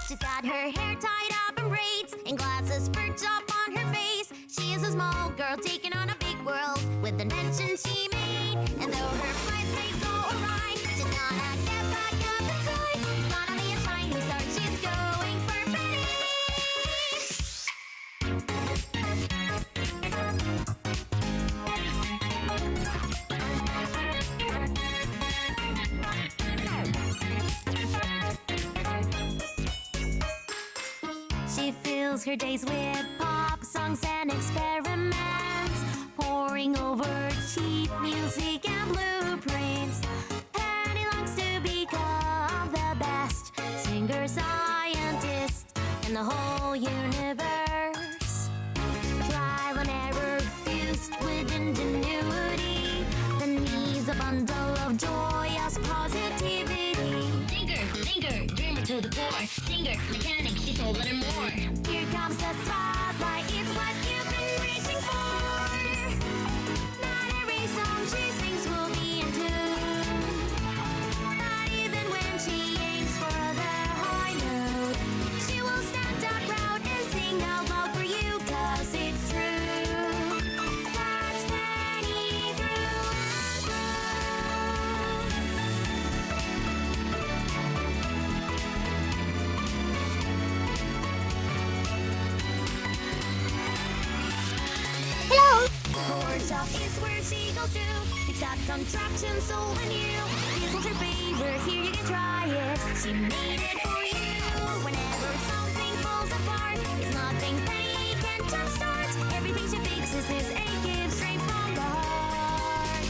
She's got her hair tied up in braids and glasses perched up on her face. She is a small girl taking on a big world with the invention she made. And though her plans may go awry, she's gonna get back up and try. She's gonna be a shining star. She's going for Betty. She fills her days with pop songs and experiments, poring over cheap music and blueprints. Penny longs to become the best singer-scientist in the whole universe. Trial and error fused with ingenuity, then he's a bundle of joyous positivity. Thinker, dreamer to the core. Singer, mechanic, she's a little more. Here comes the spotlight, it's what you've been reaching for. Not every song she sings will be in tune, but even when she aims for the high note, she will stand out proud and sing out loud for you, 'cause it's true. That's Penny through and through. Chord shop is where she goes to, exact contraption, soul and you. This was her favorite, here you can try it. She made it for you. Whenever something falls apart, it's nothing Penny can jumpstart. Everything she fixes is a gift straight from the heart.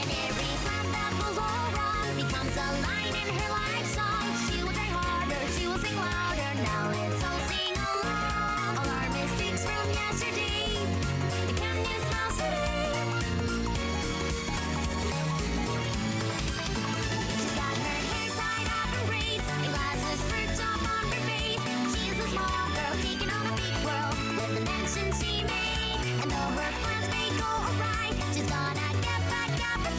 And every time that goes all wrong becomes a line in her life song. She will try harder, she will sing louder. Now let's all sing along. All our mistakes from yesterday, the canyon smiles today. She's got her hair tied up in braids and glasses perched up on her face. She's a small girl taking on a big world with the invention she made. And though her plans may go awry, she's gonna get back up and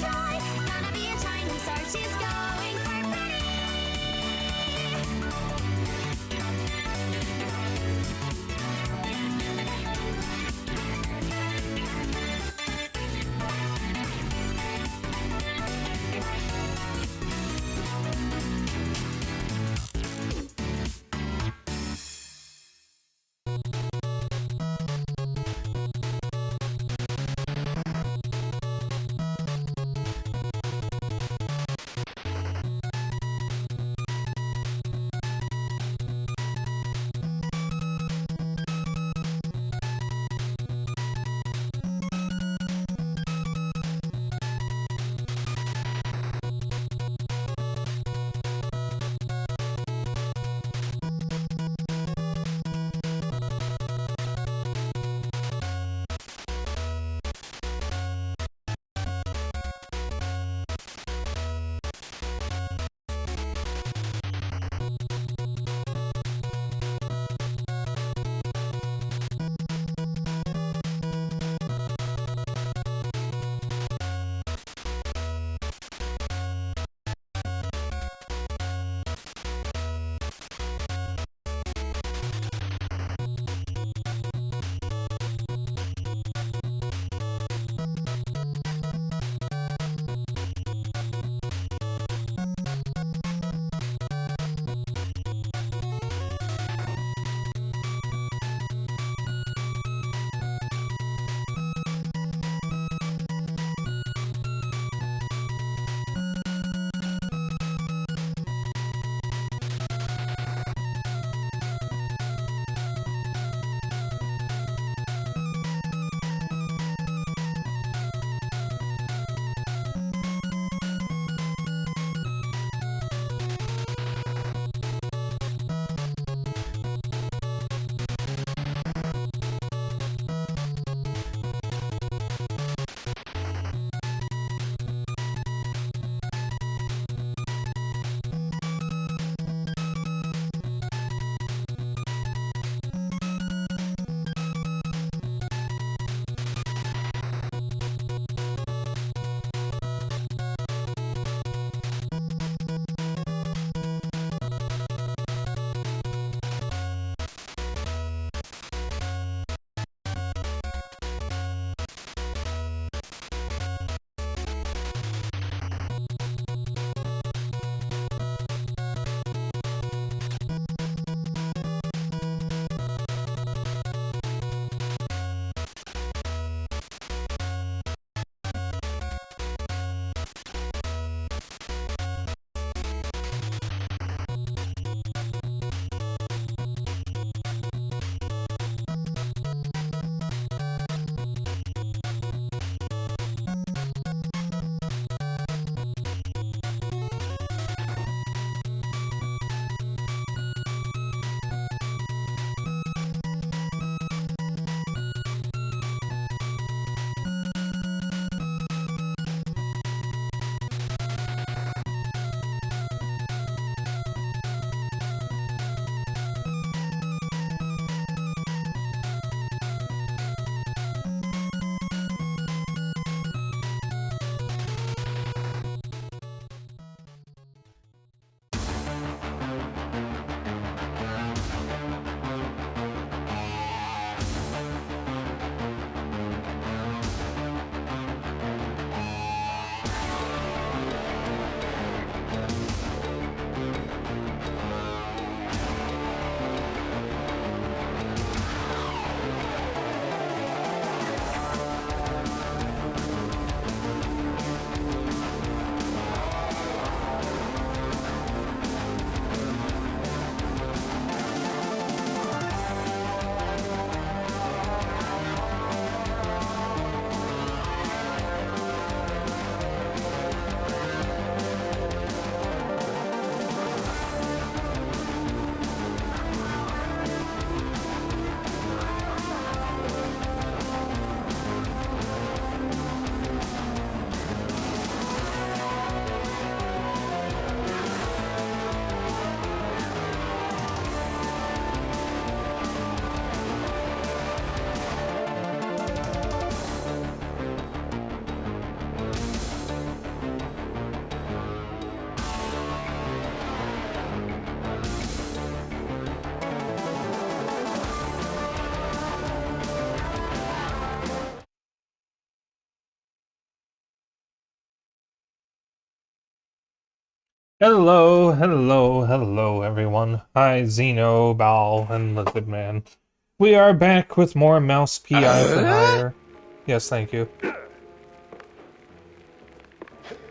Hello, hello, hello, everyone. Hi, Xeno, Bal, and Lizard Man. We are back with more Mouse PI for Hire. Yes, thank you.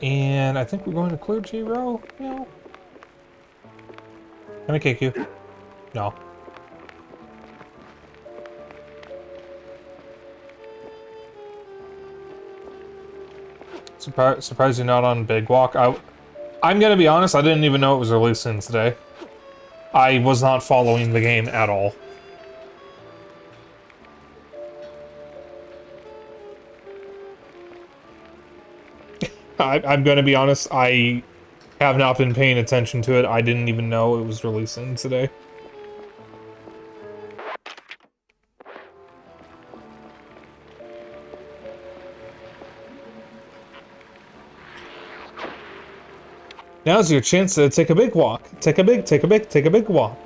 And I think we're going to Clergy Row? No. Can I kick you? No. Surprised you're not on Big Walk. I'm gonna be honest, I didn't even know it was releasing today. I was not following the game at all. I'm gonna be honest, I have not been paying attention to it. I didn't even know it was releasing today. Now's your chance to take a big walk. Take a big walk.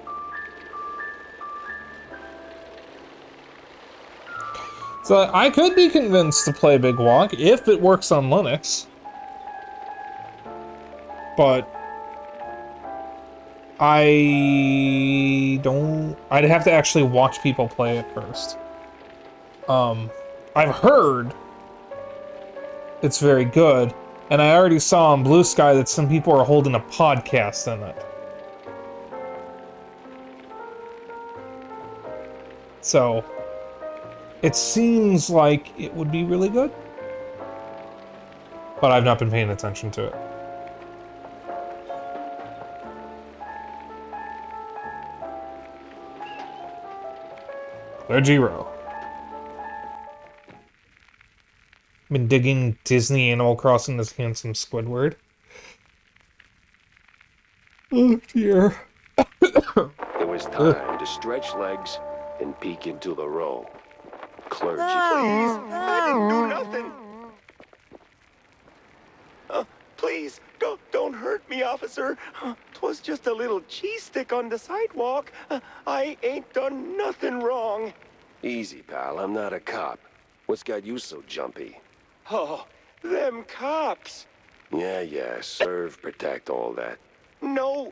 So I could be convinced to play Big Walk if it works on Linux. But I'd have to actually watch people play it first. I've heard it's very good, and I already saw on Blue Sky that some people are holding a podcast in it. So it seems like it would be really good. But I've not been paying attention to it. Clergy Row. Been digging Disney Animal Crossing this handsome Squidward. Oh dear. It was time to stretch legs and peek into the row. Clergy, please. I didn't do nothing. Please, don't hurt me, officer. 'Twas just a little cheese stick on the sidewalk. I ain't done nothing wrong. Easy, pal. I'm not a cop. What's got you so jumpy? Oh, them cops. Yeah. Serve, protect, all that. No.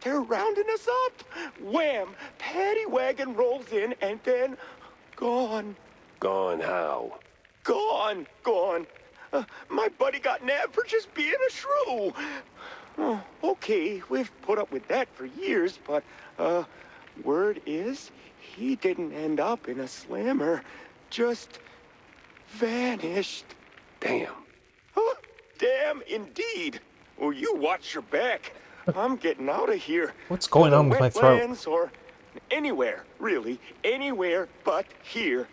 They're rounding us up. Wham! Paddy wagon rolls in and then gone. Gone how? Gone. My buddy got nabbed for just being a shrew. Oh, okay, we've put up with that for years, but, word is, he didn't end up in a slammer. Just vanished. Damn. Oh, damn indeed. Well, you watch your back. I'm getting out of here. What's going on with my throat? Wetlands or anywhere, really. Anywhere but here.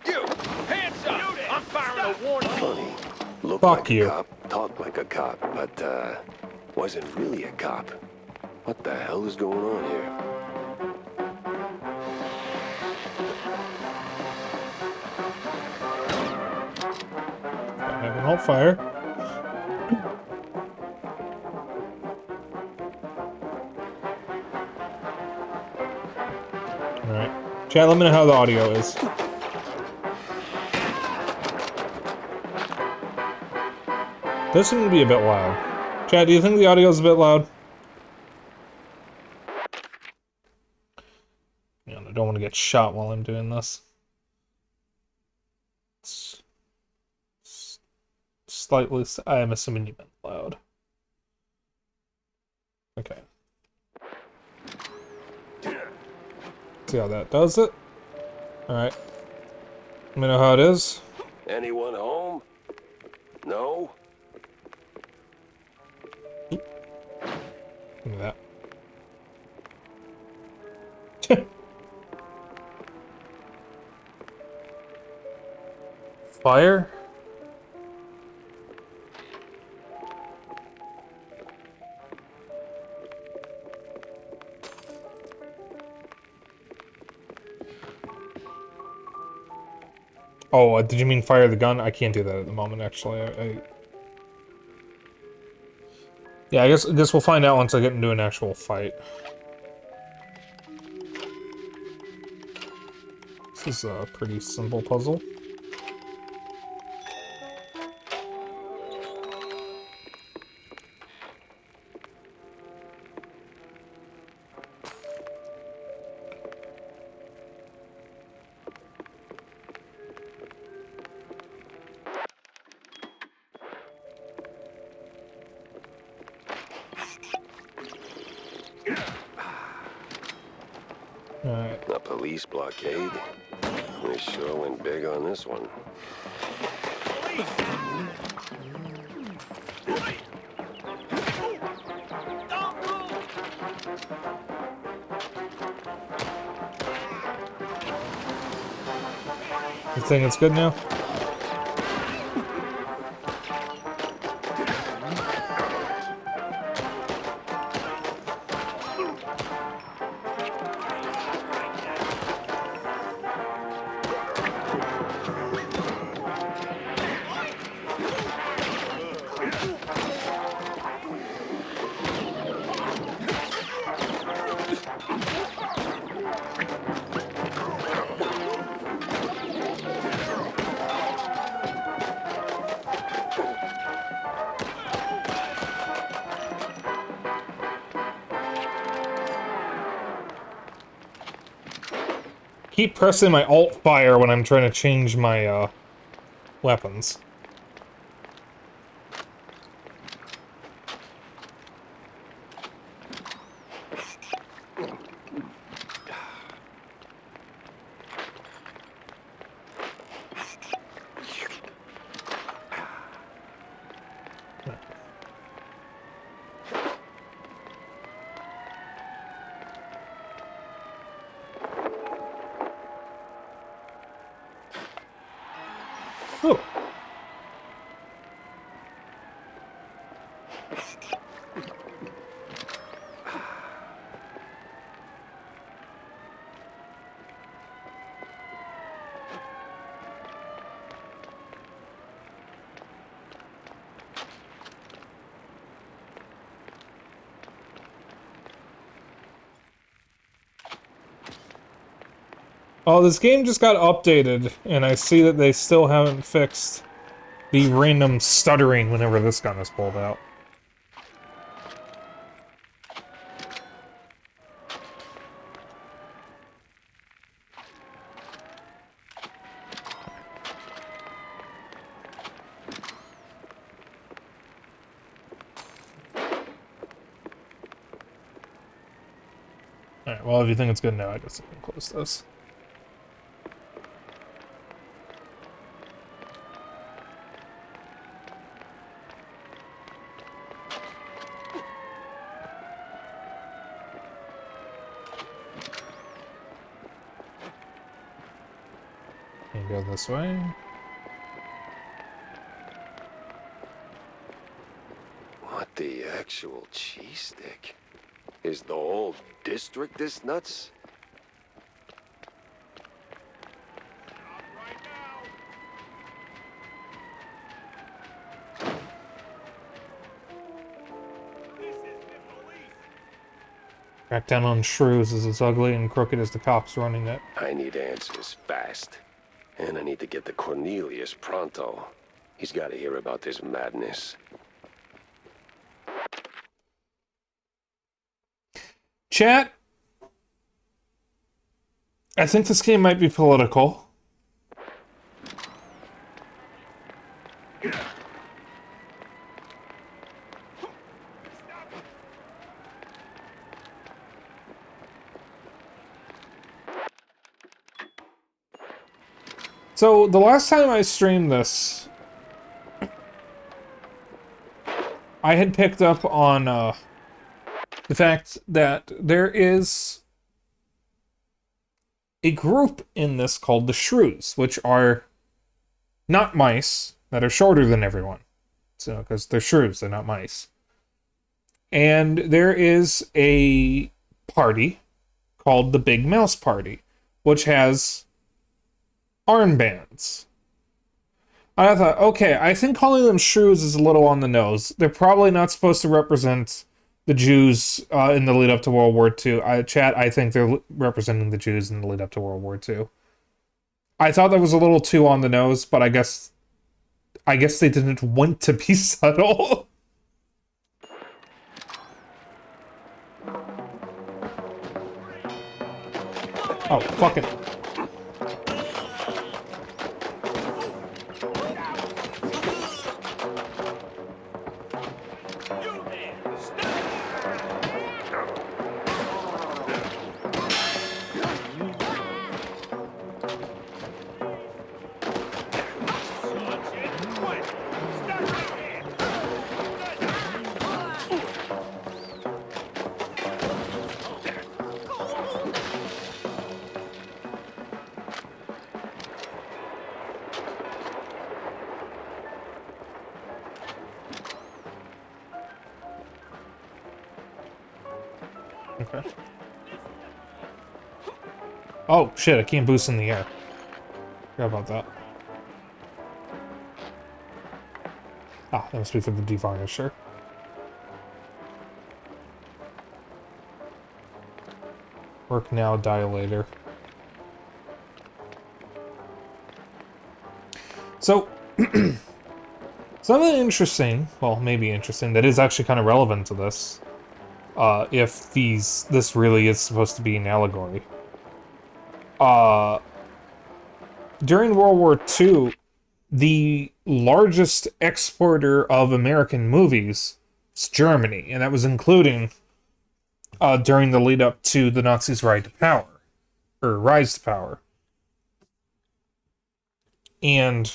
You! Hands up! I'm firing a warning. Funny. Look Fuck like you. a cop, talk like a cop, but, wasn't really a cop. What the hell is going on here? I have an alt fire. Alright. Chat, let me know how the audio is. Does seem to be a bit loud. Chad, do you think the audio is a bit loud? Yeah, I don't want to get shot while I'm doing this. It's slightly. I am assuming you meant loud. Okay. See how that does it. Alright. Let me know how it is. Anyone home? No? Look at that. Fire? Oh, did you mean fire the gun? I can't do that at the moment, actually. Yeah, I guess we'll find out once I get into an actual fight. This is a pretty simple puzzle. Alright. A police blockade? We sure went big on this one. You think it's good now? Keep pressing my alt fire when I'm trying to change my weapons. Ooh. Oh, this game just got updated, and I see that they still haven't fixed the random stuttering whenever this gun is pulled out. Alright, well, if you think it's good now, I guess I can close this. And go this way. What the actual cheese stick? Is the whole district this nuts? Crackdown on shrews is as ugly and crooked as the cops running it. I need answers fast. And I need to get to Cornelius pronto. He's got to hear about this madness. Chat, I think this game might be political. So, the last time I streamed this, I had picked up on the fact that there is a group in this called the Shrews, which are not mice, that are shorter than everyone. So, because they're shrews, they're not mice. And there is a party called the Big Mouse Party, which has armbands. I thought, okay, I think calling them shrews is a little on the nose. They're probably not supposed to represent the Jews in the lead up to World War II. Chat, I think they're representing the Jews in the lead up to World War II. I thought that was a little too on the nose, but I guess they didn't want to be subtle. Oh, fucking. Okay. Oh, shit, I can't boost in the air. Forgot about that. Ah, that must be for the devarnisher. Work now, die later. So, something interesting, well, maybe interesting, that is actually kind of relevant to this, if this really is supposed to be an allegory. During World War II, the largest exporter of American movies was Germany, and that was including during the lead up to the Nazis' rise to power. And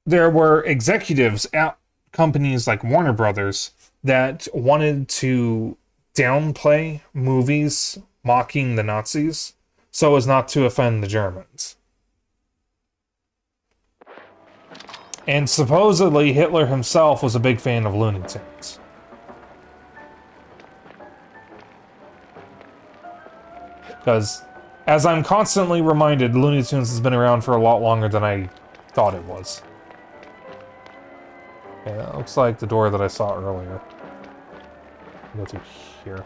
there were executives at companies like Warner Brothers that wanted to downplay movies mocking the Nazis so as not to offend the Germans. And supposedly Hitler himself was a big fan of Looney Tunes. Because, as I'm constantly reminded, Looney Tunes has been around for a lot longer than I thought it was. Yeah, that looks like the door that I saw earlier. Go through here.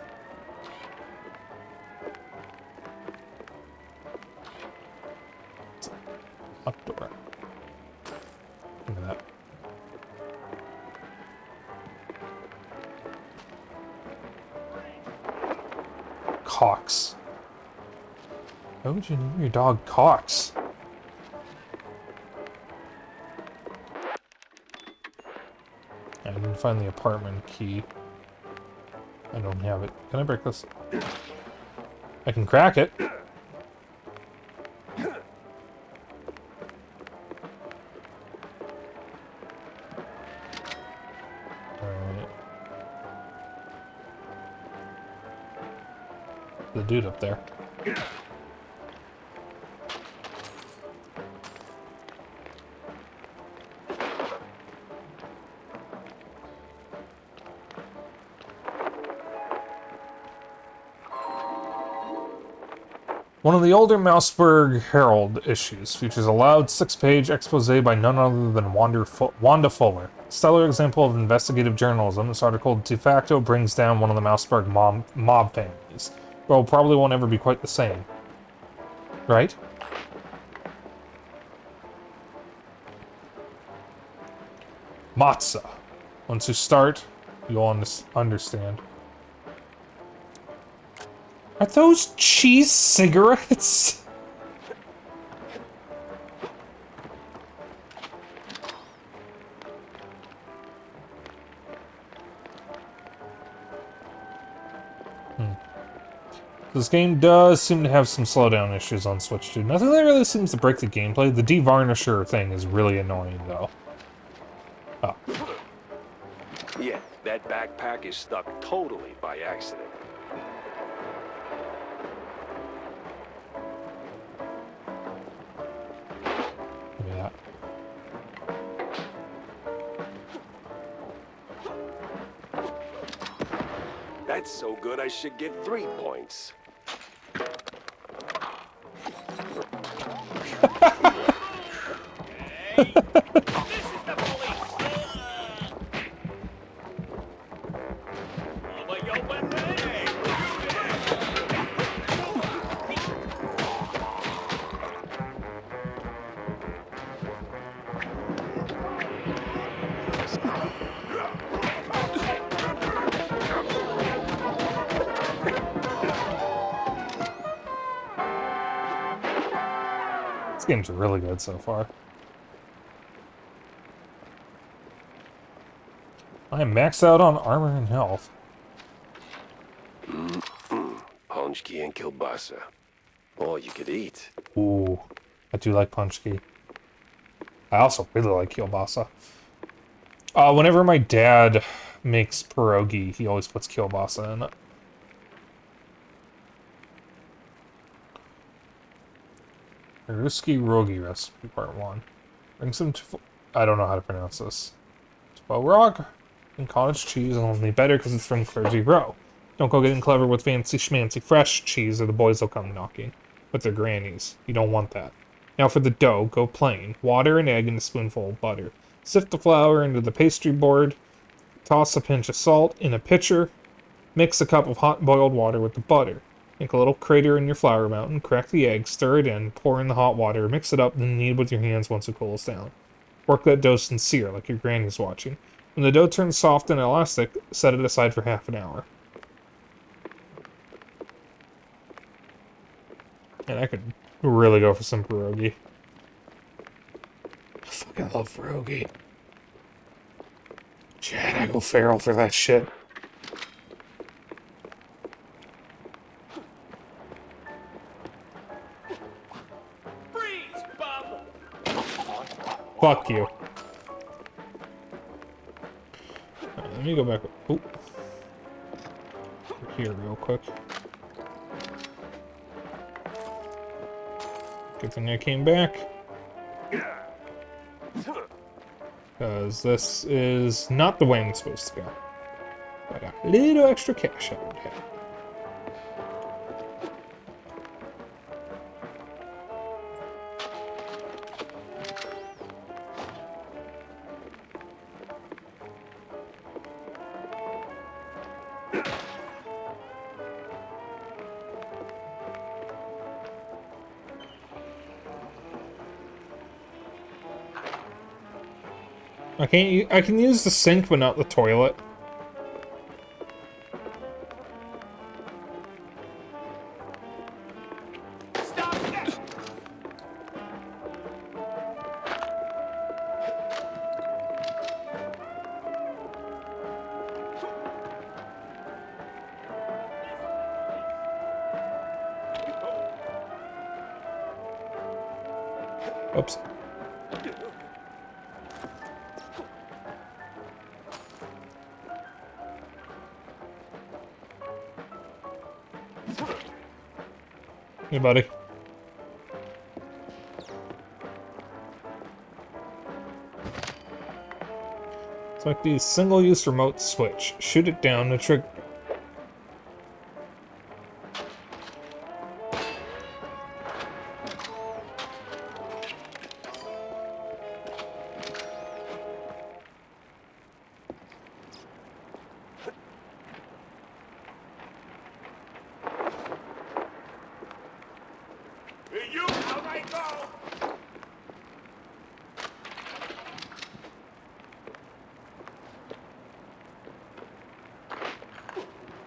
Locked door. Look at that. Cox. Why would you name your dog Cox? I didn't find the apartment key. I don't have it. Can I break this? I can crack it. Alright. The dude up there. One of the older Mouseburg Herald issues features a loud 6-page expose by none other than Wanda Fuller. A stellar example of investigative journalism, this article de facto brings down one of the Mouseburg mob families. Well, probably won't ever be quite the same. Right? Matzah. Once you start, you'll understand. Are those cheese cigarettes? This game does seem to have some slowdown issues on Switch 2. Nothing that really seems to break the gameplay. The devarnisher thing is really annoying, though. Oh. Yeah, that backpack is stuck totally by accident. Look at that. That's so good I should get 3 points. This game's really good so far. I am maxed out on armor and health. Punchki and kielbasa. All you could eat. Ooh, I do like punchki. I also really like kielbasa. Whenever my dad makes pierogi, he always puts kielbasa in it. Ruski Rogi Recipe Part 1. Bring some to... I don't know how to pronounce this. Tvorog? And cottage cheese is only better because it's from Clergy Row. Don't go getting clever with fancy schmancy fresh cheese or the boys will come knocking. With their grannies. You don't want that. Now for the dough, go plain. Water, an egg, and a spoonful of butter. Sift the flour into the pastry board. Toss a pinch of salt in a pitcher. Mix a cup of hot boiled water with the butter. Make a little crater in your flour mountain, crack the egg, stir it in, pour in the hot water, mix it up, then knead with your hands once it cools down. Work that dough sincere, like your granny's watching. When the dough turns soft and elastic, set it aside for half an hour. And I could really go for some pierogi. I fucking love pierogi. Chad, I go feral for that shit. Freeze, bub! Fuck you. Let me go back. Oop. Here, real quick. Good thing I came back. Because this is not the way I'm supposed to go. But a little extra cash I would have. I can use the sink, but not the toilet. Stop that! Oops. Hey, buddy. Select the single-use remote switch. Shoot it down the trigger. You, out I go!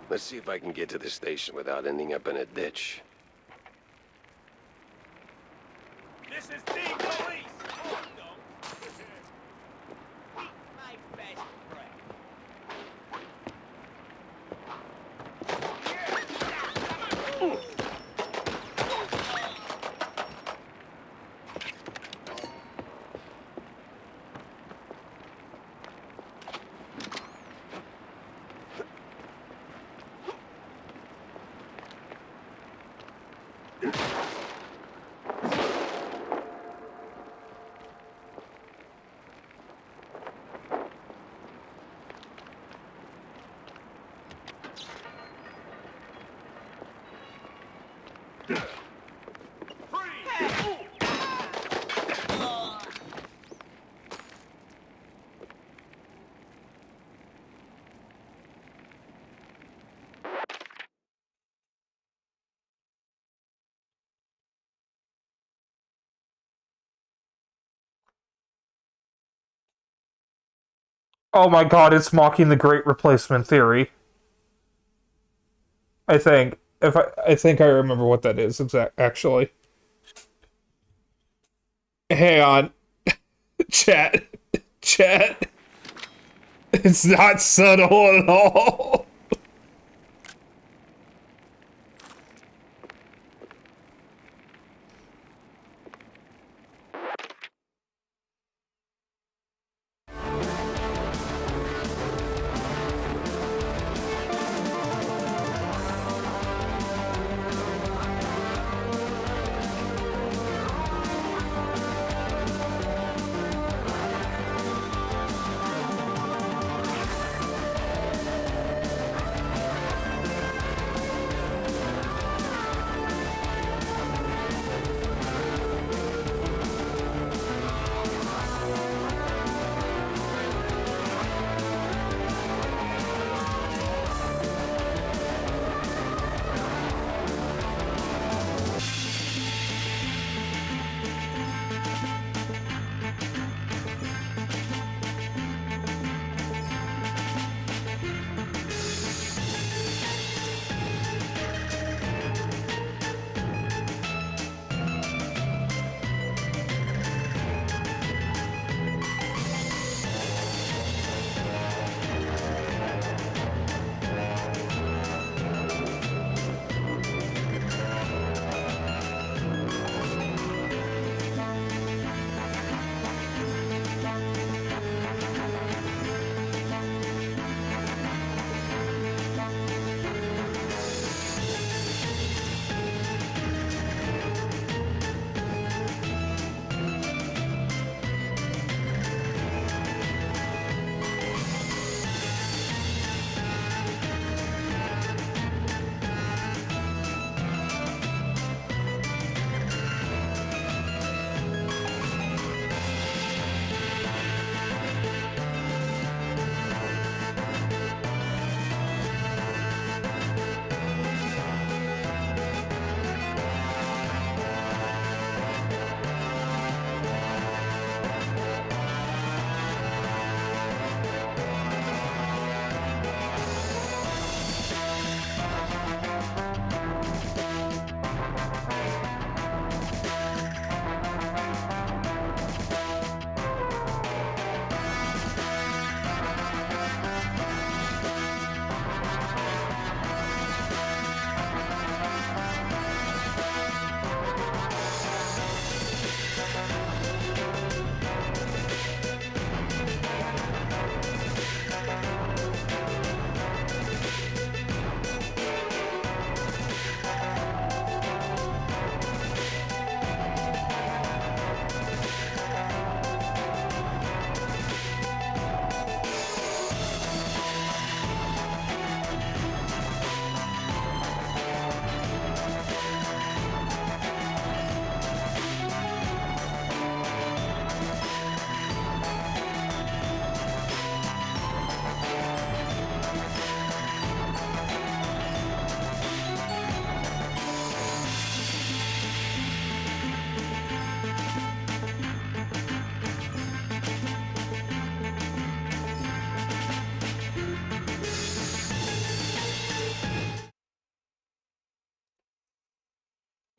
Let's see if I can get to the station without ending up in a ditch. This is the police! Oh, no. Eat my best friend. Oh my god, it's mocking the Great Replacement Theory. I think. I think I remember what that is, actually. Hang on. Chat. Chat. It's not subtle at all.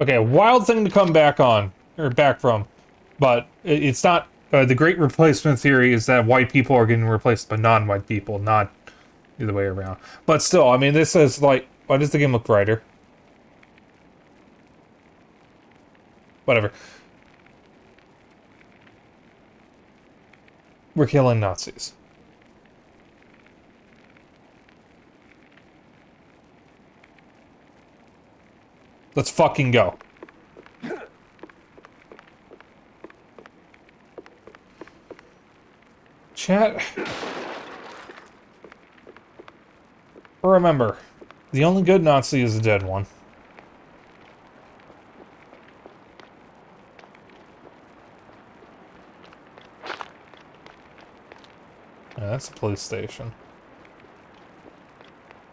Okay, a wild thing to come back on, or back from, but it's not. The great replacement theory is that white people are getting replaced by non-white people, not the other way around. But still, I mean, this is like, why does the game look brighter? Whatever. We're killing Nazis. Let's fucking go. Chat. Remember, the only good Nazi is the dead one. Yeah, that's the police station.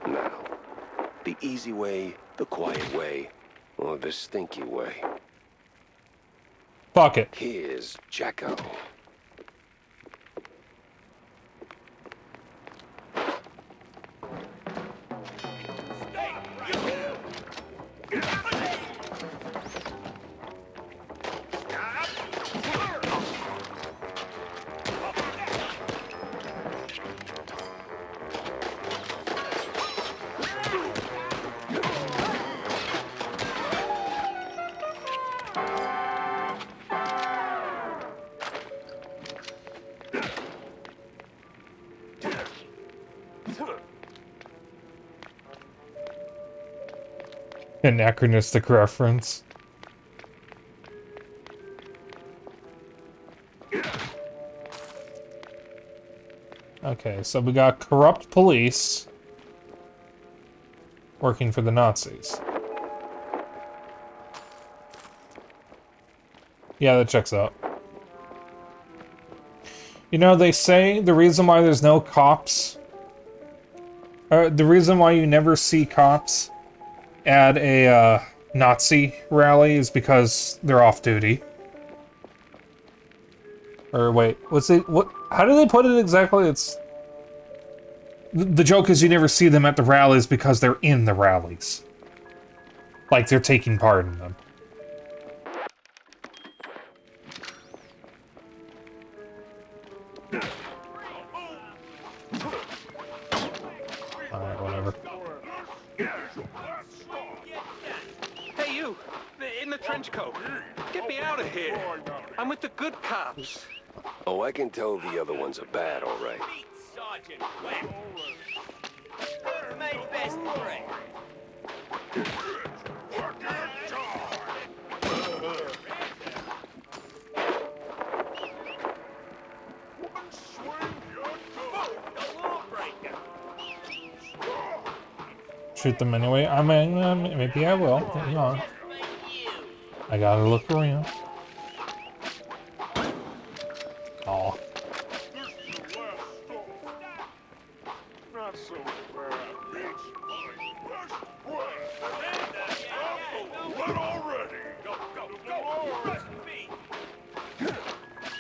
Now, the easy way, the quiet way, or the stinky way. Fuck it. Here's Jacko. Anachronistic reference. Okay, so we got corrupt police working for the Nazis. Yeah, that checks out. You know, they say the reason why there's no cops, the reason why you never see cops at a Nazi rally is because they're off duty. Or wait, what's it? What? How do they put it exactly? It's the joke is you never see them at the rallies because they're in the rallies, like they're taking part in them. Alright, whatever. Hey, you! In the trench coat! Get me out of here! I'm with the good cops! Oh, I can tell the other ones are bad, all right. Sergeant Webb. Made best friend. Shoot them anyway. I mean, maybe I will. Hang on. I gotta look around. Oh.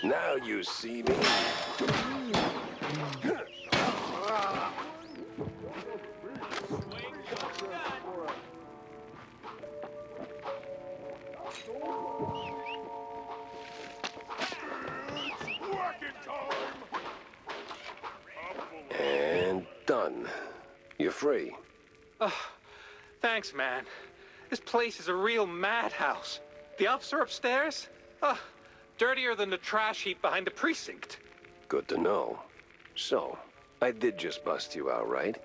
Now you see me. And done. You're free. Thanks, man. This place is a real madhouse. The officer upstairs? Dirtier than the trash heap behind the precinct. Good to know. So, I did just bust you out, right?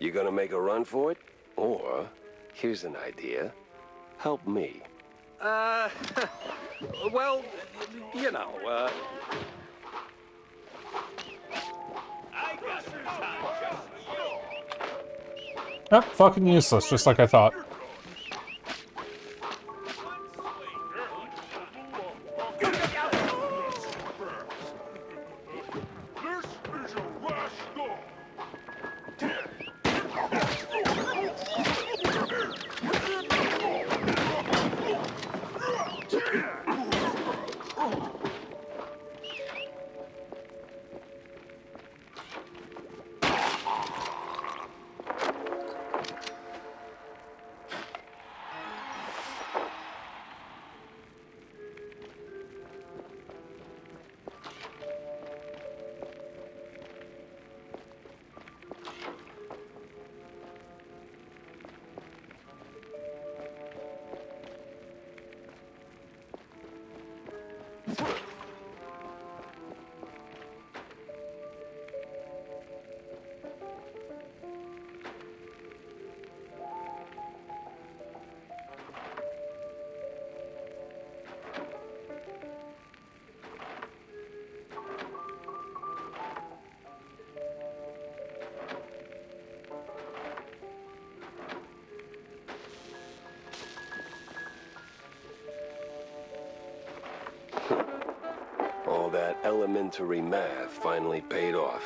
You gonna make a run for it? Or, here's an idea. Help me. Well, you know, I got some time just for you. Yep, fucking useless, just like I thought. All that elementary math finally paid off.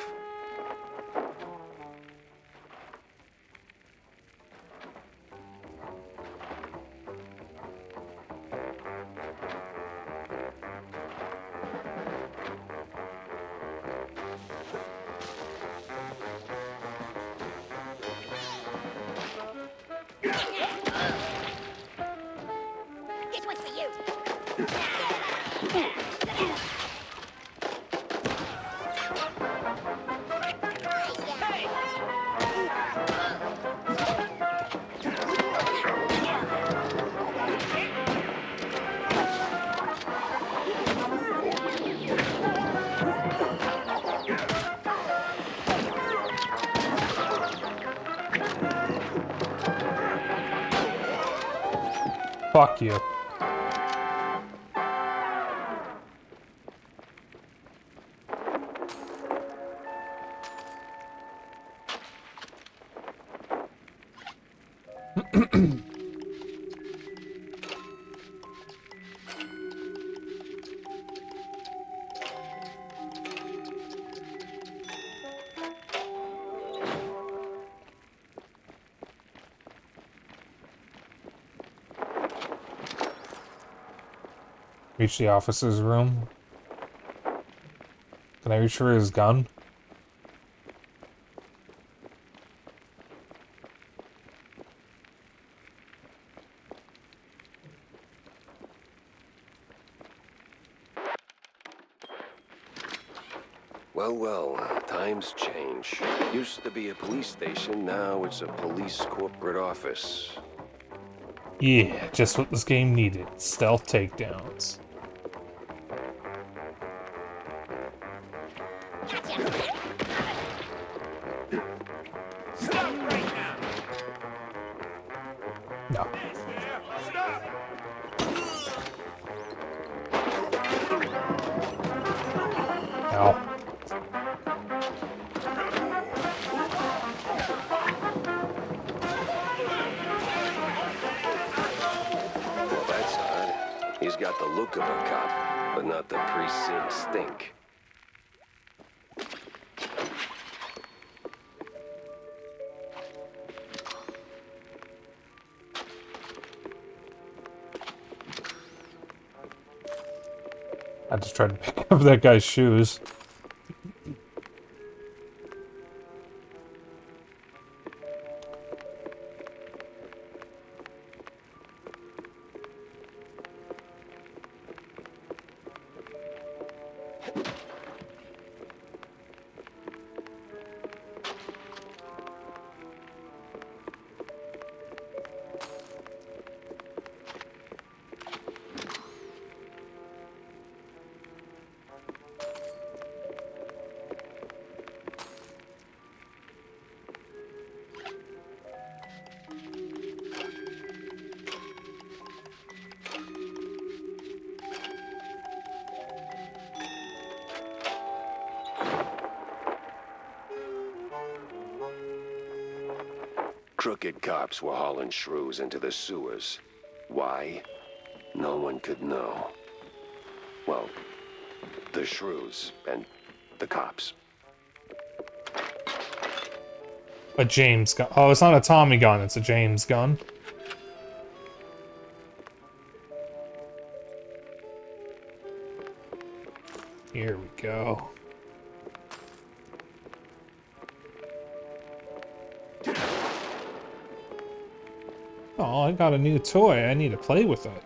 This one's for you. Fuck you. Reach the officer's room. Can I reach for his gun? Well, times change. Used to be a police station, now it's a police corporate office. Yeah, just what this game needed. Stealth takedowns. Stop right now! No. Stop! Ow. Well, that's odd. He's got the look of a cop, but not the precinct stink. I just tried to pick up that guy's shoes. Crooked cops were hauling shrews into the sewers. Why? No one could know. Well, the shrews and the cops. A James gun. Oh, it's not a Tommy gun, it's a James gun. Here we go. Oh, I got a new toy. I need to play with it.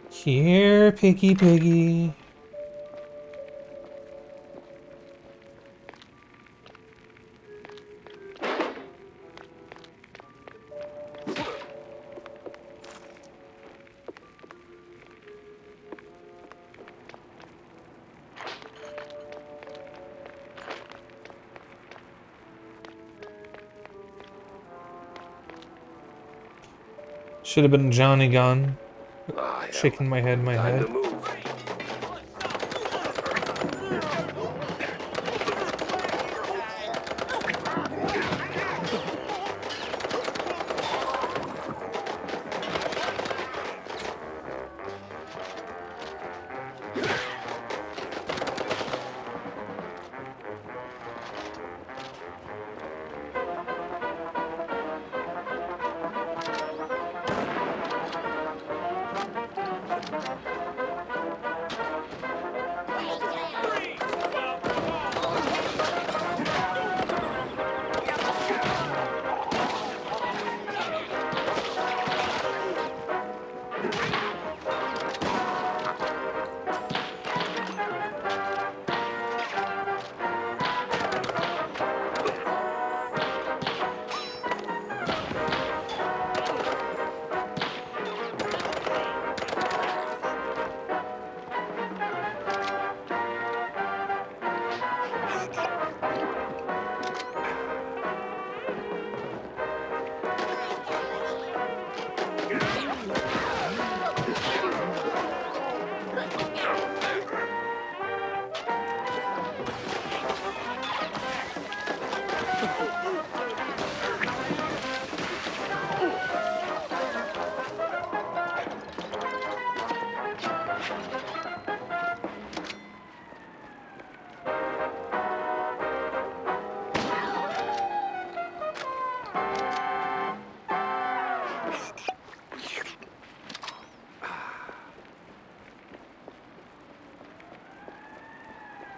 Here, piggy piggy. Should have been Johnny Gunn. Ah, hell. Shaking my head, my Time head. to move.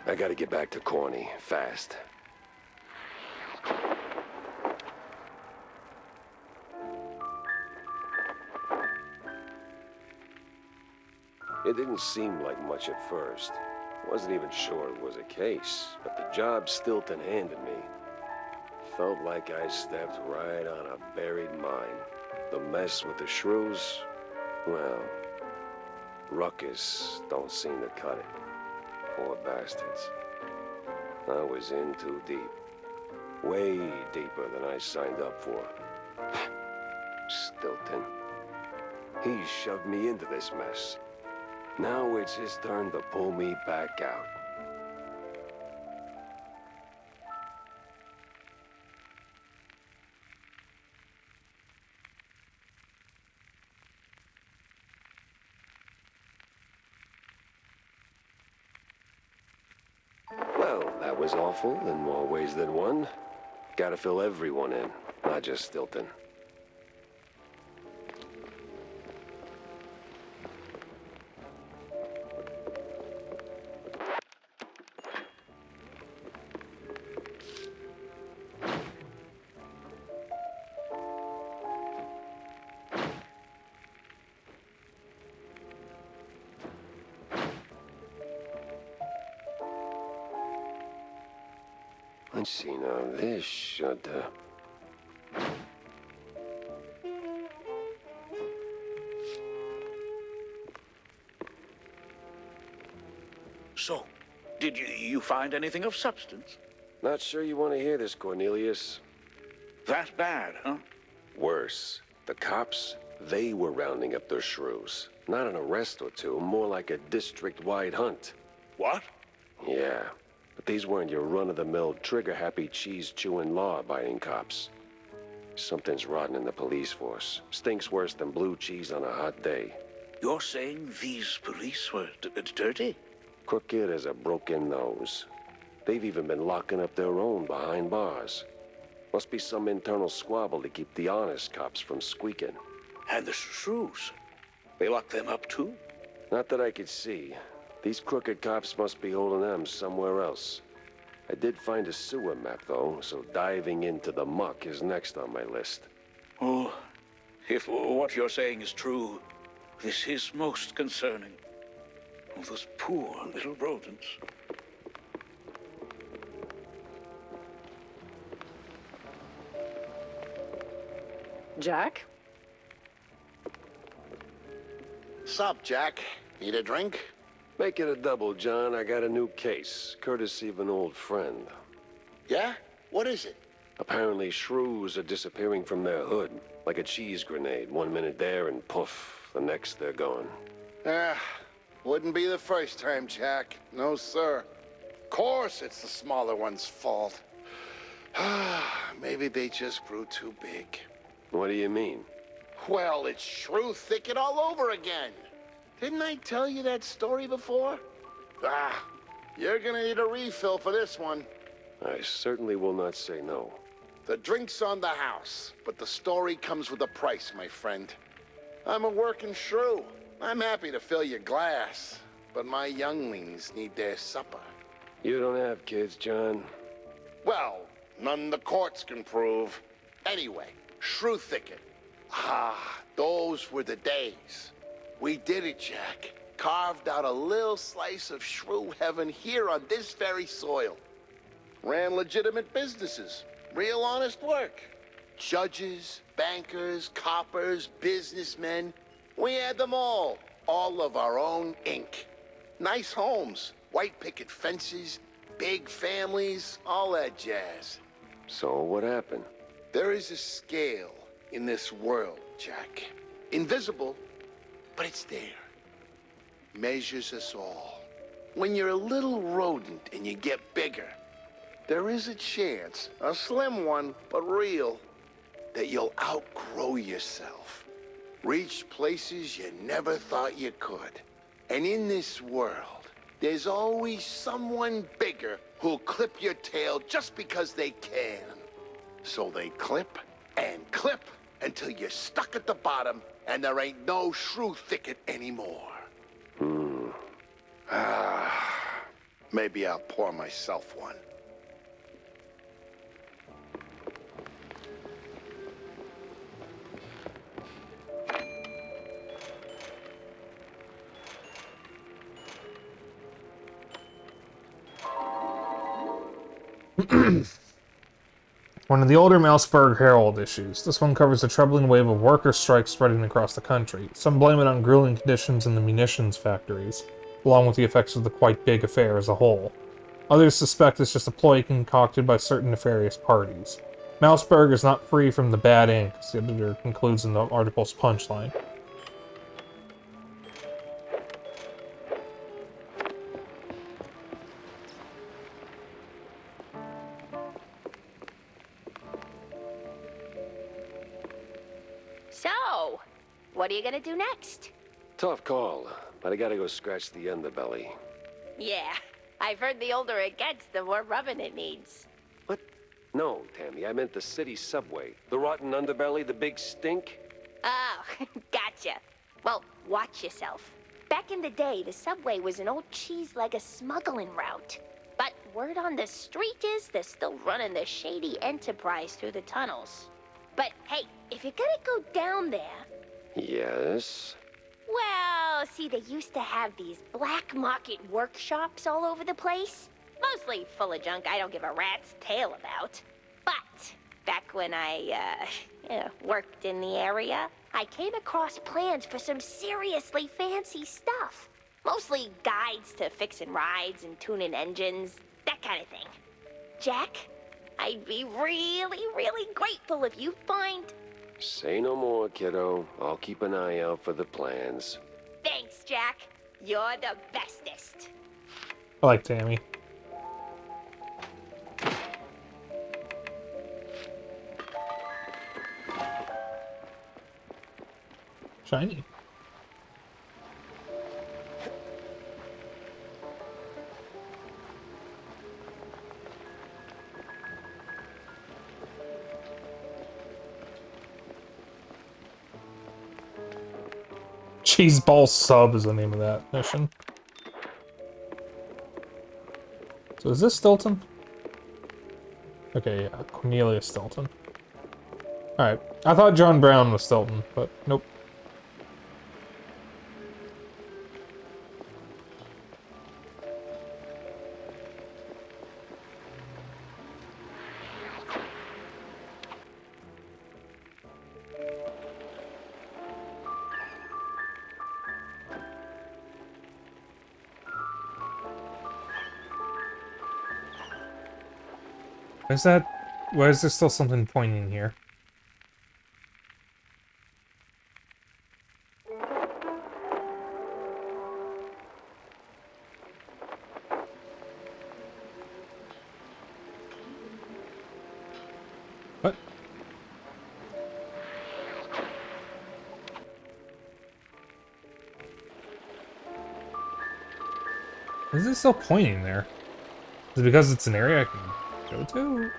I gotta get back to Corny, fast. It didn't seem like much at first. Wasn't even sure it was a case, but the job Stilton handed me felt like I stepped right on a buried mine. The mess with the shrews, well, Ruckus don't seem to cut it. Poor bastards. I was in too deep. Way deeper than I signed up for. Stilton. He shoved me into this mess. Now it's his turn to pull me back out. Well, that was awful in more ways than one. Gotta fill everyone in, not just Stilton. Let's see now, this should, So, did you find anything of substance? Not sure you want to hear this, Cornelius. That bad, huh? Worse. The cops, they were rounding up their shrews. Not an arrest or two, more like a district-wide hunt. What? Yeah, but these weren't your run-of-the-mill, trigger-happy, cheese-chewing, law-abiding cops. Something's rotten in the police force. Stinks worse than blue cheese on a hot day. You're saying these police were dirty? Crooked as a broken nose. They've even been locking up their own behind bars. Must be some internal squabble to keep the honest cops from squeaking. And the shrews? They locked them up too? Not that I could see. These crooked cops must be holding them somewhere else. I did find a sewer map, though, so diving into the muck is next on my list. Oh, if what you're saying is true, this is most concerning. Oh, those poor little rodents. Jack? Sup, Jack? Need a drink? Make it a double, John. I got a new case, courtesy of an old friend. Yeah? What is it? Apparently, shrews are disappearing from their hood. Like a cheese grenade. 1 minute there and poof, the next they're gone. Ah, wouldn't be the first time, Jack. No, sir. Of course it's the smaller one's fault. Maybe they just grew too big. What do you mean? Well, it's Shrew Thicket all over again. Didn't I tell you that story before? Ah, you're gonna need a refill for this one. I certainly will not say no. The drink's on the house, but the story comes with a price, my friend. I'm a working shrew. I'm happy to fill your glass, but my younglings need their supper. You don't have kids, John? Well, none the courts can prove. Anyway, Shrew Thicket. Ah, those were the days. We did it, Jack. Carved out a little slice of shrew heaven here on this very soil. Ran legitimate businesses. Real honest work. Judges, bankers, coppers, businessmen. We had them all. All of our own ink. Nice homes, white picket fences, big families, all that jazz. So what happened? There is a scale in this world, Jack. Invisible, but it's there. Measures us all. When you're a little rodent and you get bigger, there is a chance, a slim one, but real, that you'll outgrow yourself. Reach places you never thought you could. And in this world, there's always someone bigger who'll clip your tail just because they can. So they clip and clip until you're stuck at the bottom and there ain't no Shrew Thicket anymore. Maybe I'll pour myself one. One of the older Mouseburg Herald issues. This one covers a troubling wave of worker strikes spreading across the country. Some blame it on grueling conditions in the munitions factories, along with the effects of the quite big affair as a whole. Others suspect it's just a ploy concocted by certain nefarious parties. Mouseburg is not free from the bad ink, as the editor concludes in the article's punchline. So, what are you gonna do next? Tough call, but I gotta go scratch the underbelly. Yeah, I've heard the older it gets, the more rubbing it needs. What? No, Tammy, I meant the city subway. The rotten underbelly, the big stink. Oh, gotcha. Well, watch yourself. Back in the day, the subway was an old cheese-leg smuggling route. But word on the street is they're still running the shady enterprise through the tunnels. But hey, if you're gonna go down there... Yes? Well, see, they used to have these black market workshops all over the place. Mostly full of junk I don't give a rat's tail about. But back when I, worked in the area, I came across plans for some seriously fancy stuff. Mostly guides to fixing rides and tuning engines, that kind of thing. Jack, I'd be really, really grateful if you find... Say no more, kiddo. I'll keep an eye out for the plans. Thanks, Jack. You're the bestest. I like Tammy. Shiny. Cheeseball Sub is the name of that mission. So is this Stilton? Okay, yeah, Cornelia Stilton. Alright, I thought John Brown was Stilton, but nope. Why is there still something pointing here? Is it still pointing there? Is it because it's an area I can go to?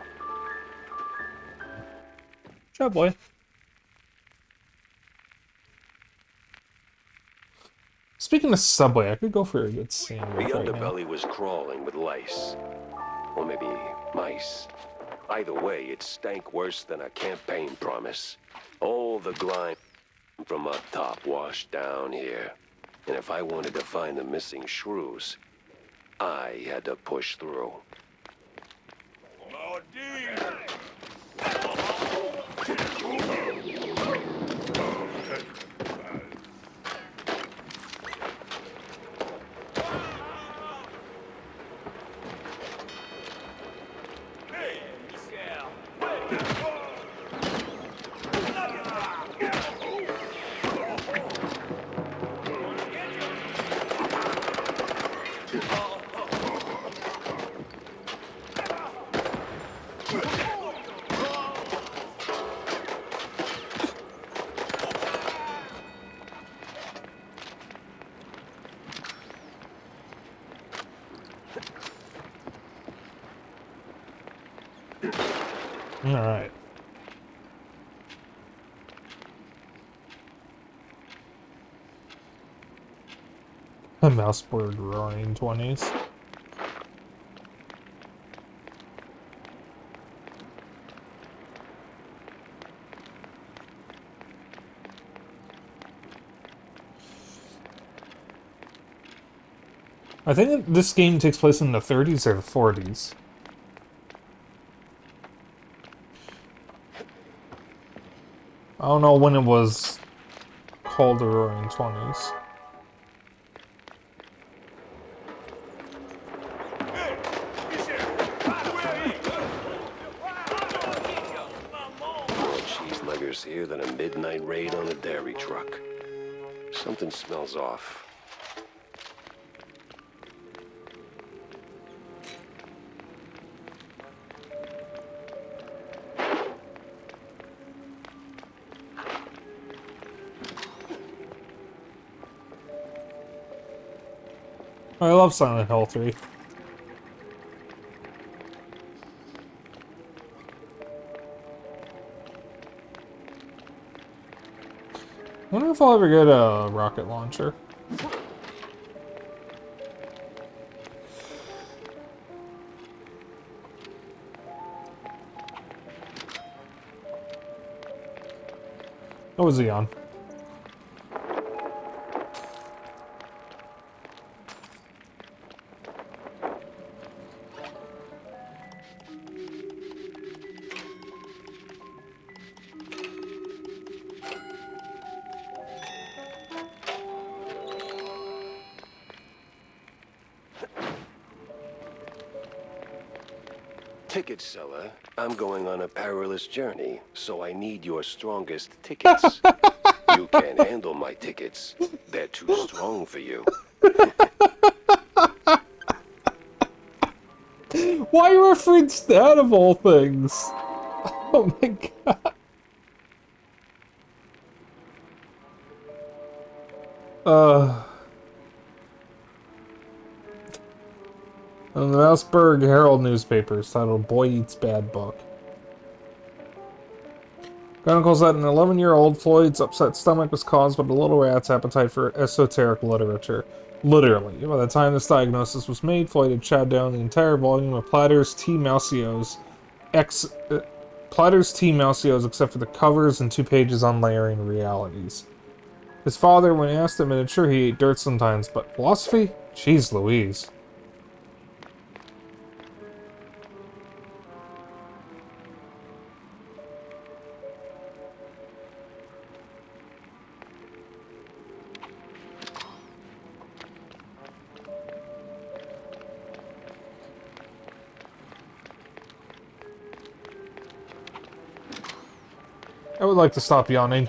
Shut up, boy. Speaking of Subway, I could go for a good The sandwich right now. underbelly was crawling with lice. Or maybe mice. Either way, it stank worse than a campaign promise. All the grime from up top washed down here. And if I wanted to find the missing shrews, I had to push through. Alright. A Mouseboard roaring 20s. I think this game takes place in the 30s or the 40s. I don't know when it was called the Roaring 20s. More cheeseluggers here than a midnight raid on a dairy truck. Something smells off. I love Silent Hill 3. I wonder if I'll ever get a rocket launcher. What was he on? Ticket seller, I'm going on a perilous journey, so I need your strongest tickets. You can't handle my tickets. They're too strong for you. Why reference that of all things? Oh my god. On the Mouseburg Herald newspapers titled Boy Eats Bad Book. Chronicles that an 11-year-old Floyd's upset stomach was caused by the little rat's appetite for esoteric literature. Literally. By the time this diagnosis was made, Floyd had chowed down the entire volume of Platter's T. Mausio's except for the covers and 2 pages on layering realities. His father, when asked, admitted sure he ate dirt sometimes, but philosophy? Jeez Louise. I would like to stop yawning.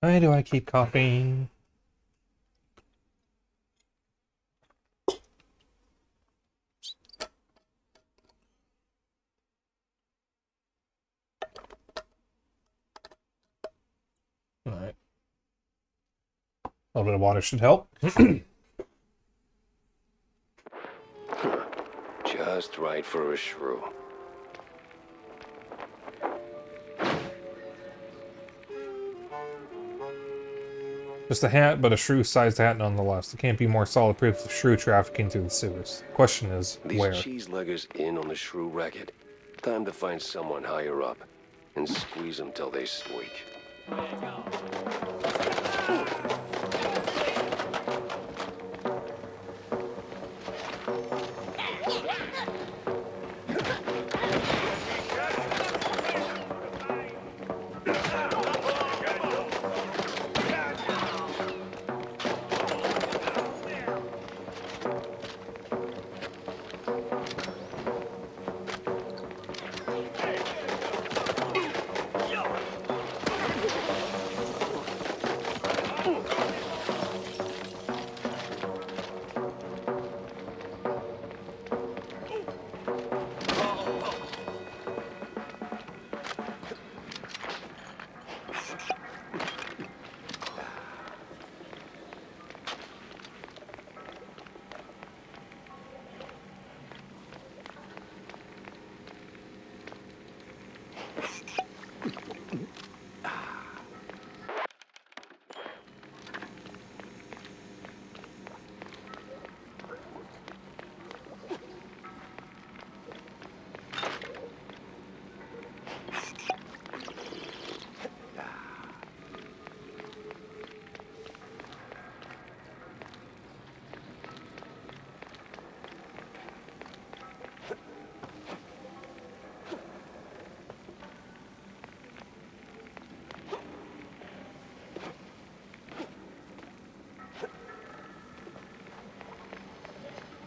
Why do I keep copying? Alright. A little bit of water should help. Just right for a shrew. Just a hat, but a shrew-sized hat nonetheless. There can't be more solid proof of shrew trafficking through the sewers. Question is, These where? cheeseleggers in on the shrew racket. Time to find someone higher up and squeeze them till they squeak.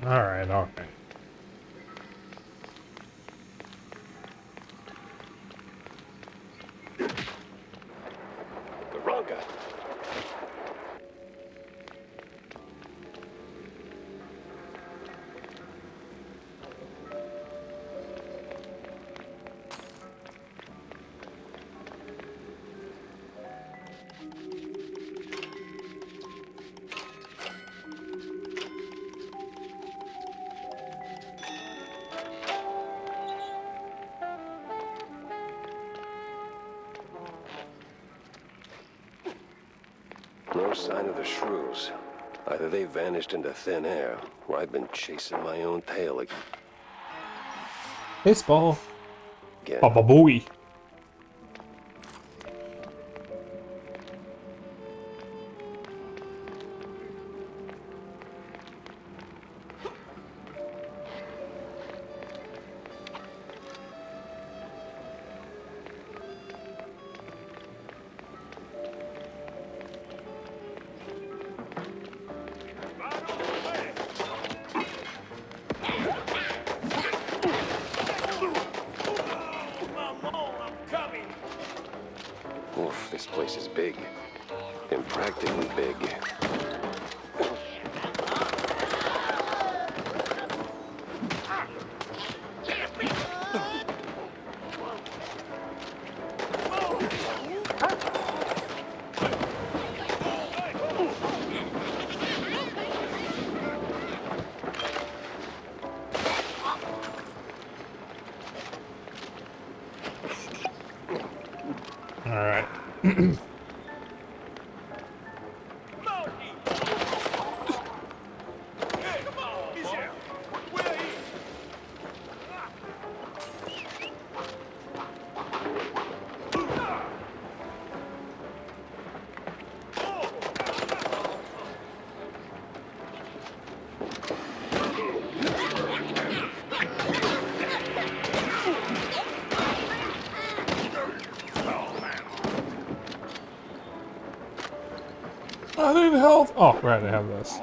Alright, alright. Garanga. No sign of the shrews. Either they vanished into thin air, or I've been chasing my own tail Baseball. again. Baba Booey. Oof, this place is big. Impractically big. Alright. I need health. Oh, right, I have this.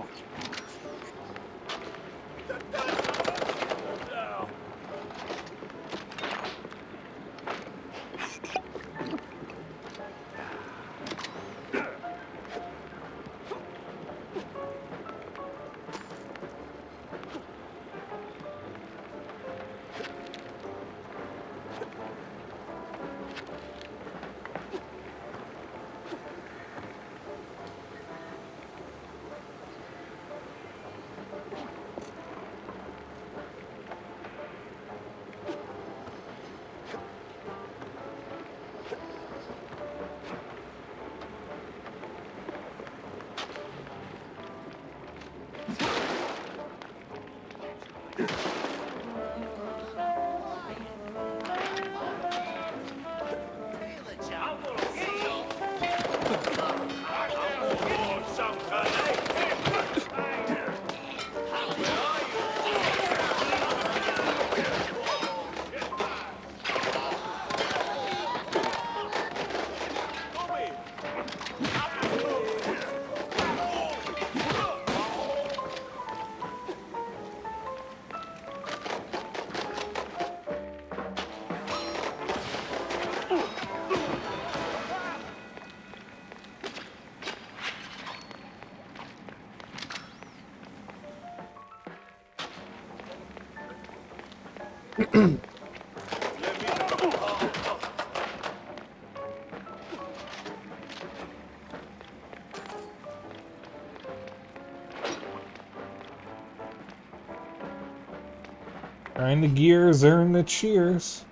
Grind the gears, earn the cheers.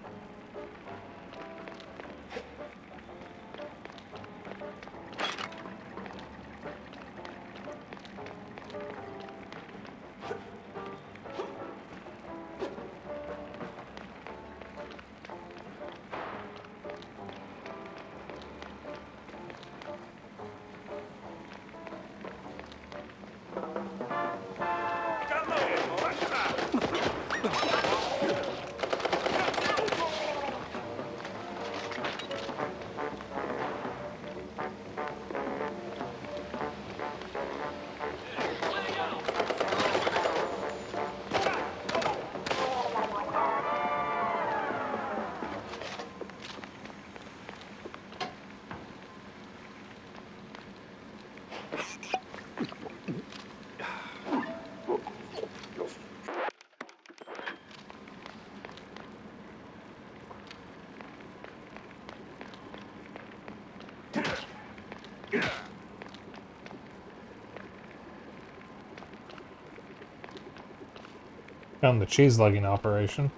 Found the cheese lugging operation.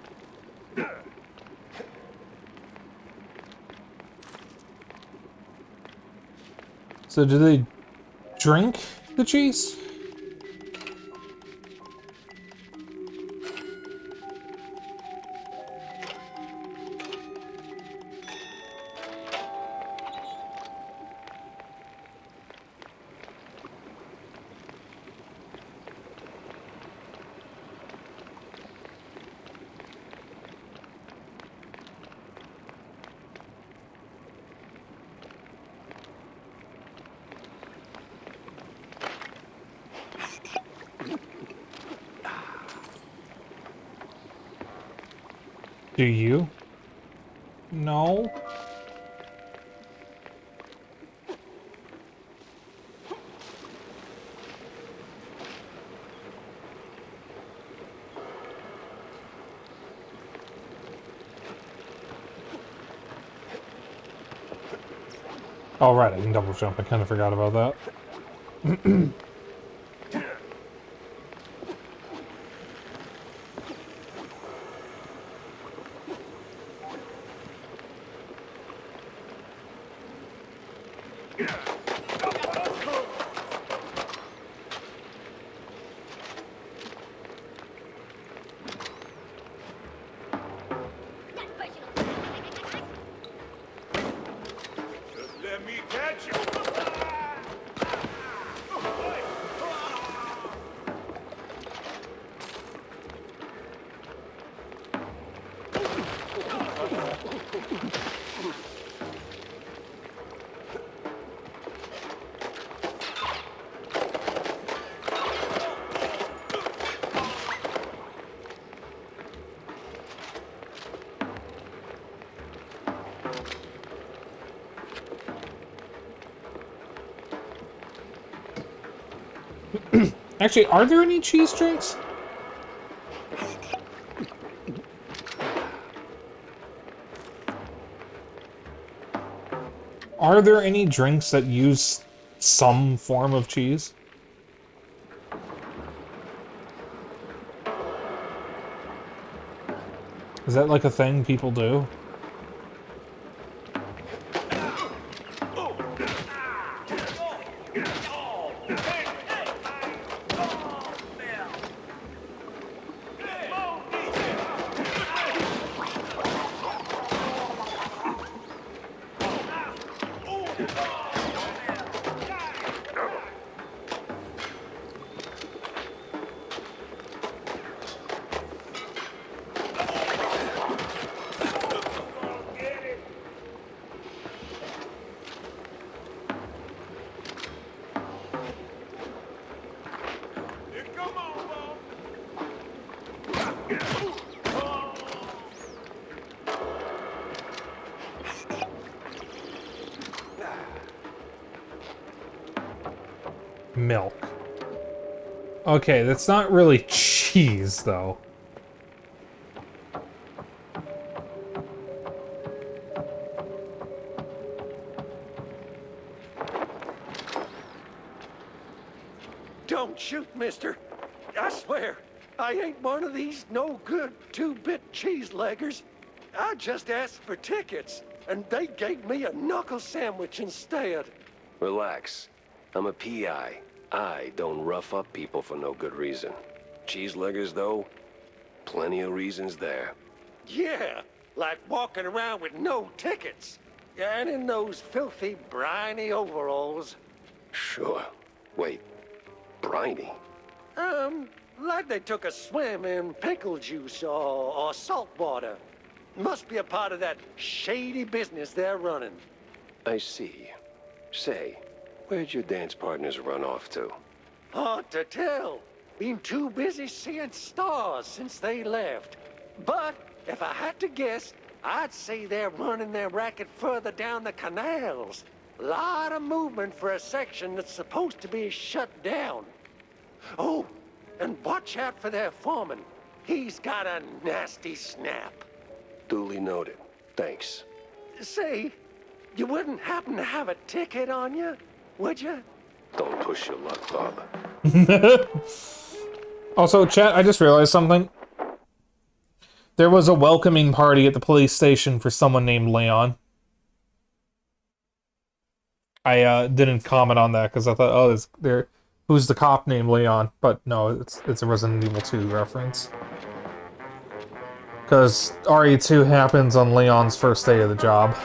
So do they drink the cheese? Do you? No. Oh, right, I can double jump. I kind of forgot about that. Let me catch you. Actually, are there any cheese drinks? Are there any drinks that use some form of cheese? Is that like a thing people do? Milk. Okay, that's not really cheese, though. Don't shoot, mister. I swear, I ain't one of these no-good two-bit cheese-leggers. I just asked for tickets, and they gave me a knuckle sandwich instead. Relax. I'm a PI. I don't rough up people for no good reason. Cheese-leggers, though, plenty of reasons there. Yeah, like walking around with no tickets. And in those filthy, briny overalls. Sure. Wait, briny? Like they took a swim in pickle juice or salt water. Must be a part of that shady business they're running. I see. Say, where'd your dance partners run off to? Hard to tell. Been too busy seeing stars since they left. But if I had to guess, I'd say they're running their racket further down the canals. Lot of movement for a section that's supposed to be shut down. Oh, and watch out for their foreman. He's got a nasty snap. Duly noted. Thanks. Say, you wouldn't happen to have a ticket on you, would you? Don't push your luck, Bob. Also, chat, I just realized something. There was a welcoming party at the police station for someone named Leon. I didn't comment on that because I thought, oh, who's the cop named Leon? But no, it's a Resident Evil 2 reference. Because RE2 happens on Leon's first day of the job.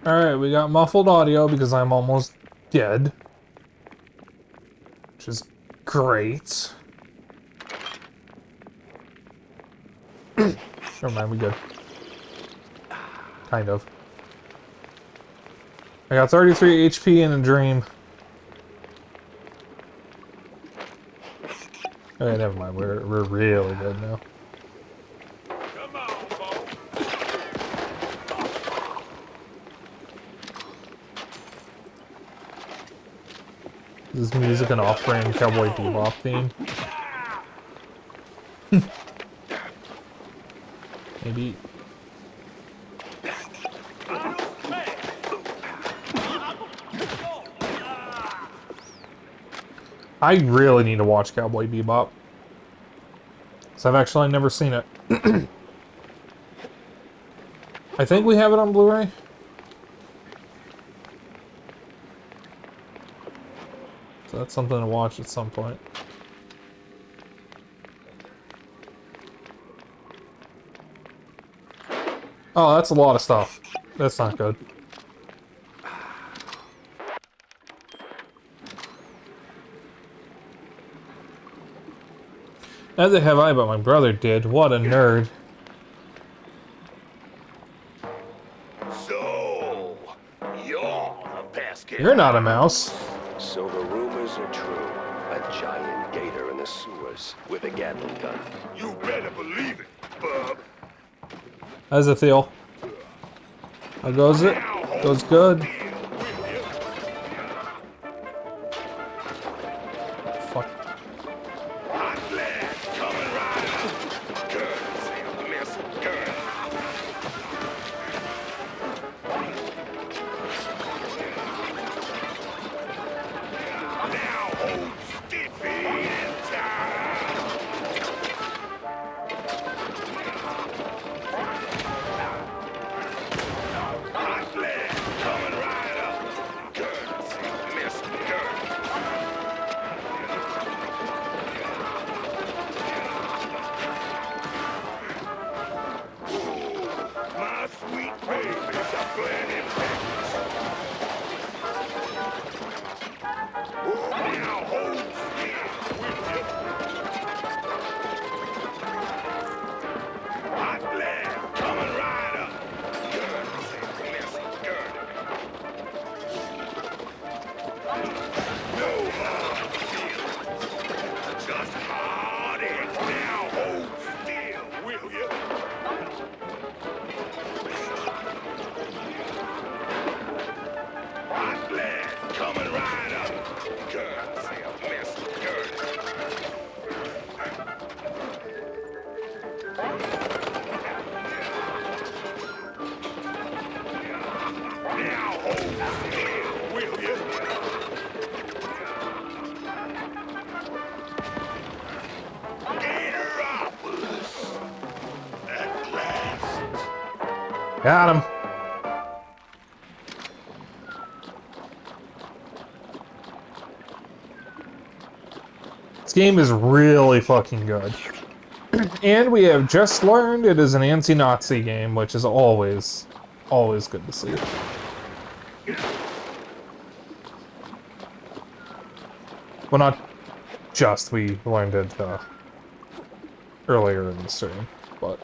Alright, we got muffled audio because I'm almost dead. Which is great. Never mind, we good. Kind of. I got 33 HP in a dream. Okay, never mind, we're really good now. Is this music an off-brand Cowboy Bebop theme? Maybe. I really need to watch Cowboy Bebop. Because I've actually never seen it. I think we have it on Blu-ray. So that's something to watch at some point. Oh, that's a lot of stuff. That's not good. Neither have I, but my brother did. What a nerd. So, you're the basket. You're not a mouse. So the rumors are true. A giant gator in the sewers with a Gatling gun. You better believe it, bub. How's it feel? How goes it? Goes good. Fuck. Will you? Metropolis. At last. Got him. This game is really fucking good. And we have just learned it is an anti-Nazi game, which is always good to see. Well, not just, we learned it earlier in the stream, but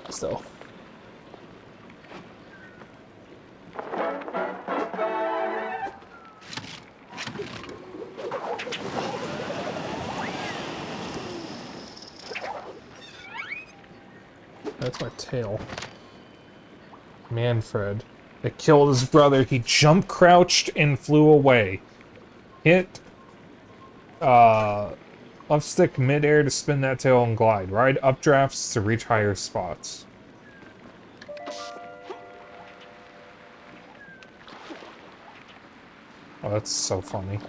still. That's my tail. Manfred. They killed his brother. He jump crouched and flew away. Hit left stick midair to spin that tail and glide. Ride updrafts to reach higher spots. Oh, that's so funny.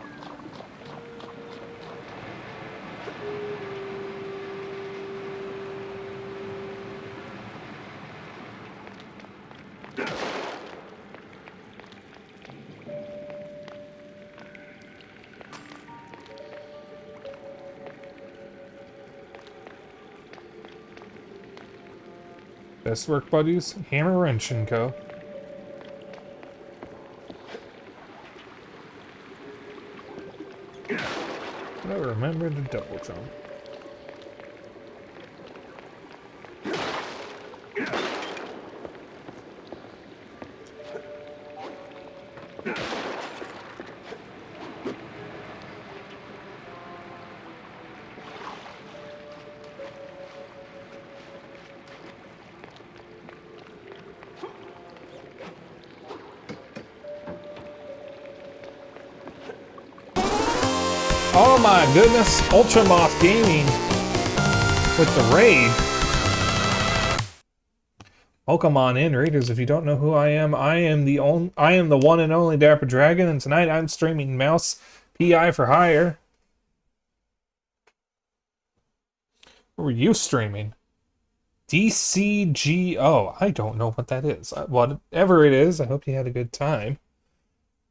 Best work buddies, Hammer Wrench and Co. I remember to double jump. Oh my goodness, Ultramoth Gaming with the raid. Welcome on in, raiders. If you don't know who I am the one and only Dapper Dragon, and tonight I'm streaming Mouse PI for Hire. What were you streaming? DCGO. I don't know what that is. Whatever it is, I hope you had a good time.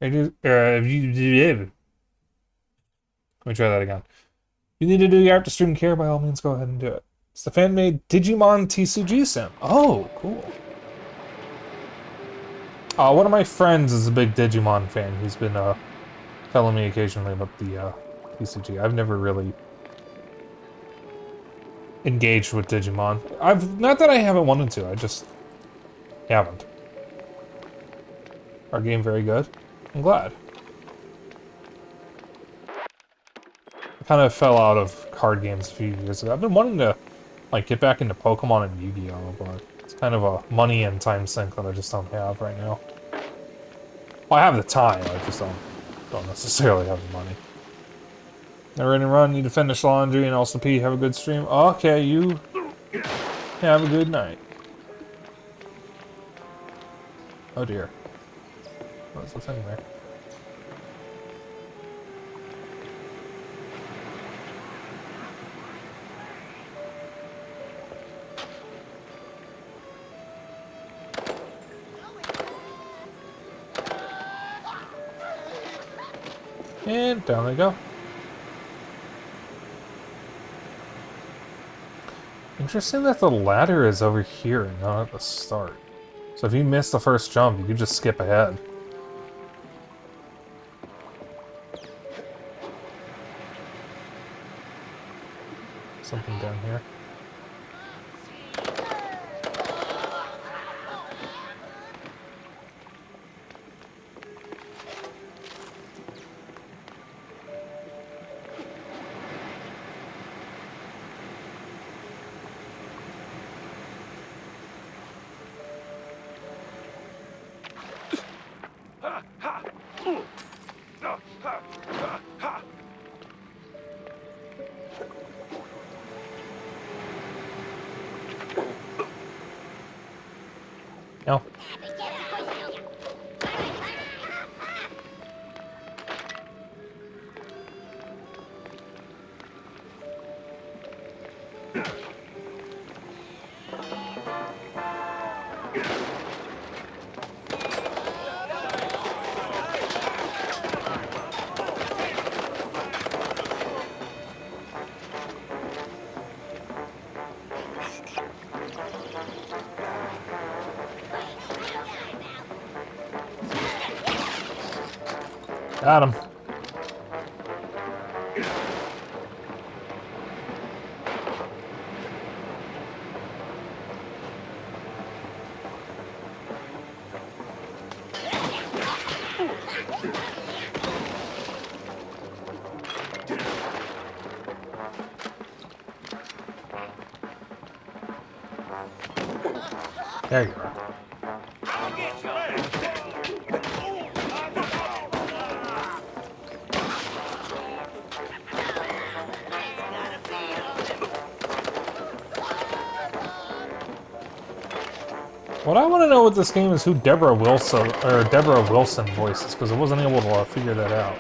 Let me try that again. You need to do your after stream care, by all means, go ahead and do it. It's the fan-made Digimon TCG sim. Oh, cool. One of my friends is a big Digimon fan. He's been telling me occasionally about the TCG. I've never really engaged with Digimon. Not that I haven't wanted to, I just haven't. Our game very good. I'm glad. I kind of fell out of card games a few years ago. I've been wanting to like get back into Pokemon and Yu-Gi-Oh, but it's kind of a money and time sink that I just don't have right now. Well, I have the time, I just don't necessarily have the money. Never in a run, need to finish laundry and also pee. Have a good stream. Okay, you have a good night. Oh dear. What's the thing there? And down they go. Interesting that the ladder is over here and not at the start. So if you miss the first jump, you can just skip ahead. Something down here. No. Got him. There you are. What I want to know with this game is who Deborah Wilson voices, because I wasn't able to figure that out.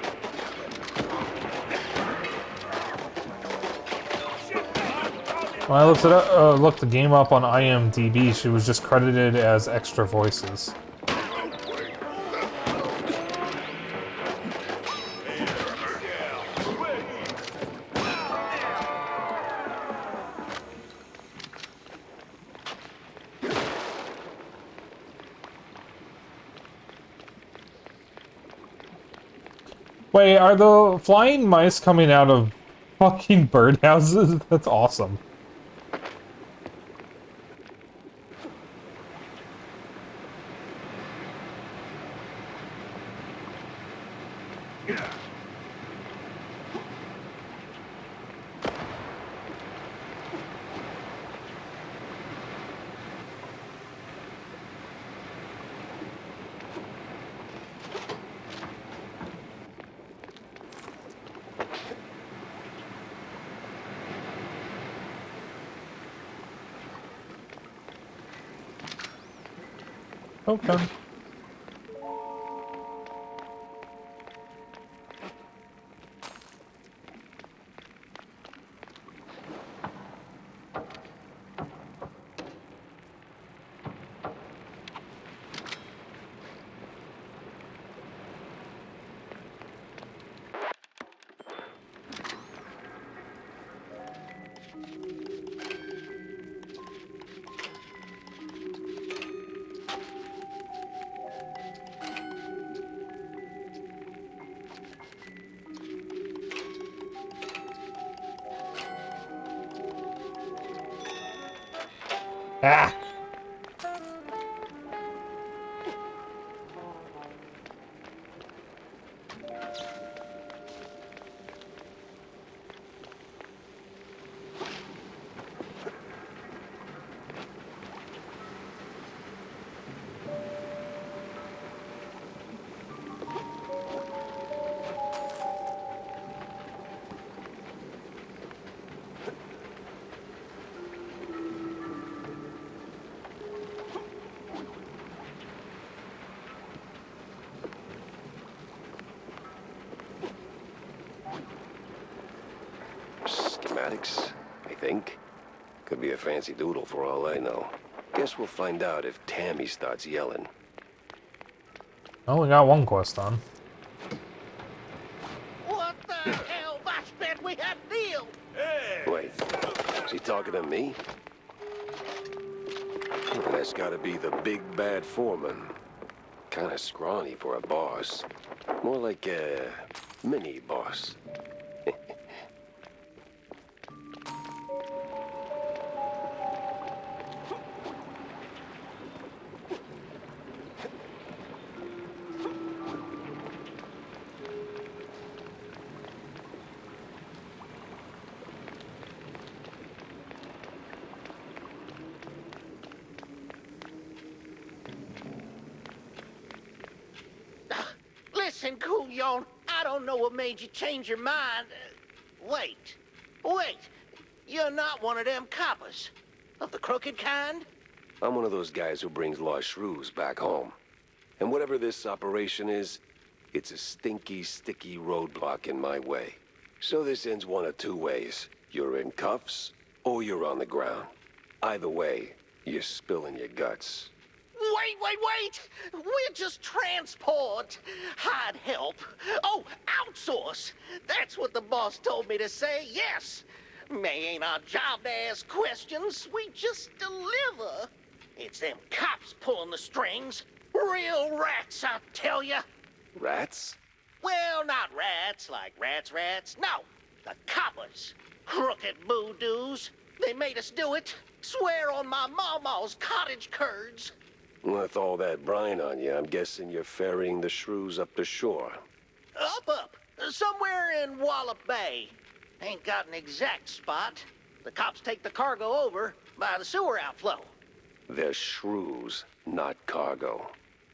When I looked the game up on IMDb, she was just credited as extra voices. Wait, are the flying mice coming out of fucking birdhouses? That's awesome. Okay. Ah! Schematics, I think. Could be a fancy doodle for all I know. Guess we'll find out if Tammy starts yelling. Oh, we got one quest on. What the hell? I bet we had deal. Wait, is he talking to me? That's gotta be the big bad foreman. Kinda scrawny for a boss. More like a mini boss. Listen, Couillon, I don't know what made you change your mind. Wait. You're not one of them coppers. Of the crooked kind? I'm one of those guys who brings lost shrews back home. And whatever this operation is, it's a stinky, sticky roadblock in my way. So this ends one of two ways. You're in cuffs, or you're on the ground. Either way, you're spilling your guts. Wait! We're just transport. Hard help. Oh, outsource. That's what the boss told me to say, yes. May ain't our job to ask questions. We just deliver. It's them cops pulling the strings. Real rats, I tell ya. Rats? Well, not rats like rats. No, the coppers. Crooked boo-doos. They made us do it. Swear on my mama's cottage curds. With all that brine on you, I'm guessing you're ferrying the shrews up the shore. Up. Somewhere in Wallop Bay. Ain't got an exact spot. The cops take the cargo over by the sewer outflow. They're shrews, not cargo.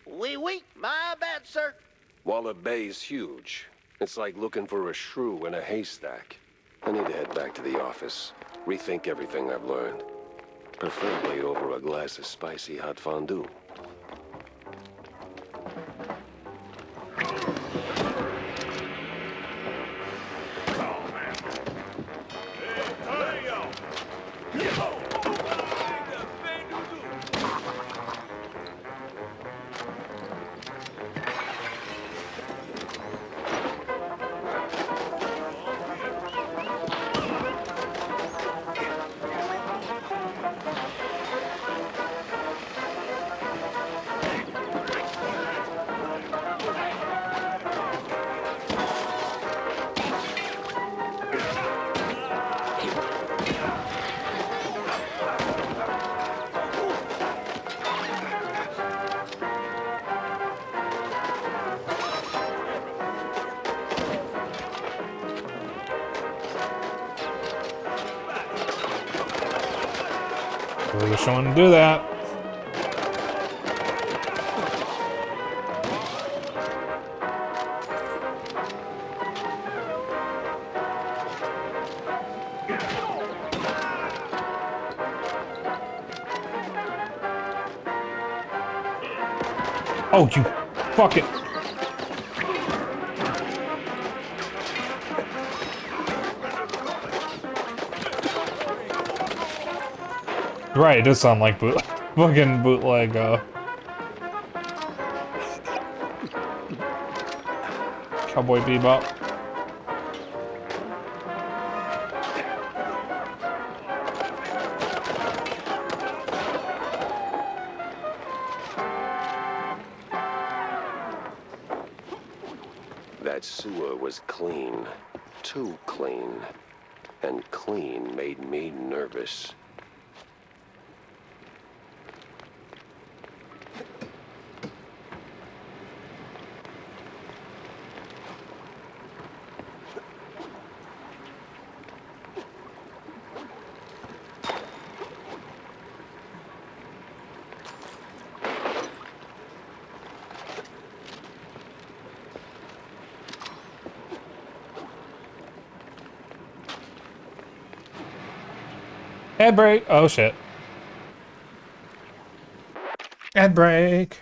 Oui, my bad, sir. Wallop Bay's huge. It's like looking for a shrew in a haystack. I need to head back to the office. Rethink everything I've learned. Preferably over a glass of spicy hot fondue. We just want to do that. Oh, you fuck it. Right, it does sound like fucking bootleg, Cowboy Bebop. That sewer was clean. Too clean. And clean made me nervous. Ad break. Oh shit. Ad break.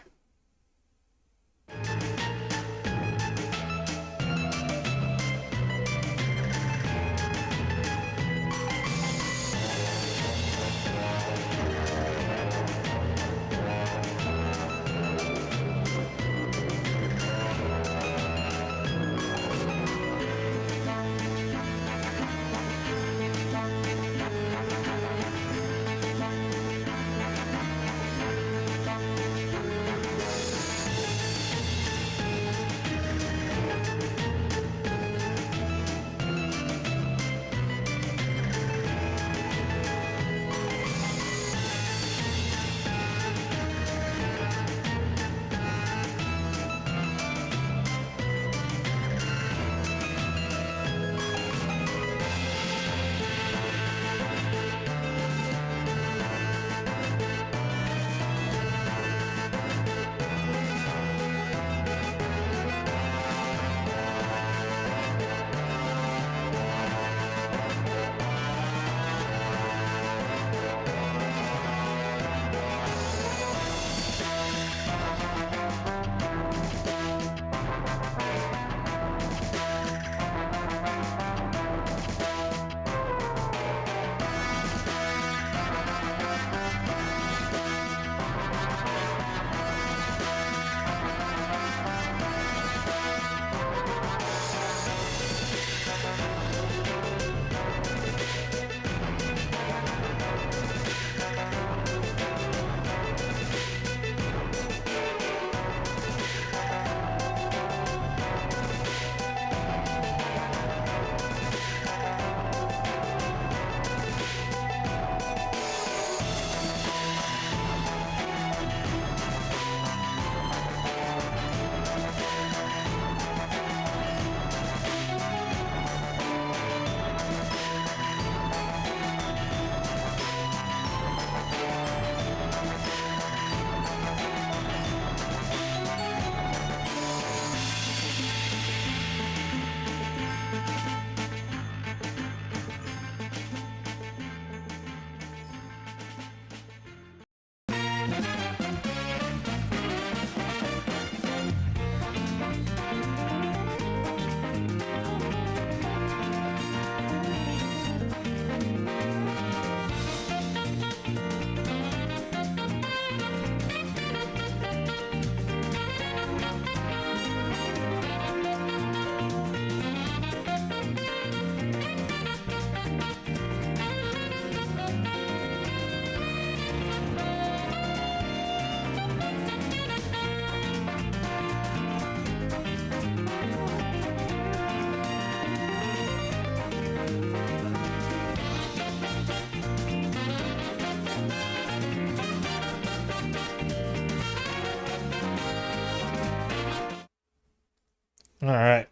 Alright.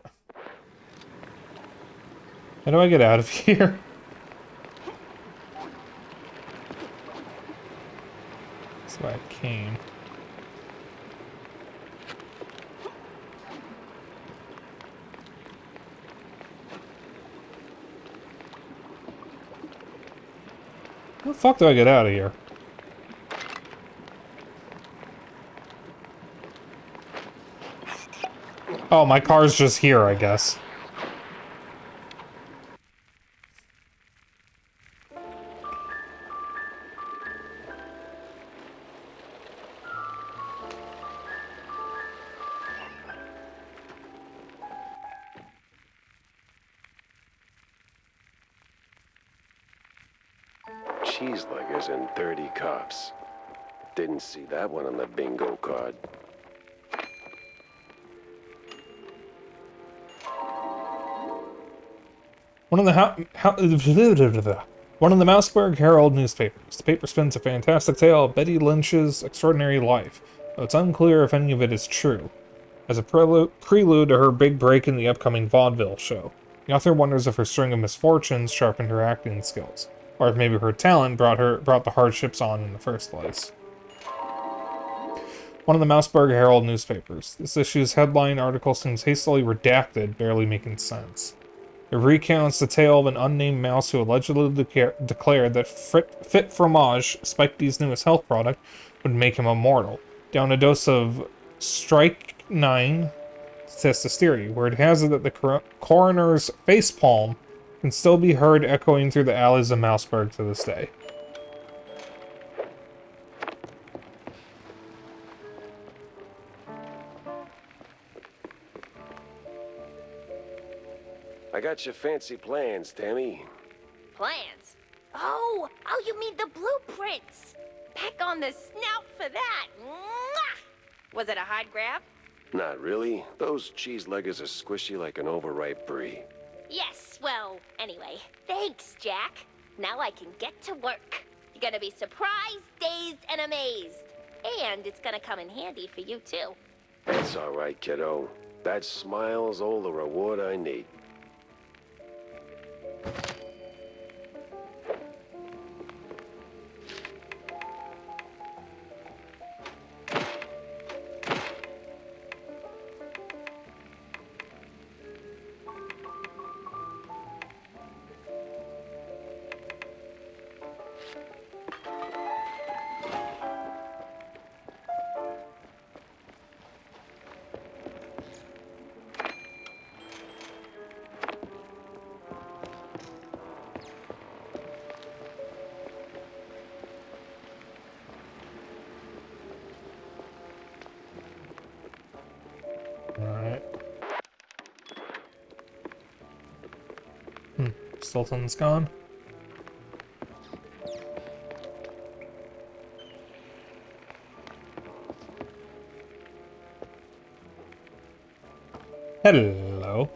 How do I get out of here? That's why I came. How the fuck do I get out of here? Oh, my car's just here, I guess. Cheeseleggers and 30 cops. Didn't see that one on the bingo card. One of the Mouseburg Herald newspapers. The paper spins a fantastic tale of Betty Lynch's extraordinary life, though it's unclear if any of it is true. As a prelude to her big break in the upcoming vaudeville show, the author wonders if her string of misfortunes sharpened her acting skills, or if maybe her talent brought the hardships on in the first place. One of the Mouseburg Herald newspapers. This issue's headline article seems hastily redacted, barely making sense. It recounts the tale of an unnamed mouse who allegedly declared that Fit Fromage, Spike's newest health product, would make him immortal. Down a dose of strychnine to test his theory, where it has it that the coroner's facepalm can still be heard echoing through the alleys of Mouseburg to this day. I got your fancy plans, Tammy. Plans? Oh, you mean the blueprints. Peck on the snout for that. Mwah! Was it a hard grab? Not really. Those cheeseleggers are squishy like an overripe brie. Yes, well, anyway. Thanks, Jack. Now I can get to work. You're gonna be surprised, dazed, and amazed. And it's gonna come in handy for you, too. That's all right, kiddo. That smile's all the reward I need. Alright. Sultan's gone. Hello.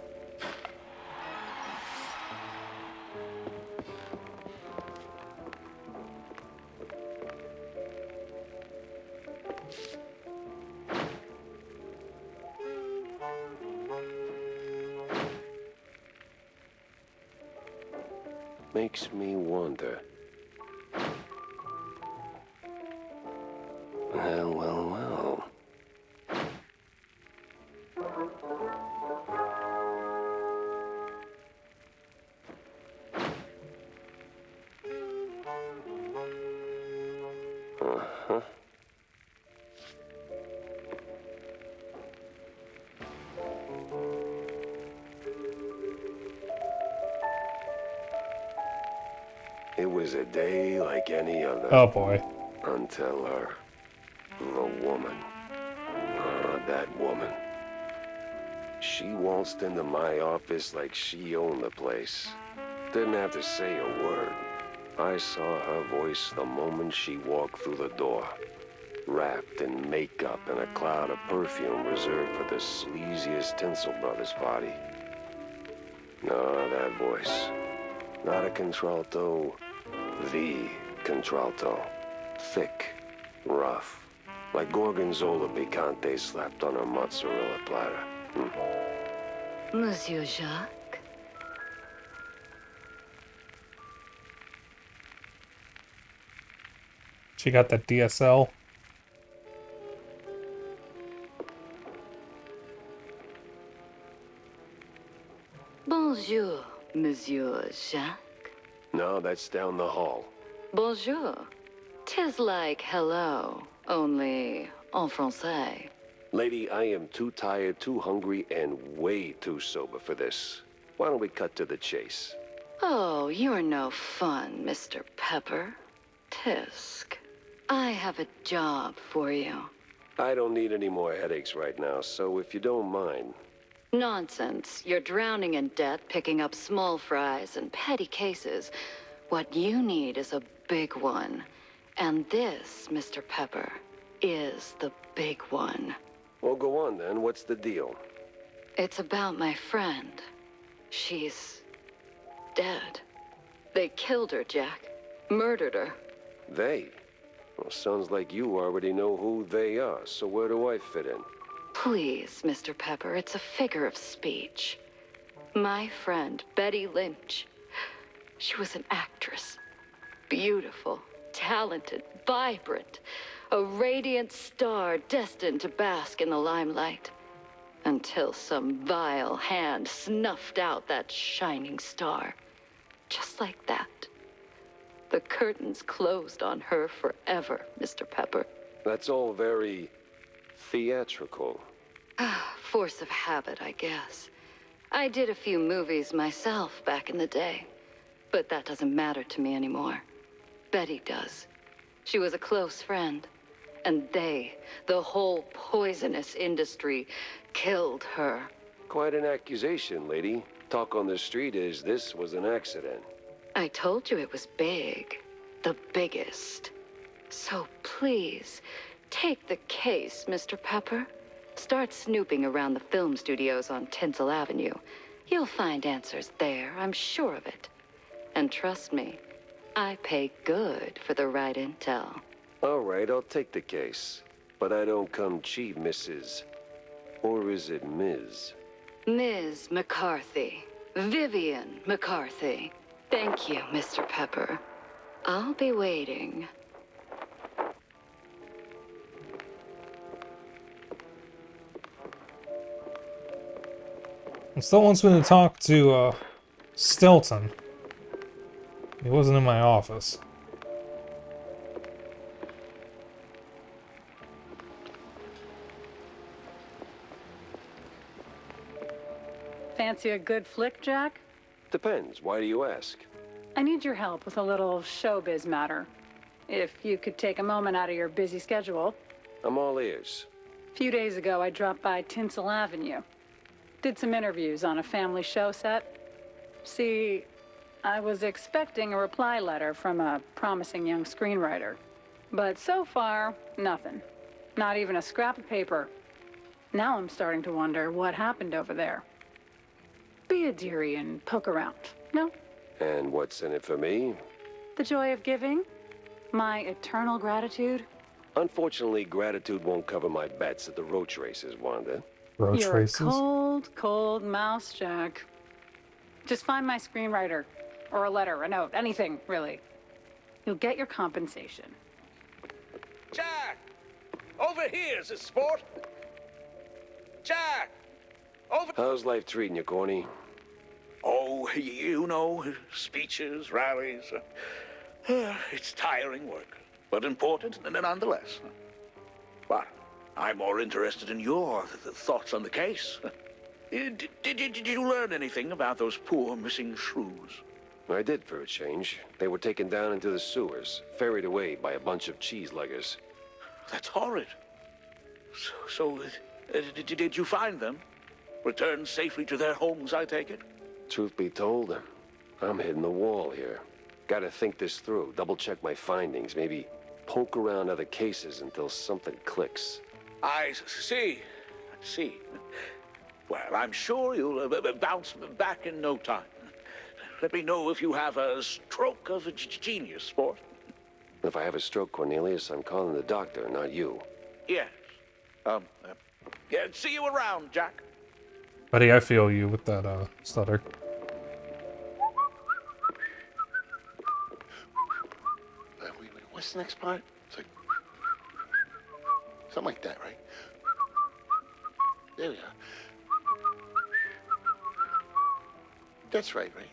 Makes me wonder. Well. Uh-huh. It was a day like any other. Oh boy. Until her. The woman. That woman. She waltzed into my office like she owned the place. Didn't have to say a word. I saw her voice the moment she walked through the door. Wrapped in makeup and a cloud of perfume reserved for the sleaziest Tinsel Brothers party. No, that voice. Not a contralto. The contralto. Thick. Rough. Like Gorgonzola picante slapped on a mozzarella platter. Monsieur Jacques? She got that DSL. Bonjour, Monsieur Jacques. No, that's down the hall. Bonjour. 'Tis like hello, only en français. Lady, I am too tired, too hungry, and way too sober for this. Why don't we cut to the chase? Oh, you're no fun, Mr. Pepper. Tisk. I have a job for you. I don't need any more headaches right now, so if you don't mind. Nonsense. You're drowning in debt, picking up small fries and petty cases. What you need is a big one. And this, Mr. Pepper, is the big one. Well, go on then. What's the deal? It's about my friend. She's dead. They killed her, Jack. Murdered her. They? Well, sounds like you already know who they are, so where do I fit in? Please, Mr. Pepper, it's a figure of speech. My friend, Betty Lynch. She was an actress. Beautiful, talented, vibrant. A radiant star destined to bask in the limelight. Until some vile hand snuffed out that shining star. Just like that. The curtains closed on her forever, Mr. Pepper. That's all very theatrical. Force of habit, I guess. I did a few movies myself back in the day. But that doesn't matter to me anymore. Betty does. She was a close friend. And they, the whole poisonous industry, killed her. Quite an accusation, lady. Talk on the street is this was an accident. I told you it was big. The biggest. So please, take the case, Mr. Pepper. Start snooping around the film studios on Tinsel Avenue. You'll find answers there, I'm sure of it. And trust me, I pay good for the right intel. All right, I'll take the case. But I don't come cheap, Mrs. Or is it Ms.? Ms. McCarthy. Vivian McCarthy. Thank you, Mr. Pepper. I'll be waiting. It still wants me to talk to, Stilton. He wasn't in my office. Fancy a good flick, Jack? Depends. Why do you ask? I need your help with a little showbiz matter. If you could take a moment out of your busy schedule. I'm all ears. A few days ago, I dropped by Tinsel Avenue. Did some interviews on a family show set. See, I was expecting a reply letter from a promising young screenwriter. But so far, nothing. Not even a scrap of paper. Now I'm starting to wonder what happened over there. Be a dearie and poke around, no? And what's in it for me? The joy of giving? My eternal gratitude? Unfortunately, gratitude won't cover my bets at the roach races, Wanda. Roach You're races? a cold, cold mouse, Jack. Just find my screenwriter. Or a letter, a note, anything, really. You'll get your compensation. Jack! Over here, is a sport. Jack! Over... How's life treating you, Corny? Oh, you know, speeches, rallies. It's tiring work, but important nonetheless. But I'm more interested in your thoughts on the case. Did you learn anything about those poor missing shrews? I did for a change. They were taken down into the sewers, ferried away by a bunch of cheese-leggers. That's horrid. So, did you find them? Returned safely to their homes, I take it? Truth be told, I'm hitting the wall here. Gotta think this through, double-check my findings, maybe poke around other cases until something clicks. I see. Well, I'm sure you'll bounce back in no time. Let me know if you have a stroke of genius, sport. If I have a stroke, Cornelius, I'm calling the doctor, not you. Yes. Yeah, see you around, Jack. Buddy, I feel you with that stutter. What's the next part? It's like something like that, right? There we are. That's right, right?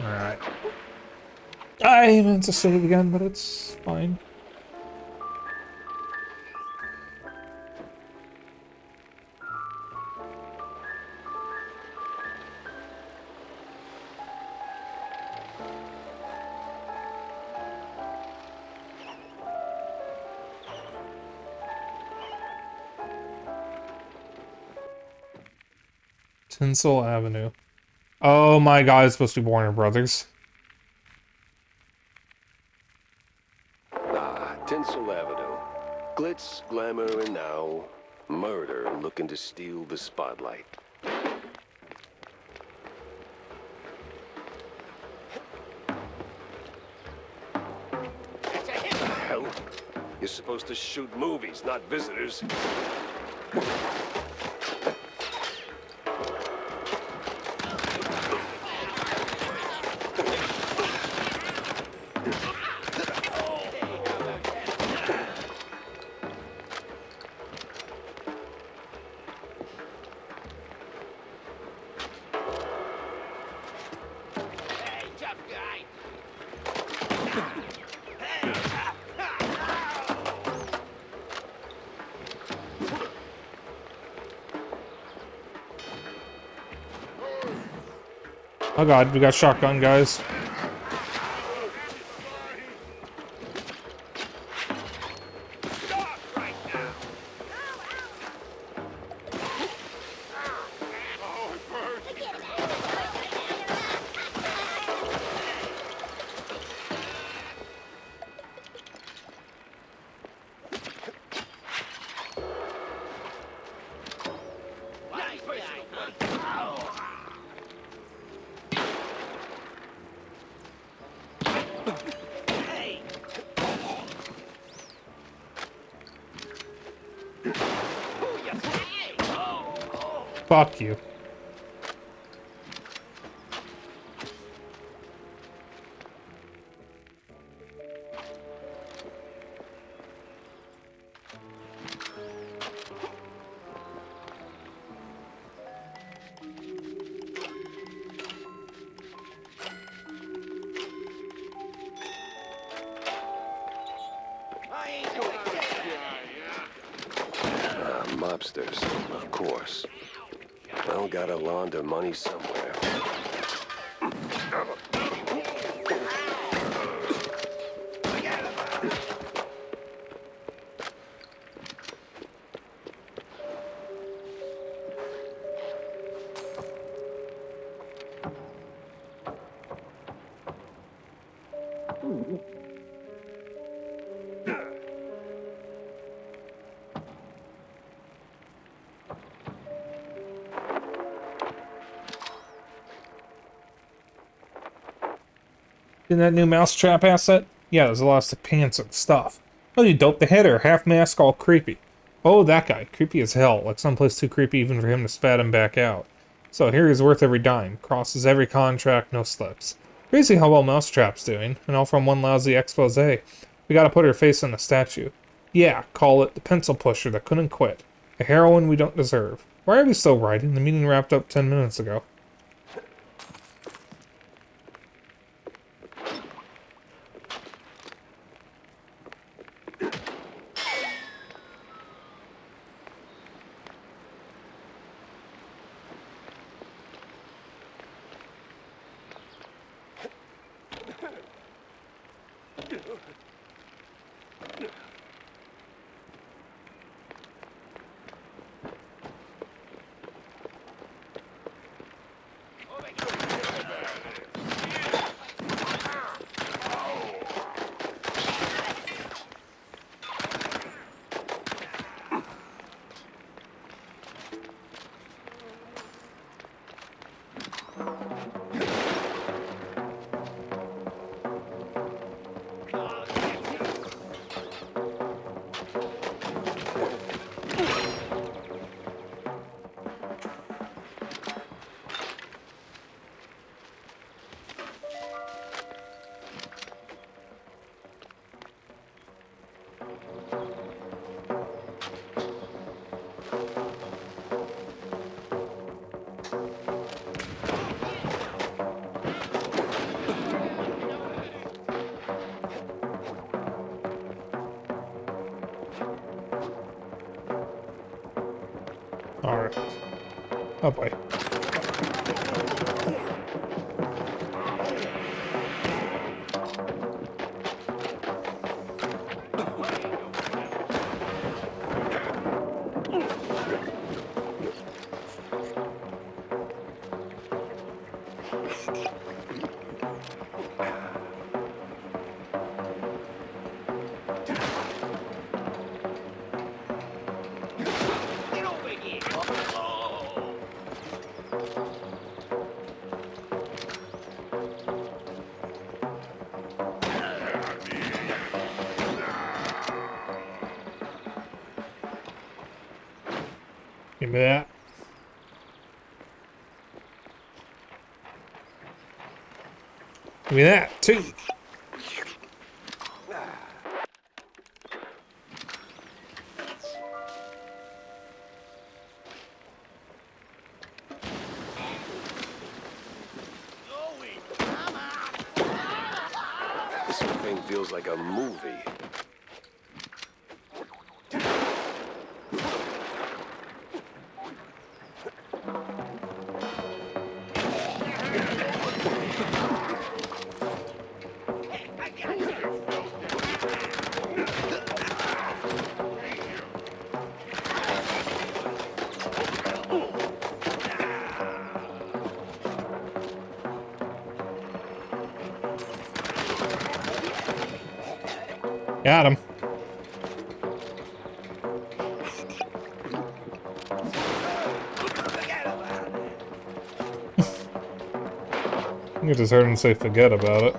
Alright. I meant to save again, but it's fine. Tinsel Avenue. Oh my god, it's supposed to be Warner Brothers. Ah, Tinsel Avenue. Glitz, glamour, and now murder looking to steal the spotlight. What the hell? You're supposed to shoot movies, not visitors. Oh god, we got shotgun guys. Fuck you. Mobsters, of course. Well, gotta launder money somewhere. In that new mousetrap asset? Yeah, there's elastic pants and stuff. Oh, you dope the hitter, half mask, all creepy. Oh, that guy, creepy as hell, like someplace too creepy even for him to spat him back out. So here he's worth every dime, crosses every contract, no slips. Crazy how well Mousetrap's doing, and all from one lousy expose. We gotta put her face on a statue. Yeah, call it the pencil pusher that couldn't quit. A heroine we don't deserve. Why are we still writing? The meeting wrapped up 10 minutes ago. Alright. Oh boy. Give me that. Give me that, too. This whole thing feels like a movie. Got him. You just heard him say forget about it.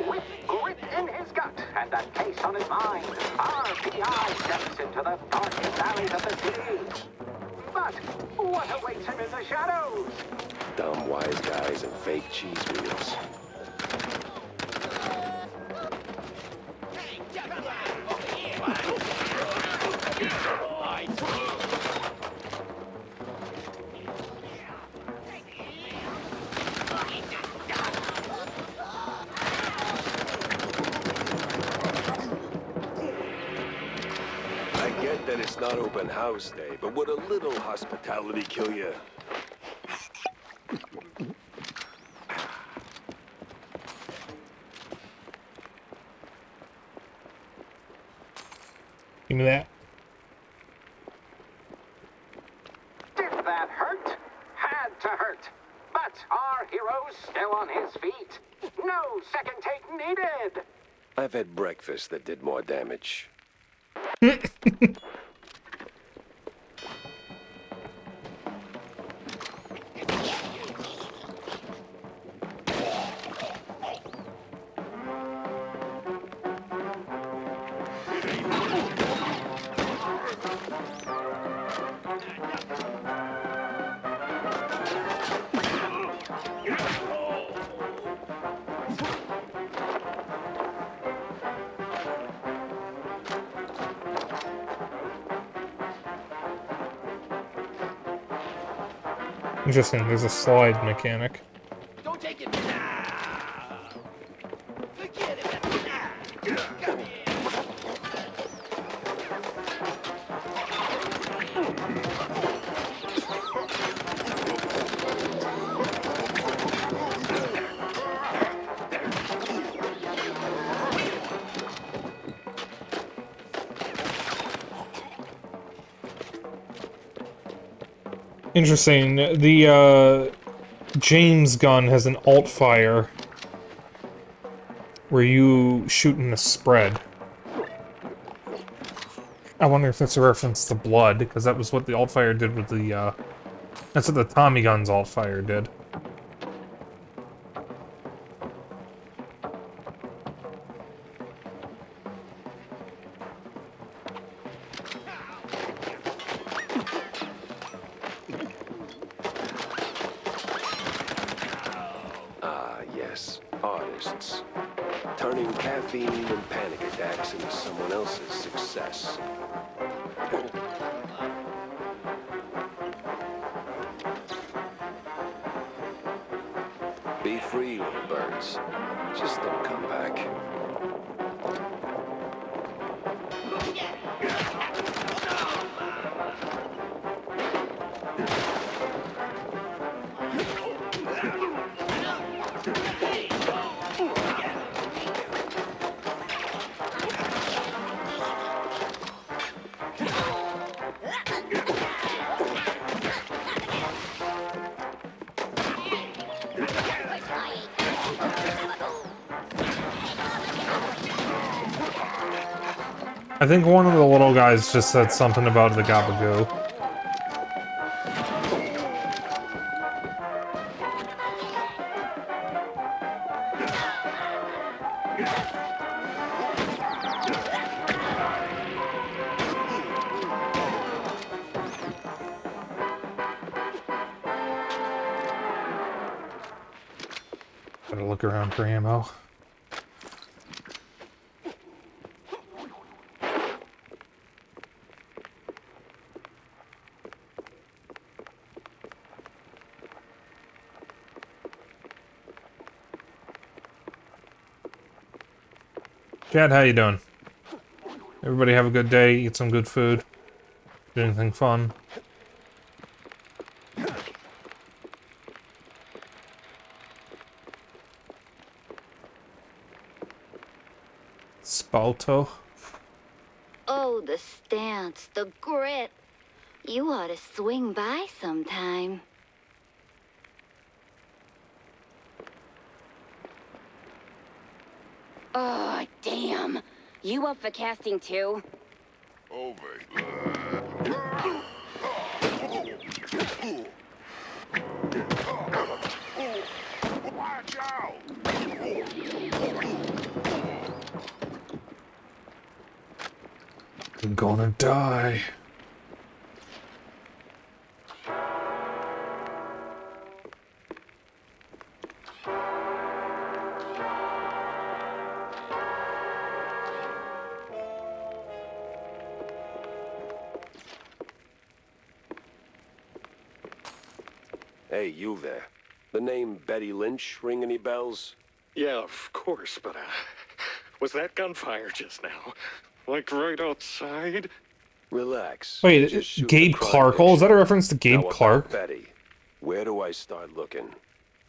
With grit in his gut and a case on his mind, our PI steps into the darkest alleys of the city. But what awaits him in the shadows? Dumb wise guys and fake cheese wheels. I get that it's not open house day, but would a little hospitality kill you? Give me that. Did that hurt? Had to hurt. But our hero's still on his feet. No second take needed. I've had breakfast that did more damage. Interesting, there's a slide mechanic. Don't take it now. Forget it. Come here. Interesting. The James gun has an alt fire where you shoot in a spread. I wonder if that's a reference to blood, because that was what the alt fire did with the that's what the Tommy gun's alt fire did. Yes, artists. Turning caffeine and panic attacks into someone else's success. Be free, little birds. Just don't come back. I think one of the little guys just said something about the Gabagoo. Gotta look around for ammo. Chad, how you doing? Everybody have a good day, eat some good food. Do anything fun. Spalto. Oh, the stance, the grit. You ought to swing by sometime. Oh, damn. You up for casting too? Watch out! I'm gonna die. Hey, you there. The name Betty Lynch ring any bells? Yeah, of course, but, was that gunfire just now? Like right outside? Relax. Wait, Just shoot Gabe the crime Clarkle? Is that a picture. reference to Gabe Now Clark? about Betty. Where do I start looking?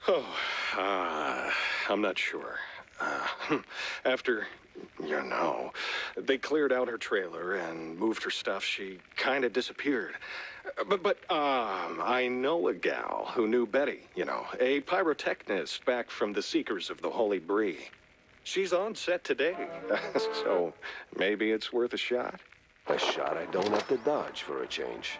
Oh, I'm not sure. After, they cleared out her trailer and moved her stuff, she kind of disappeared. But I know a gal who knew Betty, a pyrotechnist back from the Seekers of the Holy Bree. She's on set today, so maybe it's worth a shot. A shot I don't have to dodge for a change.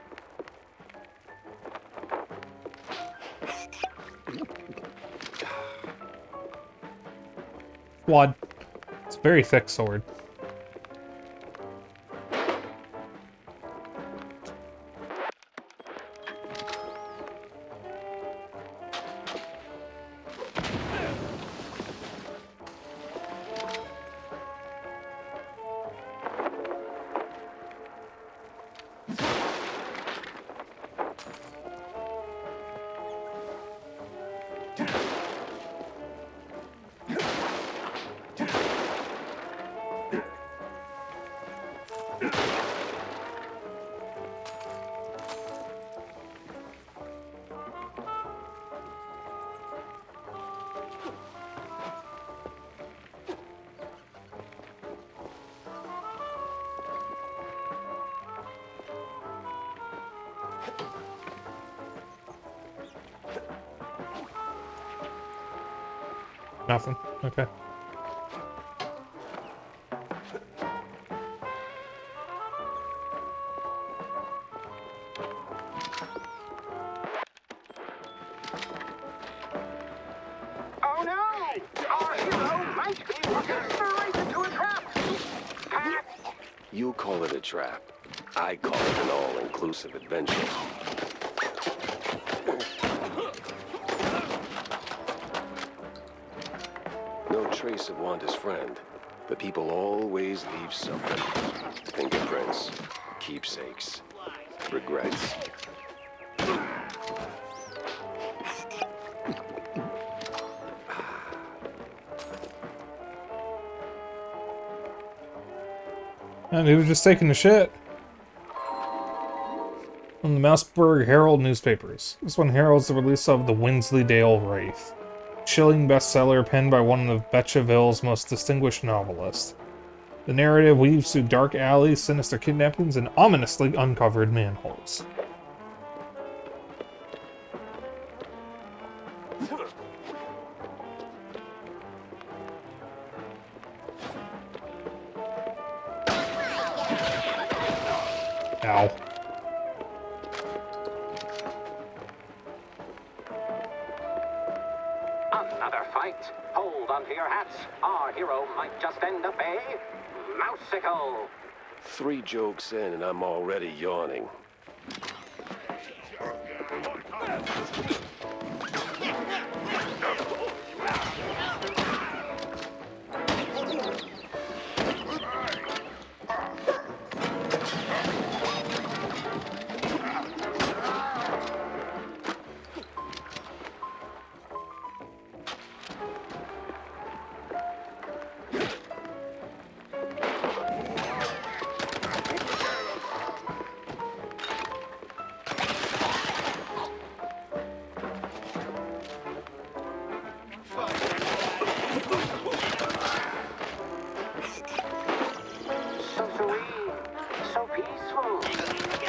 Blood. It's a very thick sword. Nothing. Okay. Oh no! Our hero might be walking straight into a trap! Cat! You call it a trap. I call it an all-inclusive adventure. No trace of Wanda's friend, but people always leave something. Fingerprints, keepsakes, regrets. And he was just taking a shit. From the Mouseburg Herald newspapers. This one heralds the release of The Wensleydale Wraith. Chilling bestseller penned by one of Betchaville's most distinguished novelists. The narrative weaves through dark alleys, sinister kidnappings, and ominously uncovered manholes. Ow. Another fight. Hold onto your hats. Our hero might just end up a mouseicle. 3 jokes in and I'm already yawning. So serene, so peaceful.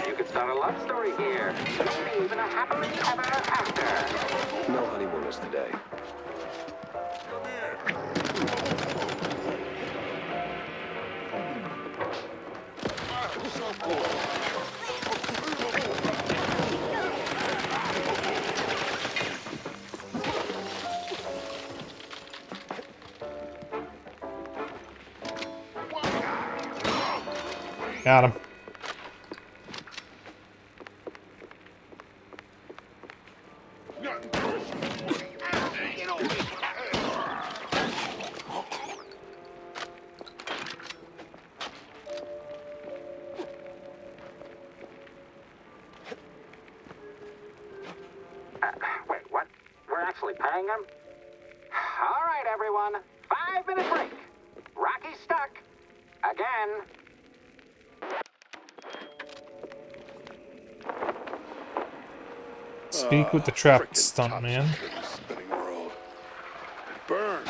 You could start a love story here. Maybe even a happily ever after. No honeymooners today. Got him. Wait, what? We're actually paying him? All right, everyone. 5-minute break. Rocky's stuck. Again. Speak with the trapped stuntman. Spinning world. It burns.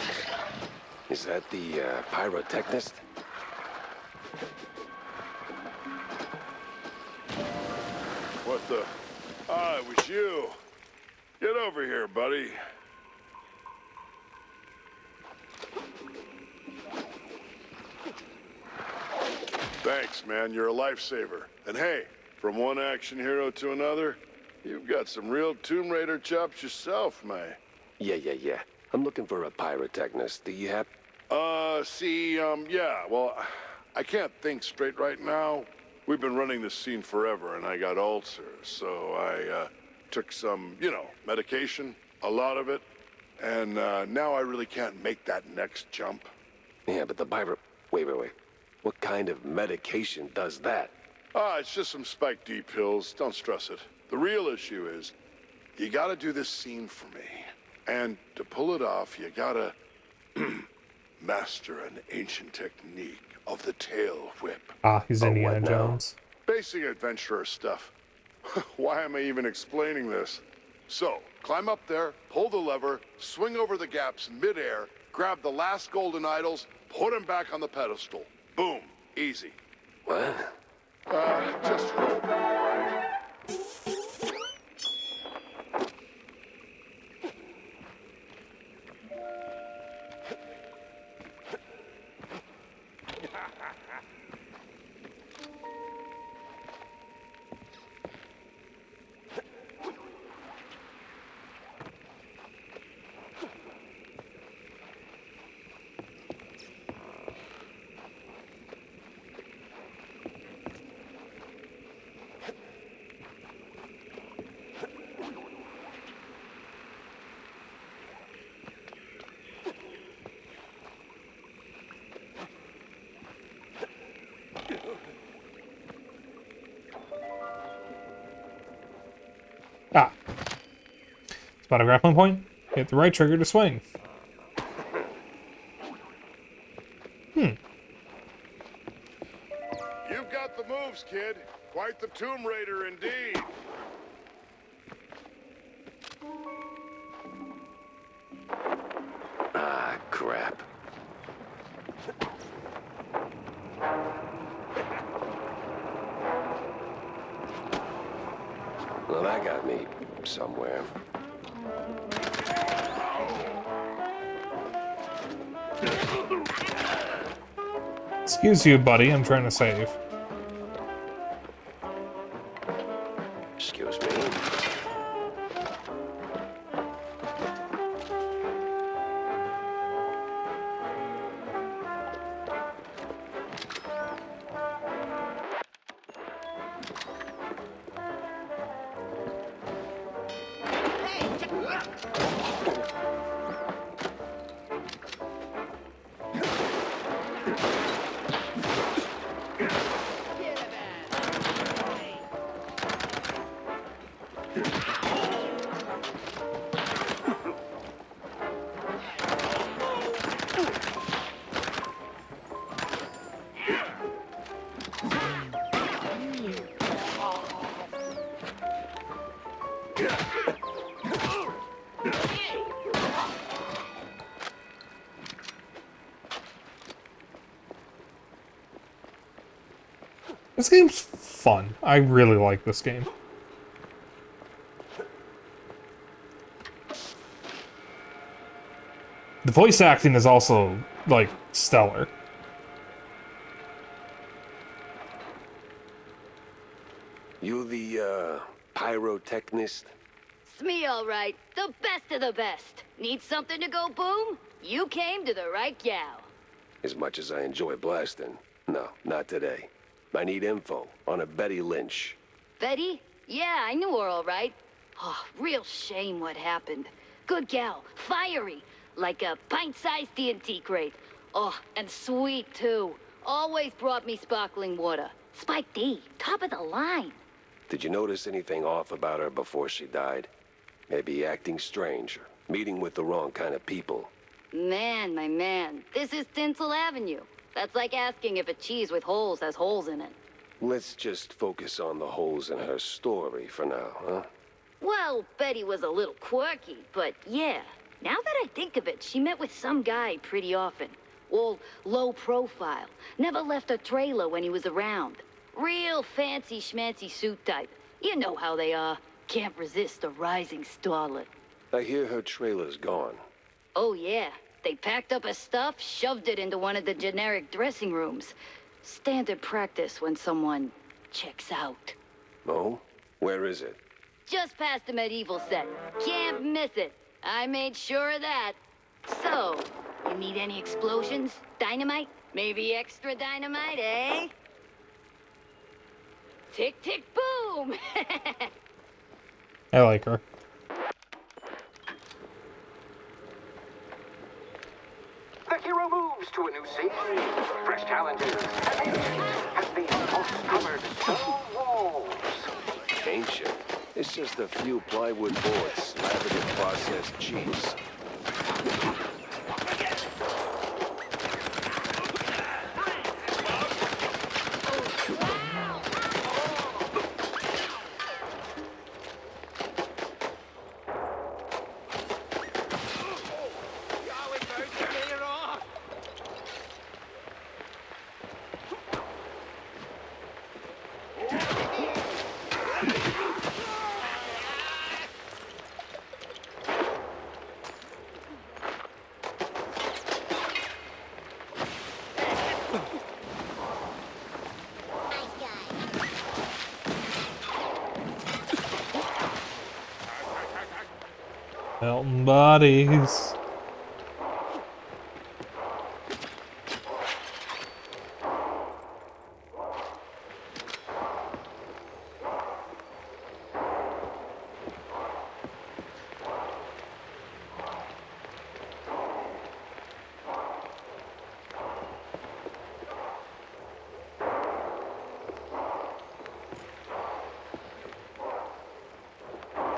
Is that the pyrotechnist? What the? Ah, it was you. Get over here, buddy. Thanks, man. You're a lifesaver. And hey, from one action hero to another, you've got some real Tomb Raider chops yourself, man. Yeah. I'm looking for a pyrotechnist. Do you have... Yeah, well, I can't think straight right now. We've been running this scene forever, and I got ulcers, so I, took some, medication, a lot of it, and, now I really can't make that next jump. Yeah, but the pyro... Wait. What kind of medication does that? It's just some Spike D pills. Don't stress it. The real issue is, you gotta do this scene for me. And to pull it off, you gotta master an ancient technique of the tail whip. Ah, he's Oh, Indiana what now? Jones. Basic adventurer stuff. Why am I even explaining this? So, climb up there, pull the lever, swing over the gaps in midair, grab the last golden idols, put them back on the pedestal. Boom. Easy. What? Just roll, right? Ah. Spot a grappling point. Hit the right trigger to swing. You've got the moves, kid. Quite the Tomb Raider indeed. Ah, crap. Well, that got me somewhere. Excuse you, buddy. I'm trying to save. Excuse me. This game's fun. I really like this game. The voice acting is also, like, stellar. You the, pyrotechnist? It's me, all right. The best of the best. Need something to go boom? You came to the right gal. As much as I enjoy blasting, no, not today. I need info on a Betty Lynch. Betty? Yeah, I knew her all right. Oh, real shame what happened. Good gal, fiery, like a pint-sized TNT crate. Oh, and sweet, too. Always brought me sparkling water. Spike D, top of the line. Did you notice anything off about her before she died? Maybe acting strange, or meeting with the wrong kind of people. Man, my man, this is Tinsel Avenue. That's like asking if a cheese with holes has holes in it. Let's just focus on the holes in her story for now, huh? Well, Betty was a little quirky, but yeah. Now that I think of it, she met with some guy pretty often. All low profile. Never left a trailer when he was around. Real fancy schmancy suit type. You know how they are. Can't resist a rising starlet. I hear her trailer's gone. Oh yeah. They packed up her stuff, shoved it into one of the generic dressing rooms. Standard practice when someone checks out. Oh? Where is it? Just past the medieval set. Can't miss it. I made sure of that. So, you need any explosions? Dynamite? Maybe extra dynamite, eh? Tick, tick, boom! I like her. The hero moves to a new scene. Fresh challenges. And these moss-covered stone walls. Ancient. It's just a few plywood boards slathered in processed cheese. Melting bodies.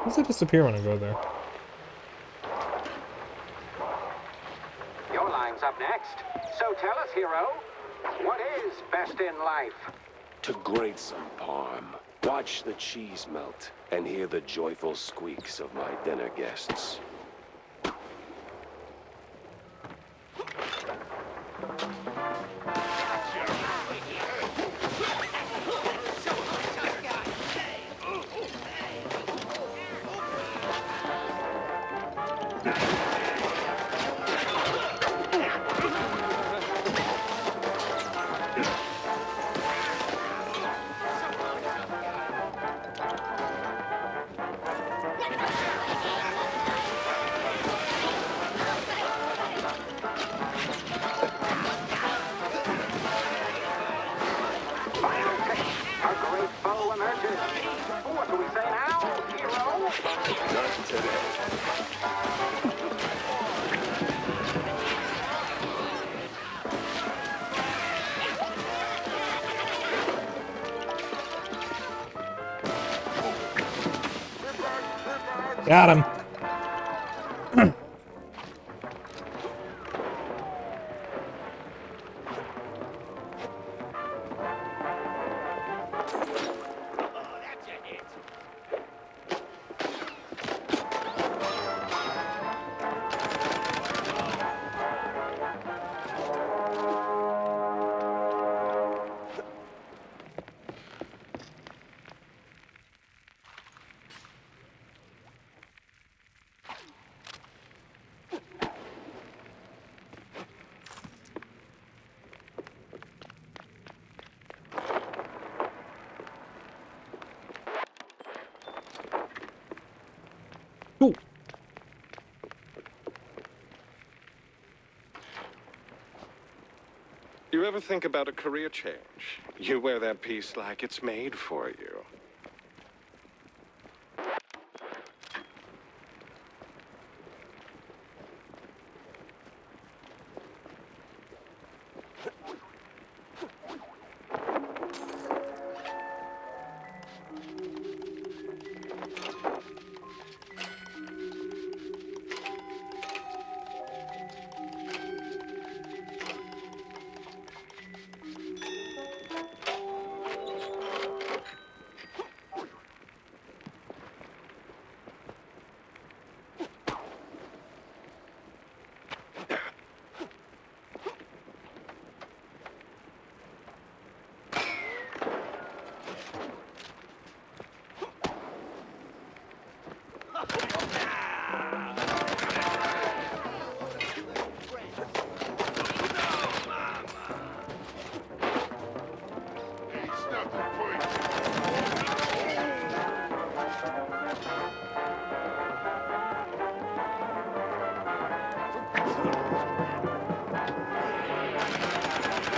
How does it disappear when I go there? Your line's up next. So tell us, hero, what is best in life? To grate some parm, watch the cheese melt, and hear the joyful squeaks of my dinner guests. A great foe emerges. What do we say now, hero? Not today. Got him. Ooh. You ever think about a career change? You wear that piece like it's made for you.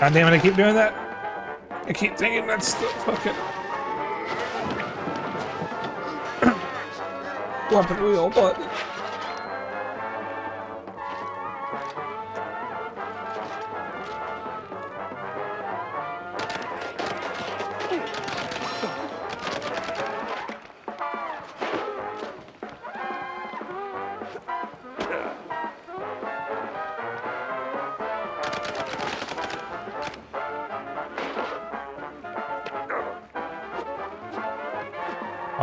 God damn it, I keep doing that. I keep thinking that's the fucking weapon wheel, but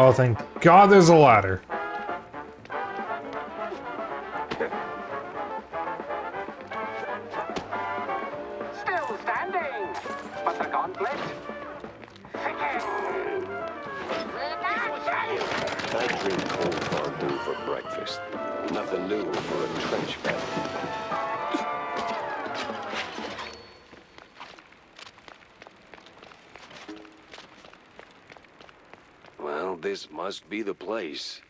oh, thank God there's a ladder. Still standing, but the gauntlet thickens. I drink cold fondue for breakfast. Nothing new for a trench bed. Well, this must be the place.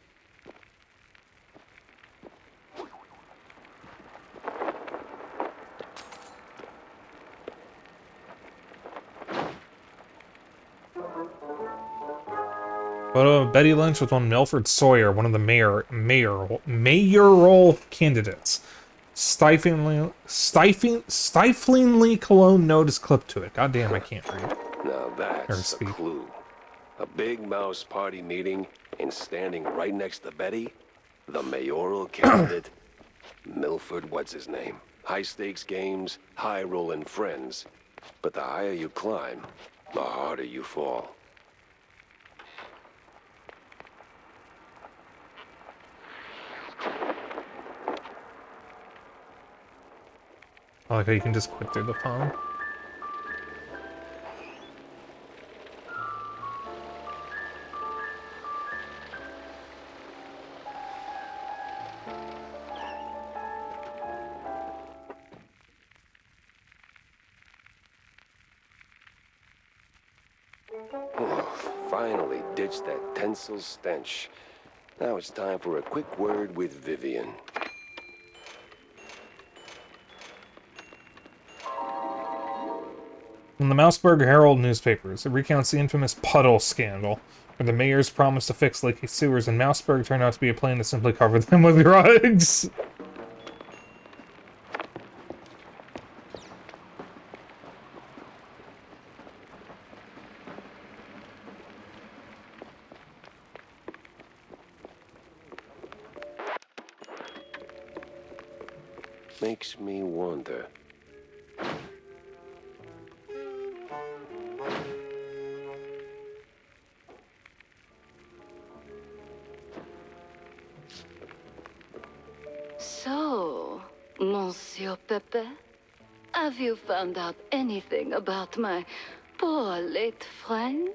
Photo of Betty Lynch with one Milford Sawyer, one of the mayoral candidates. Stiflingly cologne note is clipped to it. God damn, I can't read. Now Or that's a speak. clue. A big mouse party meeting, and standing right next to Betty, the mayoral candidate, Milford, what's his name? High stakes games, high rolling friends. But the higher you climb, the harder you fall. I like how you can just click through the phone. Finally ditched that tinsel stench. Now it's time for a quick word with Vivian. In the Mouseburg Herald newspapers, it recounts the infamous puddle scandal, where the mayor's promise to fix leaky sewers in Mouseburg turned out to be a plan to simply cover them with rugs. Makes me wonder. So, Monsieur Pepe, have you found out anything about my poor late friend?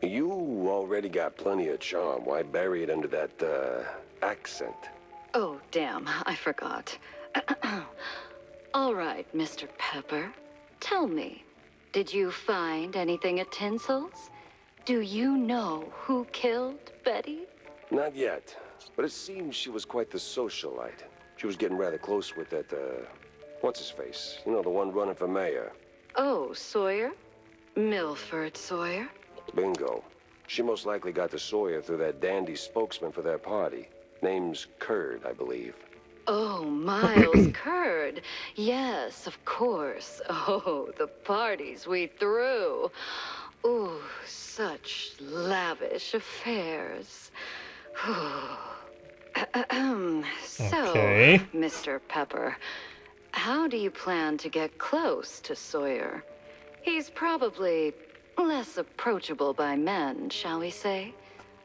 You already got plenty of charm. Why bury it under that, accent? Oh, damn, I forgot. All right, Mr. Pepper, tell me, did you find anything at Tinsel's? Do you know who killed Betty? Not yet, but it seems she was quite the socialite. She was getting rather close with that, what's-his-face? You know, the one running for mayor. Oh, Sawyer? Milford Sawyer? Bingo. She most likely got to Sawyer through that dandy spokesman for their party. Name's Curd, I believe. Oh, Miles Curd. Yes, of course. Oh, the parties we threw. Ooh, such lavish affairs. So, Okay. Mr. Pepper, how do you plan to get close to Sawyer? He's probably less approachable by men, shall we say?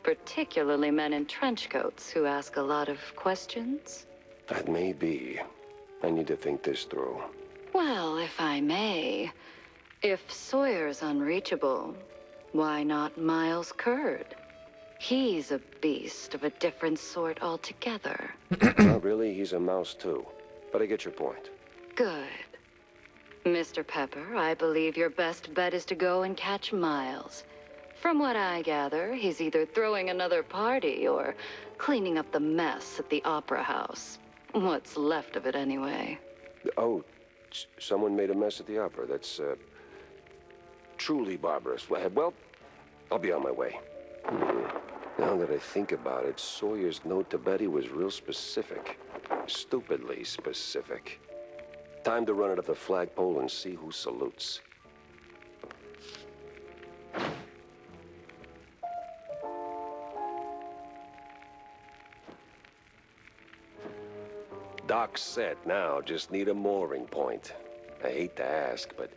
Particularly men in trench coats who ask a lot of questions. That may be. I need to think this through. Well, if I may, if Sawyer's unreachable, why not Miles Curd? He's a beast of a different sort altogether. Not really, he's a mouse too. But I get your point. Good. Mr. Pepper, I believe your best bet is to go and catch Miles. From what I gather, he's either throwing another party or cleaning up the mess at the Opera House. What's left of it, anyway. Oh, someone made a mess at the opera. That's, truly barbarous. Well, I'll be on my way. Now that I think about it, Sawyer's note to Betty was real specific. Stupidly specific. Time to run it up the flagpole and see who salutes. Dock's set now, just need a mooring point. I hate to ask, but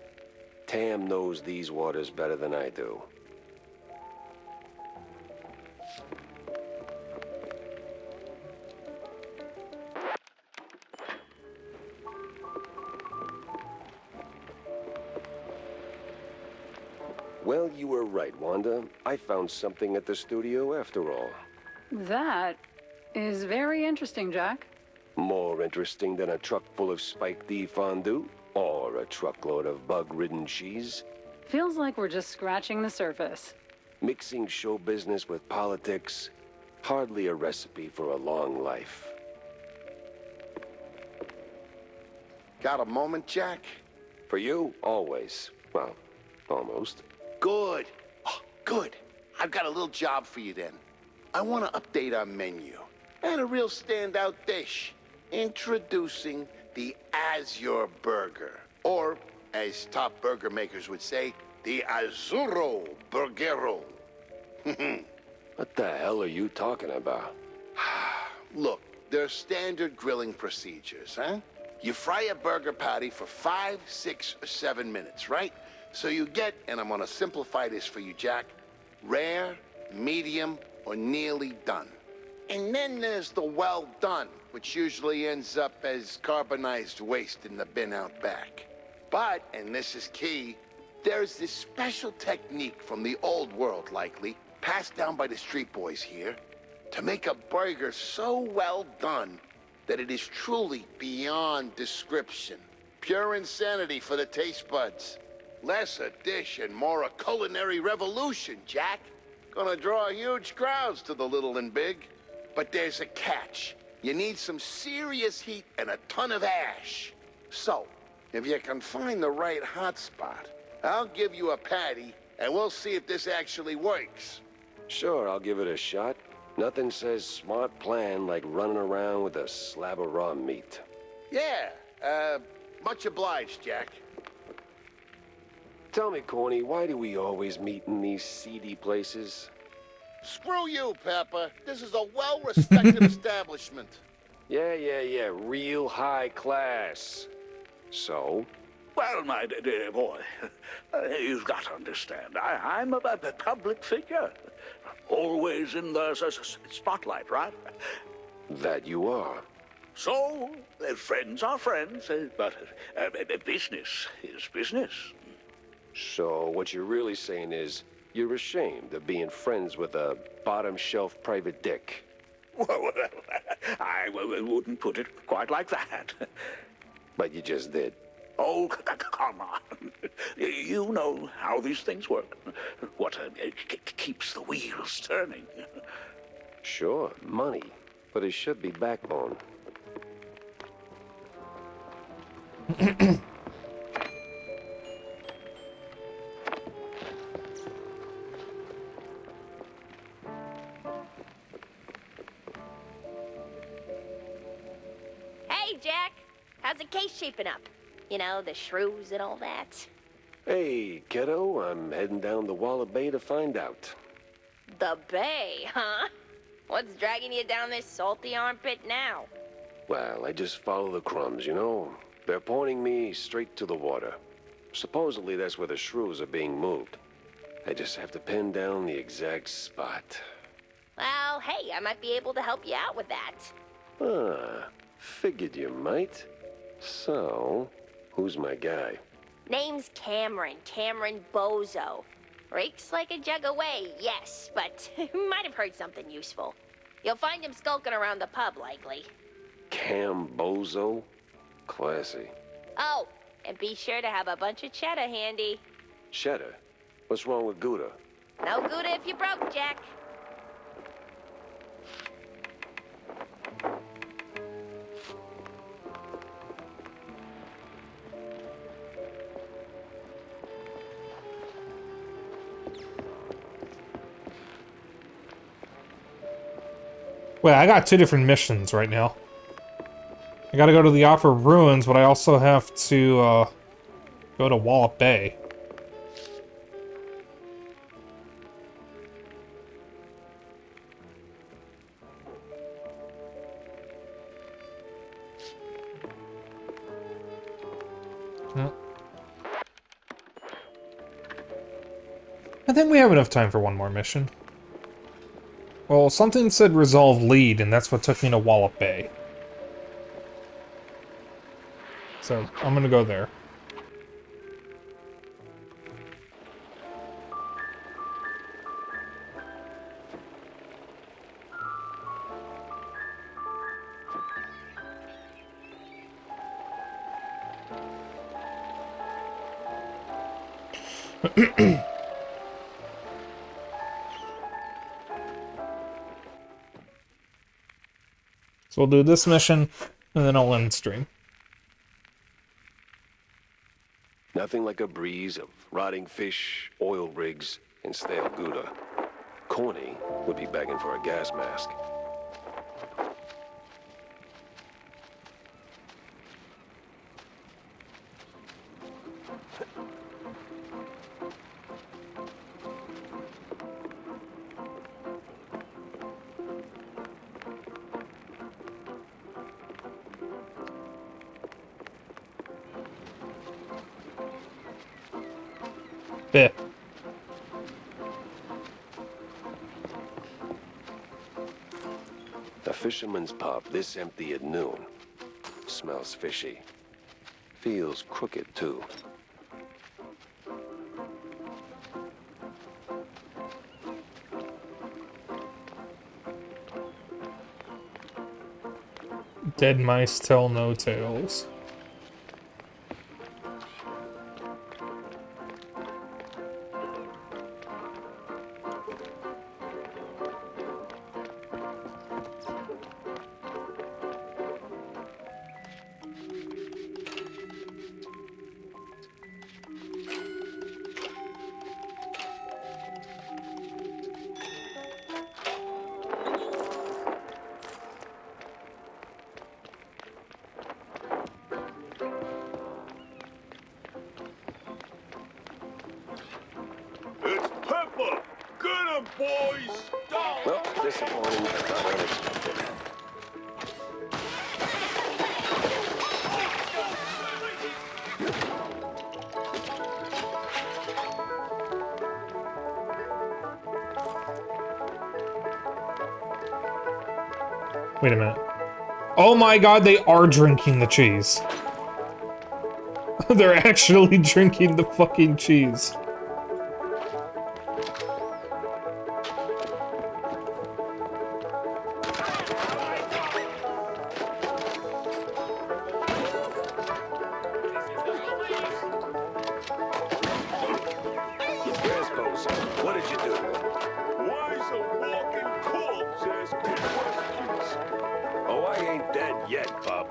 Tam knows these waters better than I do. Well, you were right, Wanda. I found something at the studio after all. That is very interesting, Jack. More interesting than a truck full of spiked D fondue or a truckload of bug-ridden cheese. Feels like we're just scratching the surface. Mixing show business with politics, hardly a recipe for a long life. Got a moment, Jack? For you, always. Well, almost. Good. Oh, good. I've got a little job for you then. I want to update our menu. And a real standout dish. Introducing the Azure Burger. Or, as top burger makers would say, the Azzurro Burgero. What the hell are you talking about? Look, they're standard grilling procedures, huh? You fry a burger patty for 5, 6, or 7 minutes, right? So you get, and I'm gonna simplify this for you, Jack, rare, medium, or nearly done. And then there's the well done, which usually ends up as carbonized waste in the bin out back. But, and this is key, there's this special technique from the old world, likely, passed down by the street boys here, to make a burger so well done that it is truly beyond description. Pure insanity for the taste buds. Less a dish and more a culinary revolution, Jack. Gonna draw huge crowds to the little and big. But there's a catch. You need some serious heat and a ton of ash. So, if you can find the right hot spot, I'll give you a patty, and we'll see if this actually works. Sure, I'll give it a shot. Nothing says smart plan like running around with a slab of raw meat. Yeah, much obliged, Jack. Tell me, Corny, why do we always meet in these seedy places? Screw you, Pepper. This is a well-respected establishment. Yeah. Real high class. So? Well, my dear boy, you've got to understand, I'm a public figure. Always in the spotlight, right? That you are. So, friends are friends, but business is business. So, what you're really saying is, you're ashamed of being friends with a bottom-shelf private dick. Well, I wouldn't put it quite like that. But you just did. Oh, come on. You know how these things work. What keeps the wheels turning. Sure, money. But it should be backbone. Hey, Jack. How's the case shaping up? You know, the shrews and all that. Hey, kiddo, I'm heading down the Wallet Bay to find out. The bay, huh? What's dragging you down this salty armpit now? Well, I just follow the crumbs, you know? They're pointing me straight to the water. Supposedly that's where the shrews are being moved. I just have to pin down the exact spot. Well, hey, I might be able to help you out with that. Ah, figured you might. So, who's my guy? Name's Cameron Bozo. Rakes like a jug away, yes, but might have heard something useful. You'll find him skulking around the pub, likely. Bozo? Classy. Oh, and be sure to have a bunch of cheddar handy. Cheddar? What's wrong with Gouda? No Gouda if you broke, Jack. Wait, I got 2 different missions right now. I gotta go to the Opera Ruins, but I also have to, go to Wallet Bay. I think we have enough time for one more mission. Well, something said resolve lead, and that's what took me to Wallet Bay. So, I'm gonna go there. So we'll do this mission, and then I'll end stream. Nothing like a breeze of rotting fish, oil rigs, and stale Gouda. Corny would be begging for a gas mask. Bit. A fisherman's pub this empty at noon. Smells fishy. Feels crooked, too. Dead mice tell no tales. It's Pepper! Get him, boys! Well, disappointing, but not unexpected. Wait a minute. Oh my god, they are drinking the cheese. They're actually drinking the fucking cheese. What did you do? Why's a walking corpse asking questions? Oh, I ain't dead yet, bub.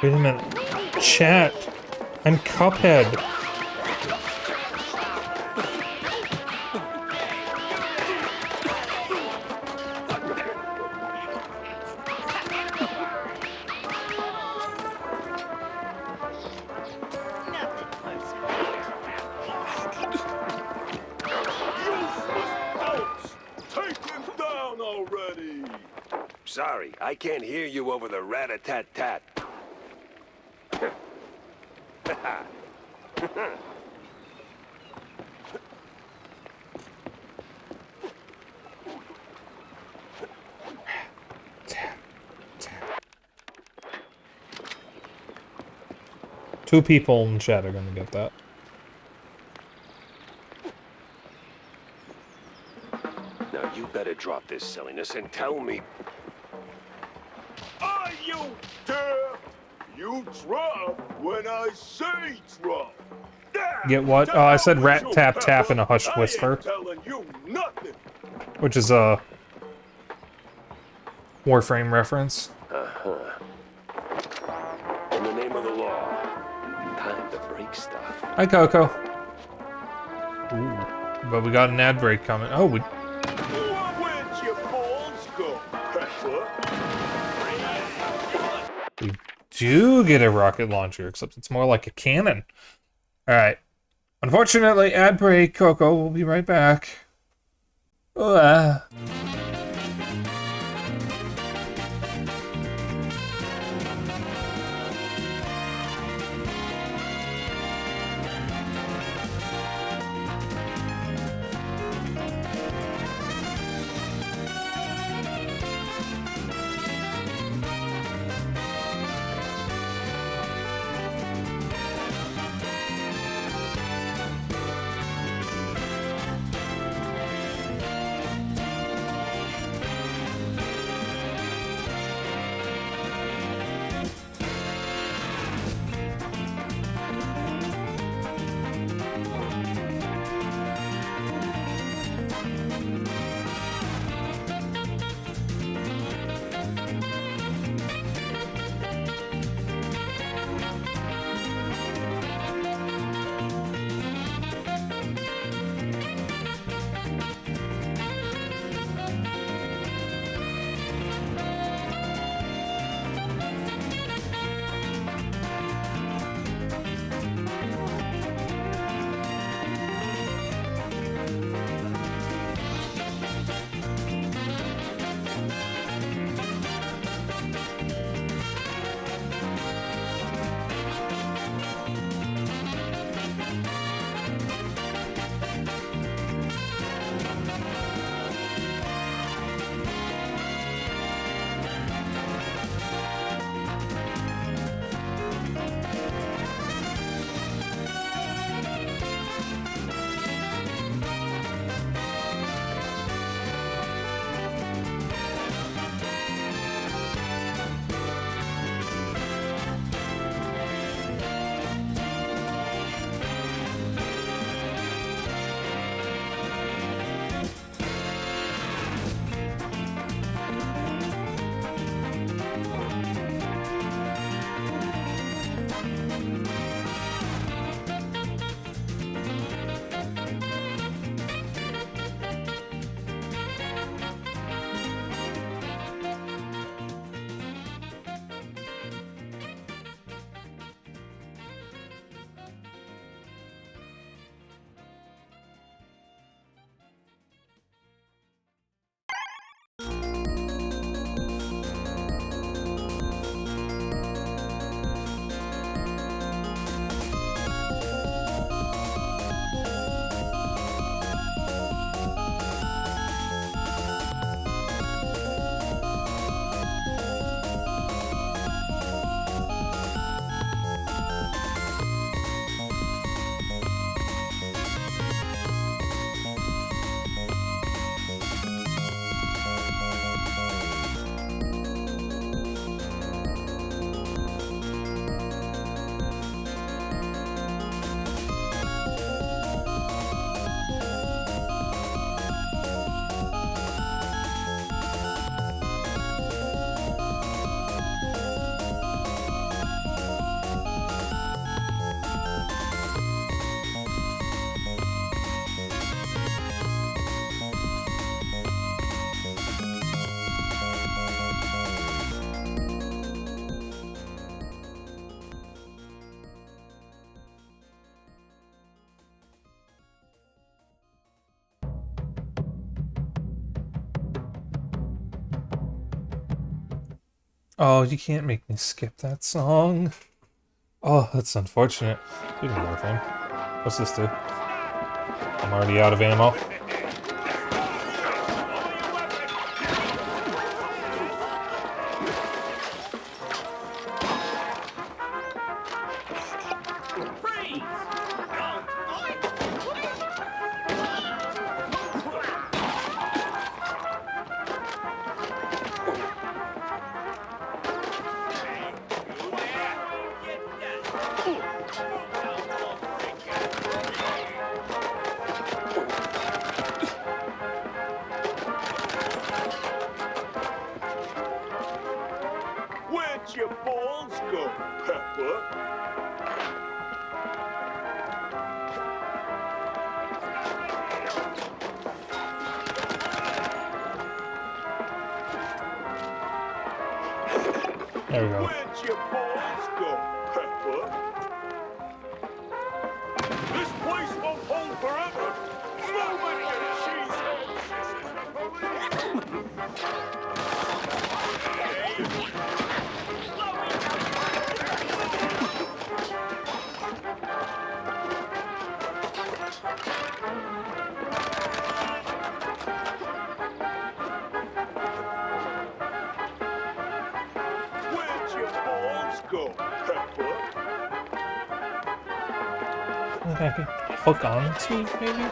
Wait a minute. Chat. I'm Cuphead. Sorry, I can't hear you over the rat-a-tat-tat. Two people in chat are gonna get that. Now you better drop this silliness and tell me. Are you deaf? You drop when I say drop. Get what? Oh, I said rat tap tap in a hushed whisper. Telling you nothing. Which is a Warframe reference. Uh-huh. In the name of the law, time to break stuff. Hi, Coco. Ooh. But we got an ad break coming. Oh, we... Where'd your balls go, Pepper? We do get a rocket launcher, except it's more like a cannon. Alright. Unfortunately, ad break, Coco. We'll be right back. Oh, you can't make me skip that song. Oh, that's unfortunate. Here's another thing. What's this do? I'm already out of ammo. Where'd your balls go, Pepper? There we go. Where'd your balls go, Pepper? This place won't hold forever. Nobody gonna cheese. Where'd your balls go, Pepper? That I could hook on to, maybe?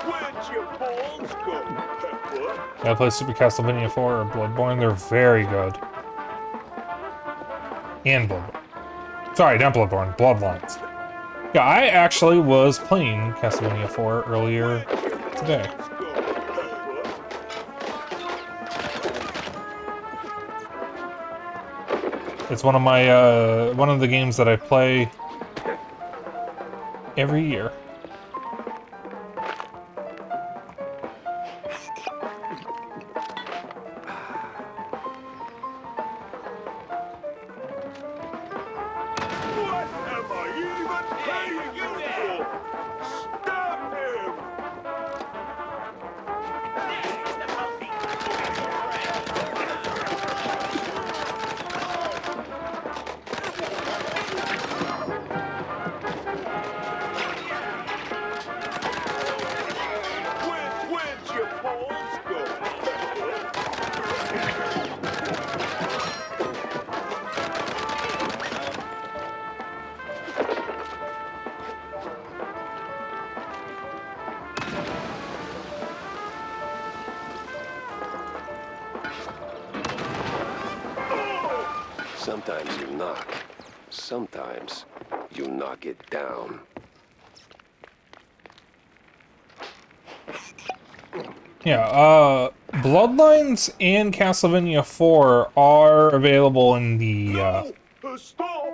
Where'd your balls go, Pepper? Yeah, I play Super Castlevania 4 or Bloodborne. They're very good. And Bloodborne. Sorry, not Bloodborne. Bloodlines. Yeah, I actually was playing Castlevania 4 earlier today. It's one of my one of the games that I play every year. What am I even paying you for? Stop him! Where'd your balls go, Pepper? Sometimes you knock. Sometimes you knock it down. Yeah, Bloodlines and Castlevania 4 are available in the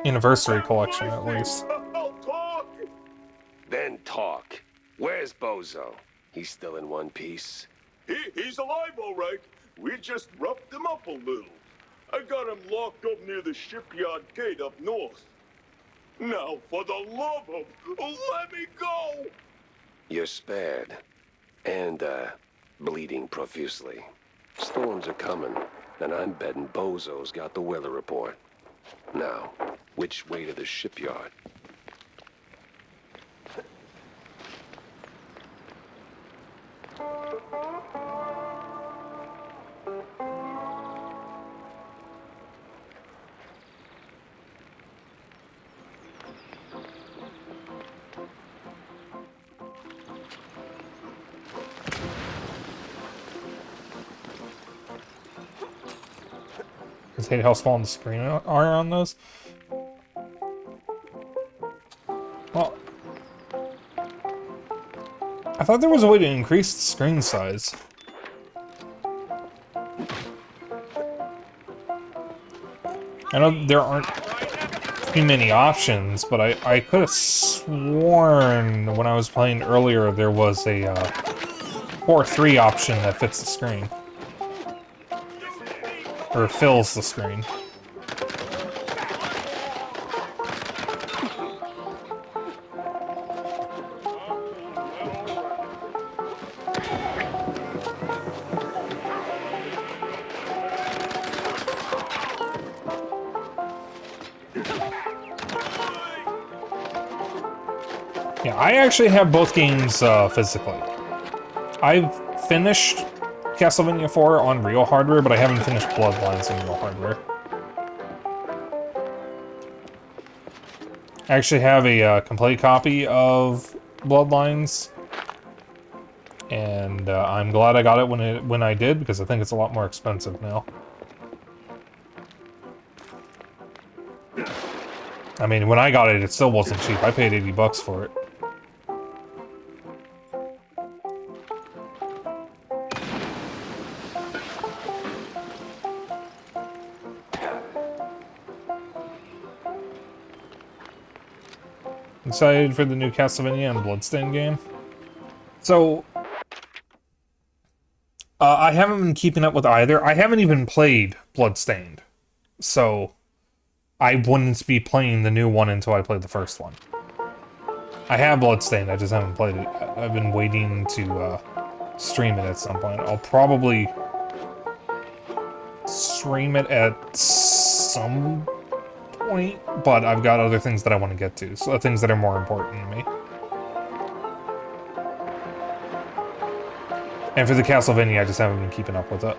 Anniversary Collection, at least. Then talk. Where's Bozo? He's still in one piece? He's alive, all right. We just roughed him up a little. I got him locked up near the shipyard gate up north. Now, for the love of, let me go! You're spared. And, bleeding profusely. Storms are coming, and I'm betting Bozo's got the weather report. Now, which way to the shipyard? Just hate how small the screen are on those. Well, I thought there was a way to increase the screen size. I know there aren't too many options, but I could have sworn when I was playing earlier there was a 4-3 option that fits the screen. Or fills the screen. Yeah, I actually have both games physically. I've finished Castlevania 4 on real hardware, but I haven't finished Bloodlines on real hardware. I actually have a complete copy of Bloodlines, and I'm glad I got it when I did, because I think it's a lot more expensive now. I mean, when I got it, it still wasn't cheap. I paid $80 for it. Excited for the new Castlevania and Bloodstained game. So, I haven't been keeping up with either. I haven't even played Bloodstained. So, I wouldn't be playing the new one until I played the first one. I have Bloodstained, I just haven't played it. I've been waiting to stream it at some point. I'll probably stream it at some point, but I've got other things that I want to get to, so things that are more important to me. And for the Castlevania, I just haven't been keeping up with it.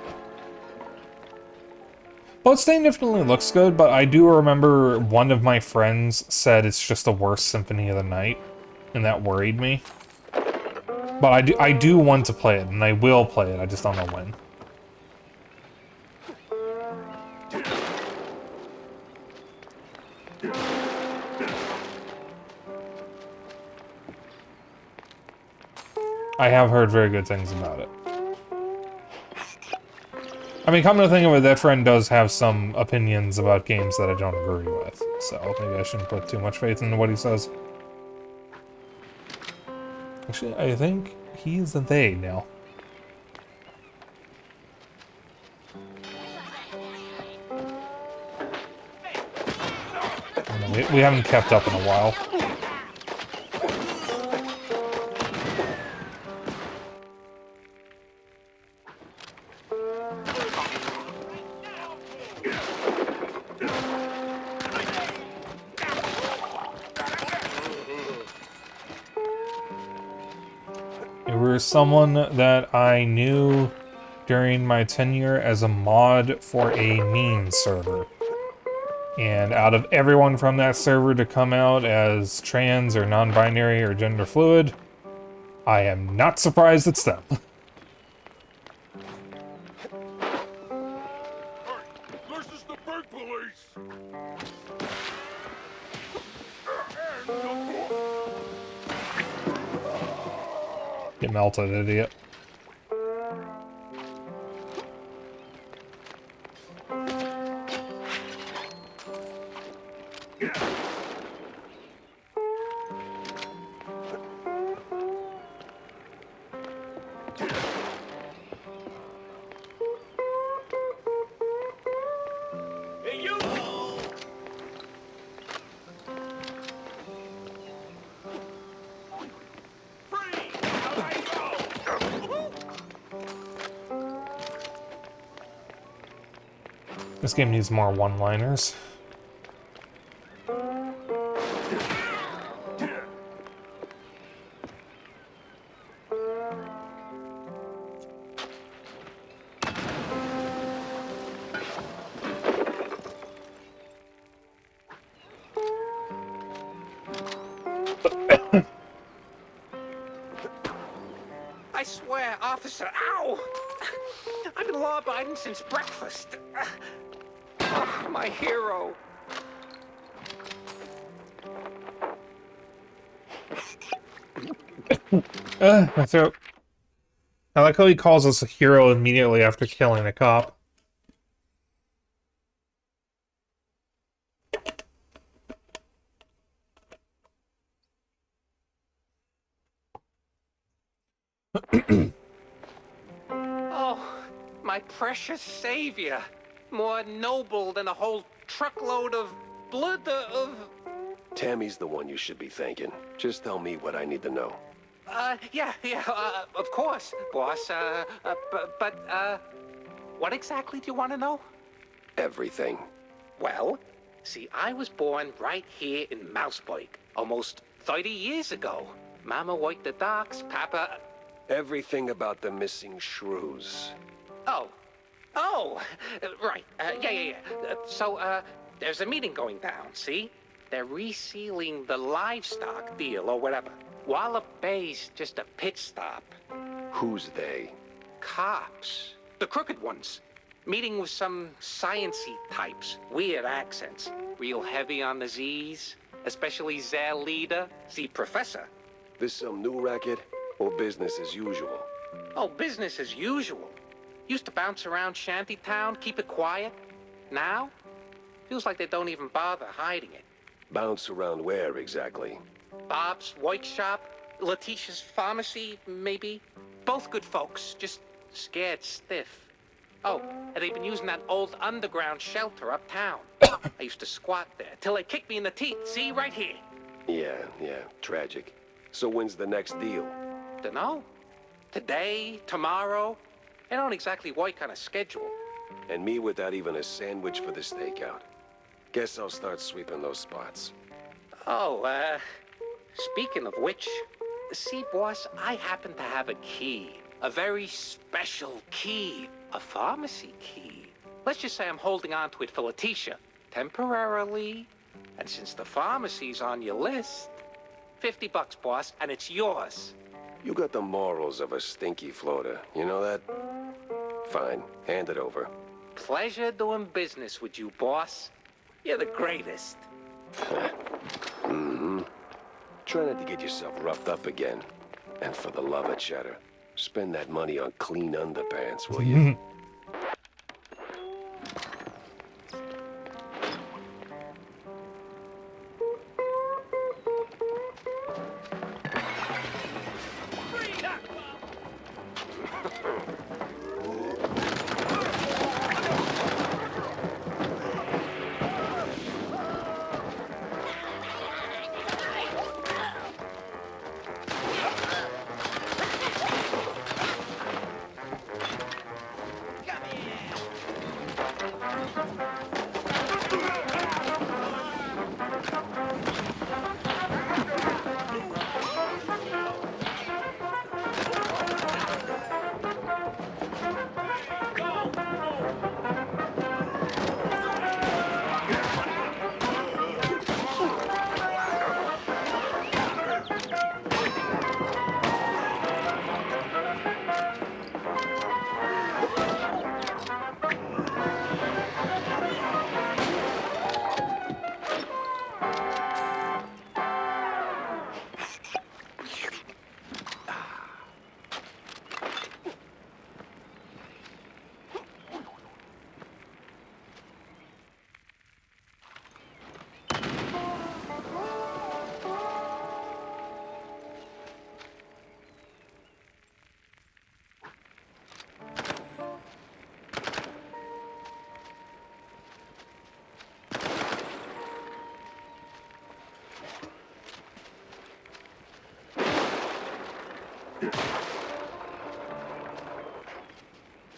Bloodstained definitely looks good, but I do remember one of my friends said it's just the worst Symphony of the Night, and that worried me. But I do want to play it, and I will play it, I just don't know when. I have heard very good things about it. I mean, come to think of it, that friend does have some opinions about games that I don't agree with, so maybe I shouldn't put too much faith into what he says. Actually, I think he's a they now. I don't know, we haven't kept up in a while. Someone that I knew during my tenure as a mod for a meme server. And out of everyone from that server to come out as trans or non-binary or gender fluid, I am not surprised it's them. This is the bird police! Get melted, idiot. Hey, you! This game needs more one-liners. I swear, officer, ow! I've been law-abiding since breakfast. Oh, my hero. My throat. I like how he calls us a hero immediately after killing a cop. Oh, my precious savior. More noble than a whole truckload of blood of... Tammy's the one you should be thanking. Just tell me what I need to know. Yeah, of course, boss. What exactly do you want to know? Everything. Well, see, I was born right here in RogueSpyke, almost 30 years ago. Mama worked the docks, Papa... Everything about the missing shrews. Oh, right. Yeah. So, there's a meeting going down, see? They're resealing the livestock deal or whatever. Wallop Bay's just a pit stop. Who's they? Cops. The crooked ones. Meeting with some science-y types. Weird accents. Real heavy on the Z's. Especially their leader, the professor. This some new racket or business as usual? Oh, business as usual. Used to bounce around shantytown, keep it quiet. Now, feels like they don't even bother hiding it. Bounce around where exactly? Bob's workshop, Letitia's pharmacy, maybe. Both good folks, just scared stiff. Oh, and they've been using that old underground shelter uptown. I used to squat there till they kicked me in the teeth. See, right here. Yeah, tragic. So when's the next deal? Dunno. Today, tomorrow. They don't exactly work on a schedule. And me without even a sandwich for the stakeout. Guess I'll start sweeping those spots. Oh, speaking of which, see, boss, I happen to have a key. A very special key. A pharmacy key. Let's just say I'm holding on to it for Letitia. Temporarily. And since the pharmacy's on your list, $50, boss, and it's yours. You got the morals of a stinky floater, you know that? Fine, hand it over. Pleasure doing business with you, boss. You're the greatest. Mm-hmm. Try not to get yourself roughed up again. And for the love of cheddar, spend that money on clean underpants, will you?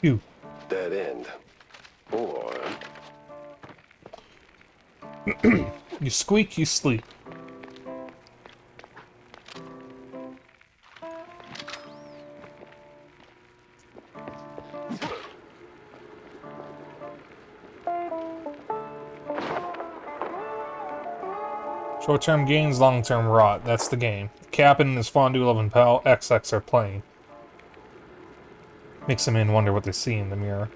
You. Dead end. Or... You squeak, you sleep. Short-term gains, long-term rot. That's the game. Captain and his fondue-loving pal XX are playing. Makes the man wonder what they see in the mirror.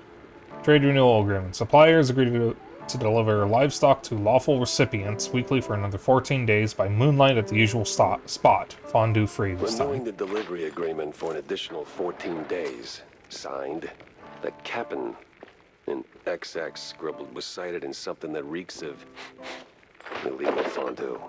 Trade renewal agreement. Suppliers agree to deliver livestock to lawful recipients weekly for another 14 days by moonlight at the usual spot. Fondue free this Renewing time. the delivery agreement for an additional 14 days. Signed, the captain. And XX scribbled was cited in something that reeks of illegal fondue.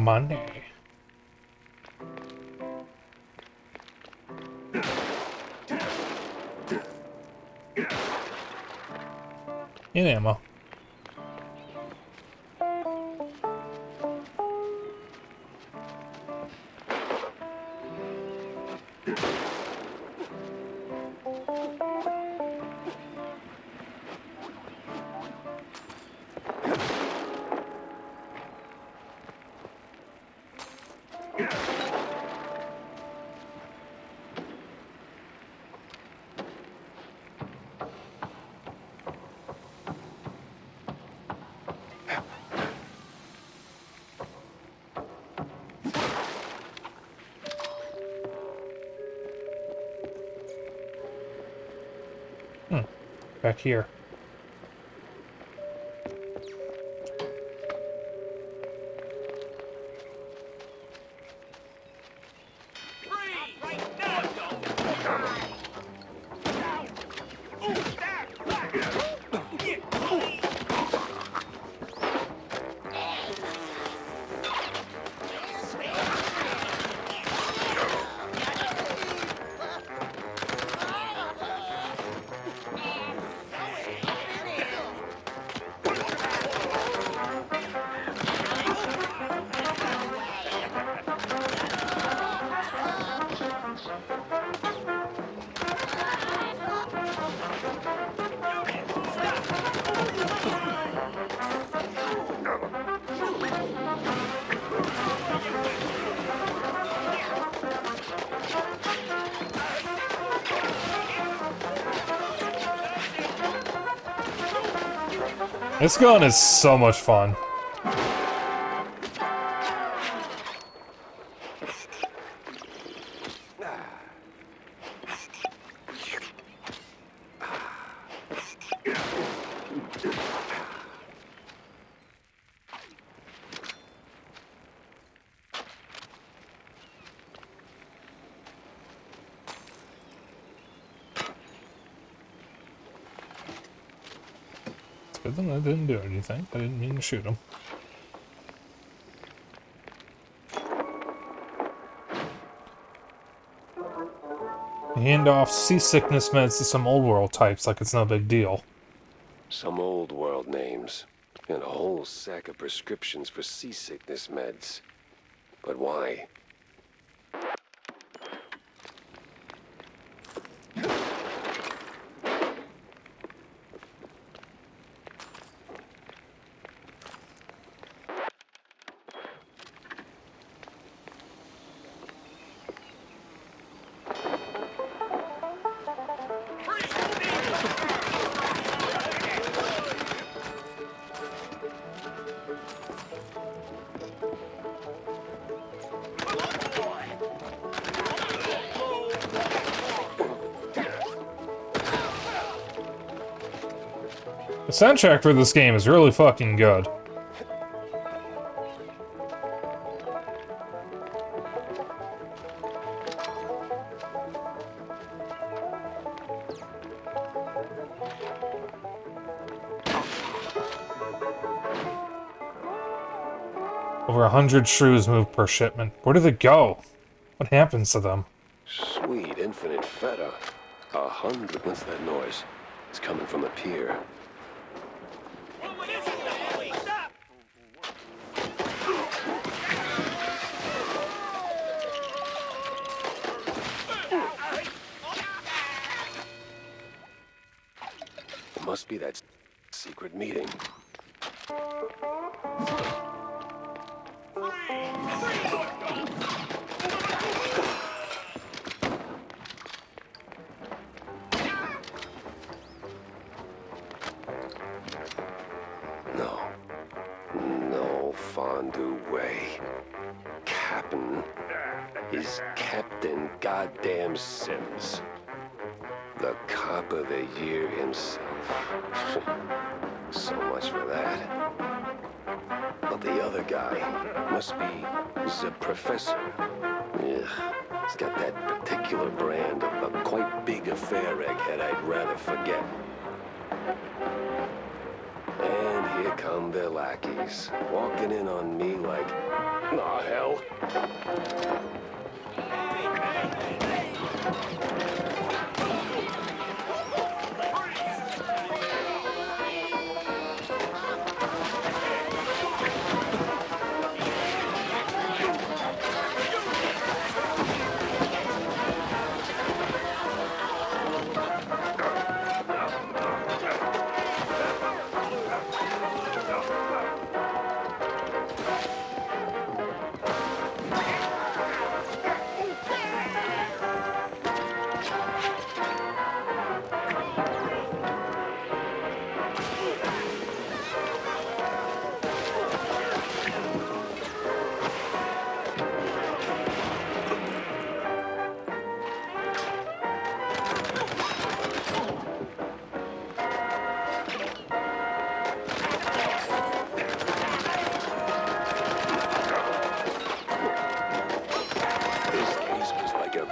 Money. In ammo. Back here. This gun is so much fun. Good thing I didn't do anything. I didn't mean to shoot him. Hand off seasickness meds to some old world types like it's no big deal. Some old world names, and a whole sack of prescriptions for seasickness meds. But why? The soundtrack for this game is really fucking good. Over 100 shrews move per shipment. Where do they go? What happens to them? Sweet infinite feta. 100. What's that noise? It's coming from a pier. It must be that secret meeting. No fondue way. Captain is Captain Goddamn Sims. The cop of the year himself. So much for that. But the other guy must be the professor. Ugh, he's got that particular brand of a quite big affair egghead I'd rather forget. And here come their lackeys, walking in on me like Aw, hell.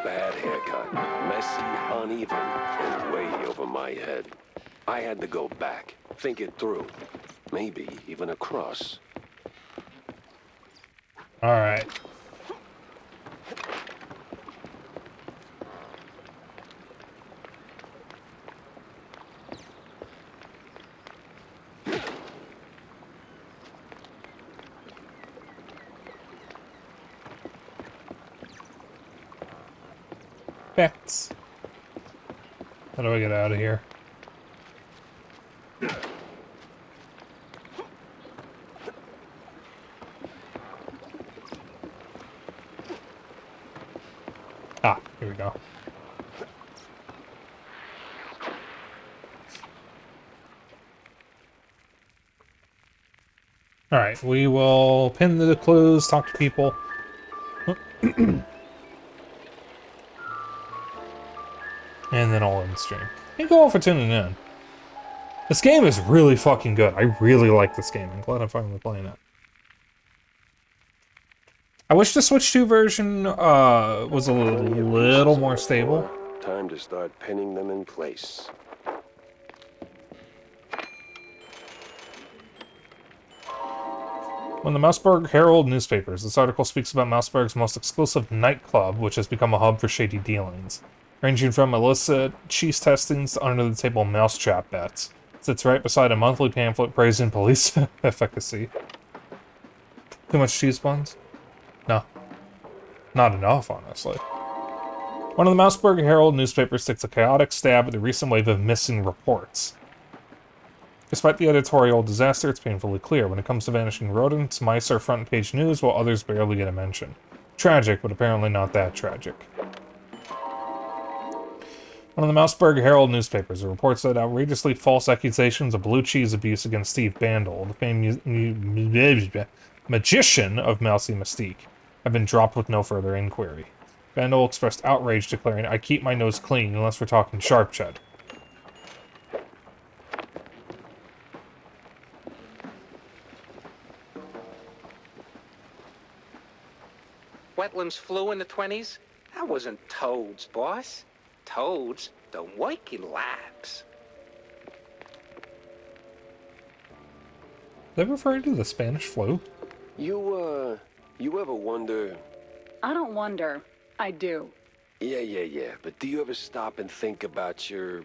Bad haircut. Messy, uneven, and way over my head. I had to go back, think it through. Maybe even across. Alright. Facts. How do I get out of here? Ah, here we go. Alright, we will pin the clues, talk to people. And then I'll end the stream. Thank you all for tuning in. This game is really fucking good. I really like this game. I'm glad I'm finally playing it. I wish the Switch 2 version was a little more stable. Time to start pinning them in place. When the Mouseburg Herald newspapers, this article speaks about Mouseburg's most exclusive nightclub, which has become a hub for shady dealings. Ranging from illicit cheese testings to under-the-table mousetrap bets. It sits right beside a monthly pamphlet praising police efficacy. Too much cheese buns? No. Not enough, honestly. One of the Mouseburg Herald newspapers takes a chaotic stab at the recent wave of missing reports. Despite the editorial disaster, it's painfully clear. When it comes to vanishing rodents, mice are front-page news, while others barely get a mention. Tragic, but apparently not that tragic. One of the Mouseburg Herald newspapers reports that outrageously false accusations of blue cheese abuse against Steve Bandel, the famed magician of Mousy Mystique, have been dropped with no further inquiry. Bandel expressed outrage, declaring, "I keep my nose clean unless we're talking sharp cheddar." Wetlands flu in the 20s? That wasn't toads, boss. Toads don't work in labs. Are they referring to the Spanish flu? You ever wonder... I don't wonder. I do. Yeah. But do you ever stop and think about your,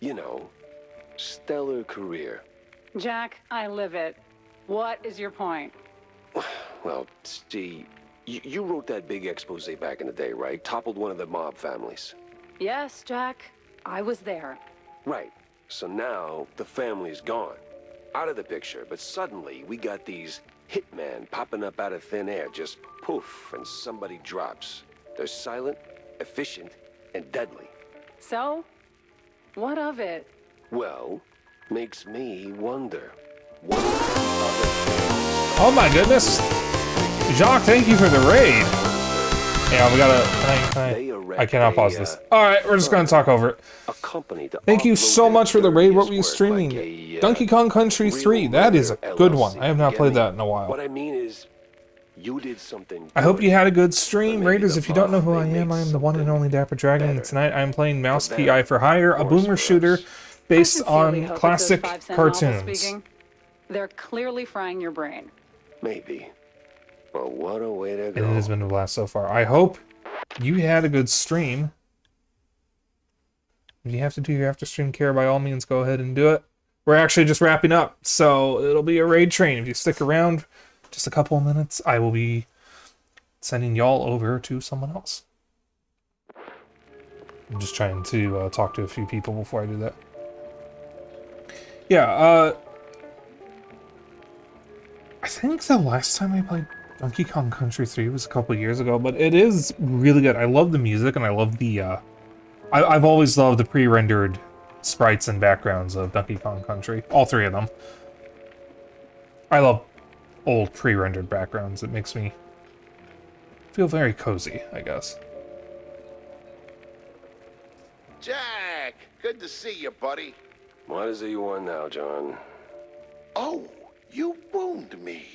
you know, stellar career? Jack, I live it. What is your point? Well, see, you wrote that big expose back in the day, right? Toppled one of the mob families. Yes, Jack. I was there. Right. So now the family's gone. Out of the picture, but suddenly we got these hitmen popping up out of thin air, just poof, and somebody drops. They're silent, efficient, and deadly. So? What of it? Well, makes me wonder. What Oh my goodness! Jacques, thank you for the raid! Yeah, we gotta... I cannot pause this. Alright, we're just gonna talk over it. Thank you so much for the raid. What were you streaming? Donkey Kong Country 3. That is a good one. I have not played that in a while. What I mean is, you did something. I hope you had a good stream. Raiders, if you don't know who I am the one and only Dapper Dragon. And tonight I'm playing Mouse PI for Hire, a boomer shooter based on classic cartoons. They're clearly frying your brain. Maybe. Well, what a way to And go. it has been a blast so far. I hope you had a good stream. If you have to do your after stream care, by all means, go ahead and do it. We're actually just wrapping up, so it'll be a raid train. If you stick around just a couple of minutes, I will be sending y'all over to someone else. I'm just trying to talk to a few people before I do that. Yeah, I think the last time I played Donkey Kong Country 3 was a couple years ago, but it is really good. I love the music, and I love the, I've always loved the pre-rendered sprites and backgrounds of Donkey Kong Country. All three of them. I love old pre-rendered backgrounds. It makes me feel very cozy, I guess. Jack, good to see you, buddy. What is it you want now, John? Oh, you wound me.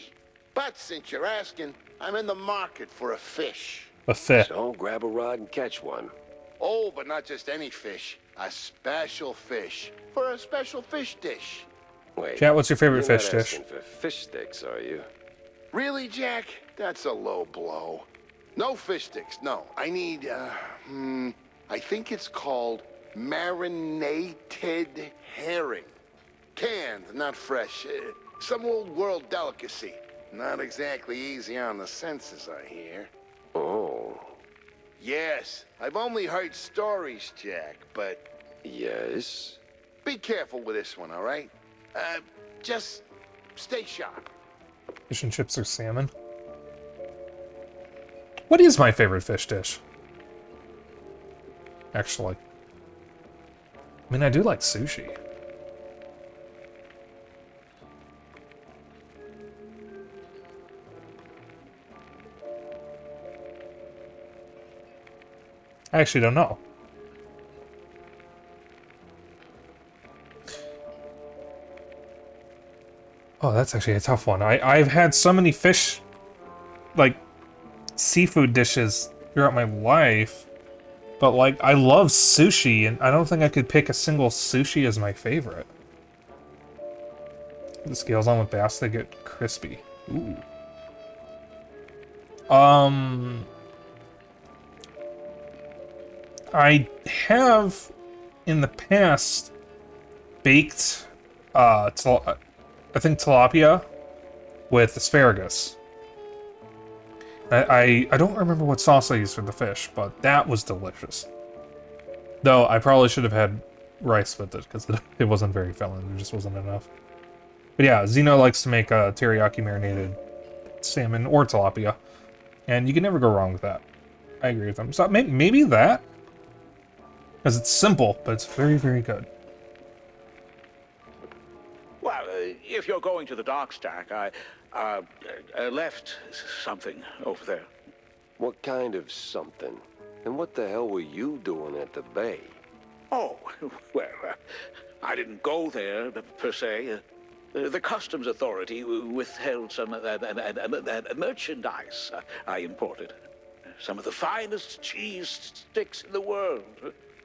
But since you're asking, I'm in the market for a fish. A fish. So grab a rod and catch one. Oh, but not just any fish. A special fish. For a special fish dish. Wait. Chat, what's your favorite you're fish not dish? asking for fish sticks, are you? Really, Jack? That's a low blow. No fish sticks, no. I need, I think it's called marinated herring. Canned, not fresh. Some old world delicacy. Not exactly easy on the senses, I hear. Oh. Yes, I've only heard stories, Jack, but... Yes? Be careful with this one, all right? Just stay sharp. Fish and chips or salmon? What is my favorite fish dish? Actually. I mean, I do like sushi. I actually don't know. Oh, that's actually a tough one. I've had so many fish, like, seafood dishes throughout my life. But, like, I love sushi, and I don't think I could pick a single sushi as my favorite. The scales on with bass, they get crispy. Ooh. I have, in the past, baked, I think tilapia with asparagus. I don't remember what sauce I used for the fish, but that was delicious. Though, I probably should have had rice with it, because it wasn't very filling, there just wasn't enough. But yeah, Zeno likes to make a teriyaki marinated salmon or tilapia, and you can never go wrong with that. I agree with them. So maybe that? Because it's simple, but it's very, very good. Well, if you're going to the docks, Jack, I left something over there. What kind of something? And what the hell were you doing at the bay? Oh, well, I didn't go there, per se. The customs authority withheld some merchandise I imported. Some of the finest cheese sticks in the world.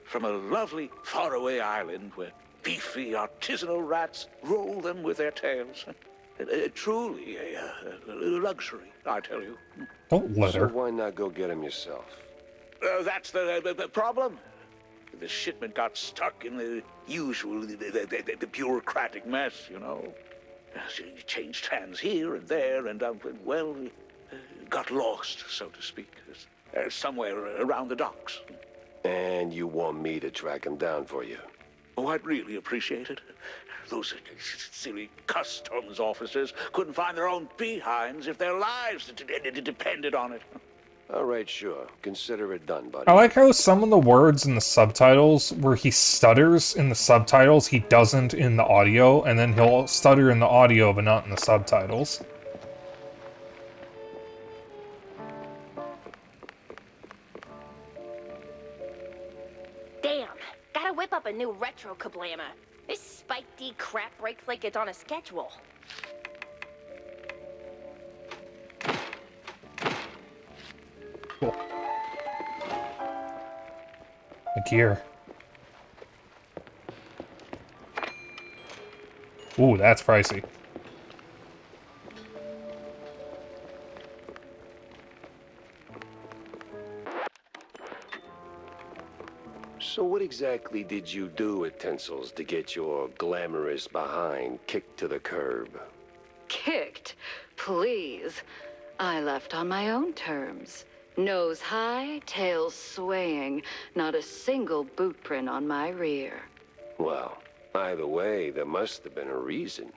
From a lovely faraway island where beefy artisanal rats roll them with their tails. Truly a luxury, I tell you. Don't let her. So why not go get him yourself? That's the problem. The shipment got stuck in the usual, the bureaucratic mess, you know. It changed hands here and there, and, well, got lost, so to speak, somewhere around the docks. And you want me to track him down for you? Oh, I'd really appreciate it. Those silly customs officers couldn't find their own behinds if their lives depended on it. All right, sure. Consider it done, buddy. I like how some of the words in the subtitles, where he stutters in the subtitles, he doesn't in the audio, and then he'll stutter in the audio, but not in the subtitles. Damn, gotta whip up a new retro kablama. This Spike D crap breaks like it's on a schedule. Cool. A gear. Ooh, that's pricey. exactly did you do at Tinsel's to get your glamorous behind kicked to the curb? Kicked? Please. I left on my own terms. Nose high, tail swaying, not a single boot print on my rear. Well, either way, there must have been a reason.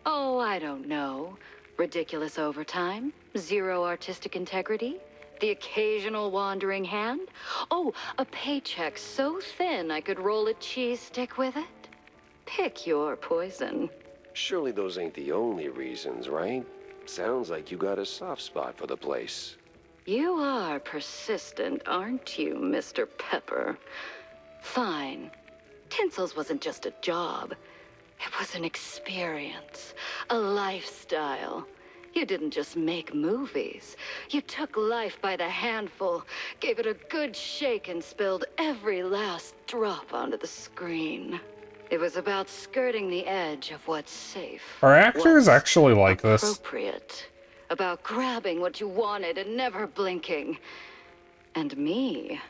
Oh, I don't know. Ridiculous overtime, zero artistic integrity, the occasional wandering hand. Oh, a paycheck so thin I could roll a cheese stick with it. Pick your poison. Surely those ain't the only reasons, right? Sounds like you got a soft spot for the place. You are persistent, aren't you, Mr. Pepper? Fine. Tinsel's wasn't just a job. It was an experience, a lifestyle. You didn't just make movies. You took life by the handful, gave it a good shake, and spilled every last drop onto the screen. It was about skirting the edge of what's safe. Are actors actually like this? Appropriate. About grabbing what you wanted and never blinking. And me,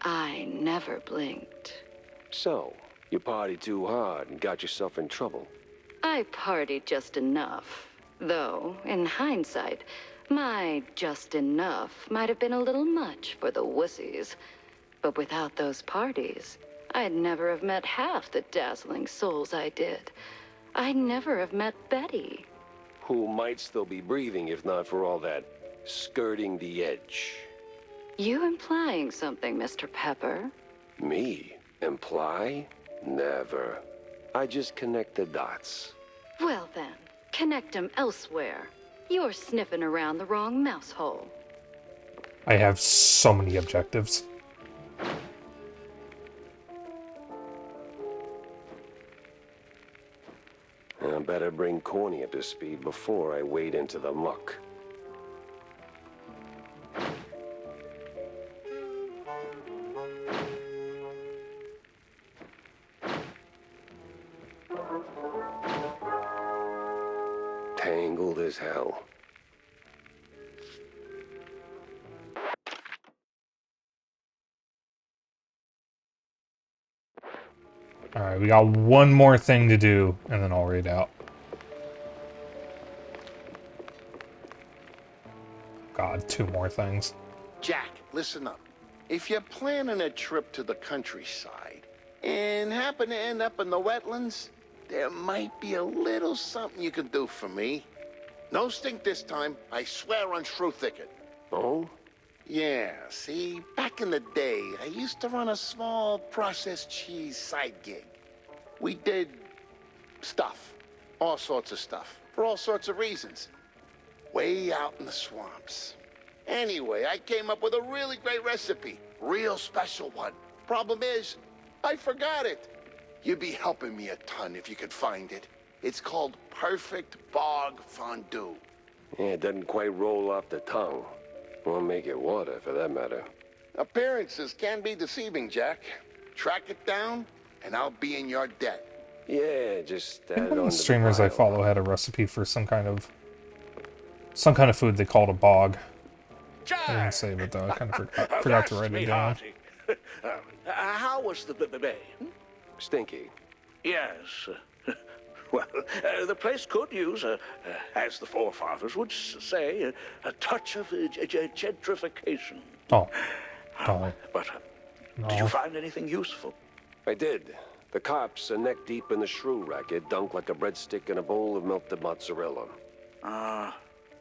I never blinked. So, you partied too hard and got yourself in trouble. I partied just enough. Though, in hindsight, my just enough might have been a little much for the wussies. But without those parties, I'd never have met half the dazzling souls I did. I'd never have met Betty. Who might still be breathing if not for all that skirting the edge. You implying something, Mr. Pepper? Me? Imply? Never. I just connect the dots. Well then, connect them elsewhere. You're sniffing around the wrong mouse hole. I have so many objectives. I better bring Corny up to speed before I wade into the muck. Tangled as hell. Alright, we got one more thing to do, and then I'll read out. God, two more things. Jack, listen up. If you're planning a trip to the countryside and happen to end up in the wetlands, there might be a little something you can do for me. No stink this time, I swear on Shrew Thicket. Oh? Yeah, see, back in the day, I used to run a small processed cheese side gig. We did stuff, all sorts of stuff, for all sorts of reasons. Way out in the swamps. Anyway, I came up with a really great recipe, real special one. Problem is, I forgot it. You'd be helping me a ton if you could find it. It's called Perfect Bog Fondue. Yeah, it doesn't quite roll off the tongue. Or make it water, for that matter. Appearances can be deceiving, Jack. Track it down, and I'll be in your debt. Yeah, just I add think it one on of the to streamers I pile. follow had a recipe for some kind of food they called a bog. I didn't save it though. I kind of forgot to write it down. How was the bay? Stinky. Yes. Well, the place could use, as the forefathers would say, a touch of gentrification. Oh. Oh. But No. did you find anything useful? I did. The cops are neck deep in the shrew racket, dunked like a breadstick in a bowl of melted mozzarella. Ah,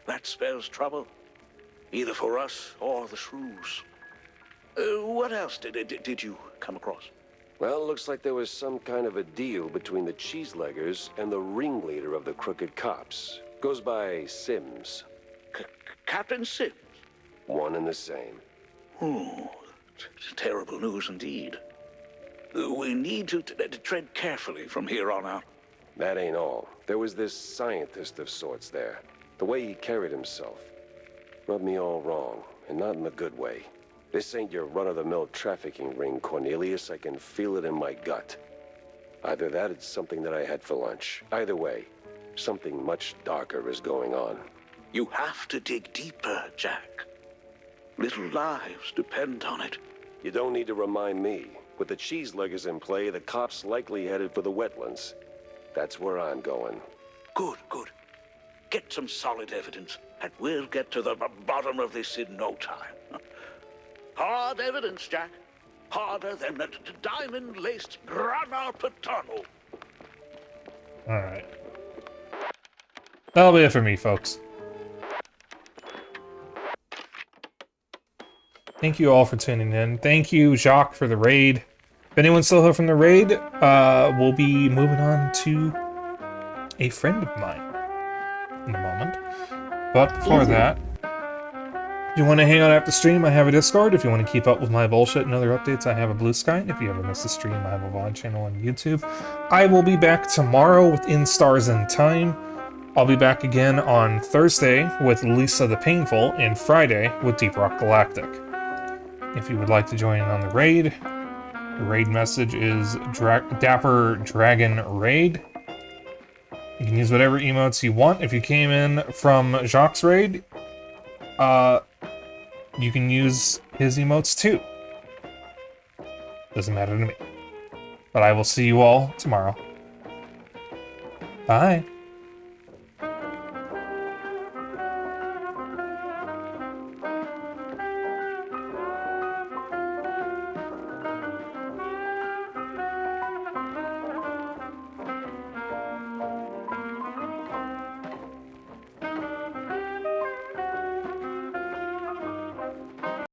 that spells trouble. Either for us or the shrews. What else did you come across? Well, looks like there was some kind of a deal between the cheeseleggers and the ringleader of the crooked cops. Goes by Sims. Captain Sims? One and the same. Oh, terrible news indeed. We need to tread carefully from here on out. That ain't all. There was this scientist of sorts there. The way he carried himself rubbed me all wrong, and not in the good way. This ain't your run-of-the-mill trafficking ring, Cornelius. I can feel it in my gut. Either that or it's something that I had for lunch. Either way, something much darker is going on. You have to dig deeper, Jack. Little lives depend on it. You don't need to remind me. With the cheese leggers in play, the cops likely headed for the wetlands. That's where I'm going. Good, good. Get some solid evidence, and we'll get to the bottom of this in no time. Hard evidence, Jack. Harder than a diamond-laced grana padano. Alright. That'll be it for me, folks. Thank you all for tuning in. Thank you, Jacques, for the raid. If anyone's still here from the raid, we'll be moving on to a friend of mine in a moment. But before that, if you want to hang out after stream, I have a Discord. If you want to keep up with my bullshit and other updates, I have a Blue Sky. And if you ever miss a stream, I have a VOD channel on YouTube. I will be back tomorrow with In Stars in Time. I'll be back again on Thursday with Lisa the Painful, and Friday with Deep Rock Galactic. If you would like to join in on the raid message is Dapper Dragon Raid. You can use whatever emotes you want. If you came in from Jacques' raid, you can use his emotes too. Doesn't matter to me. But I will see you all tomorrow. Bye.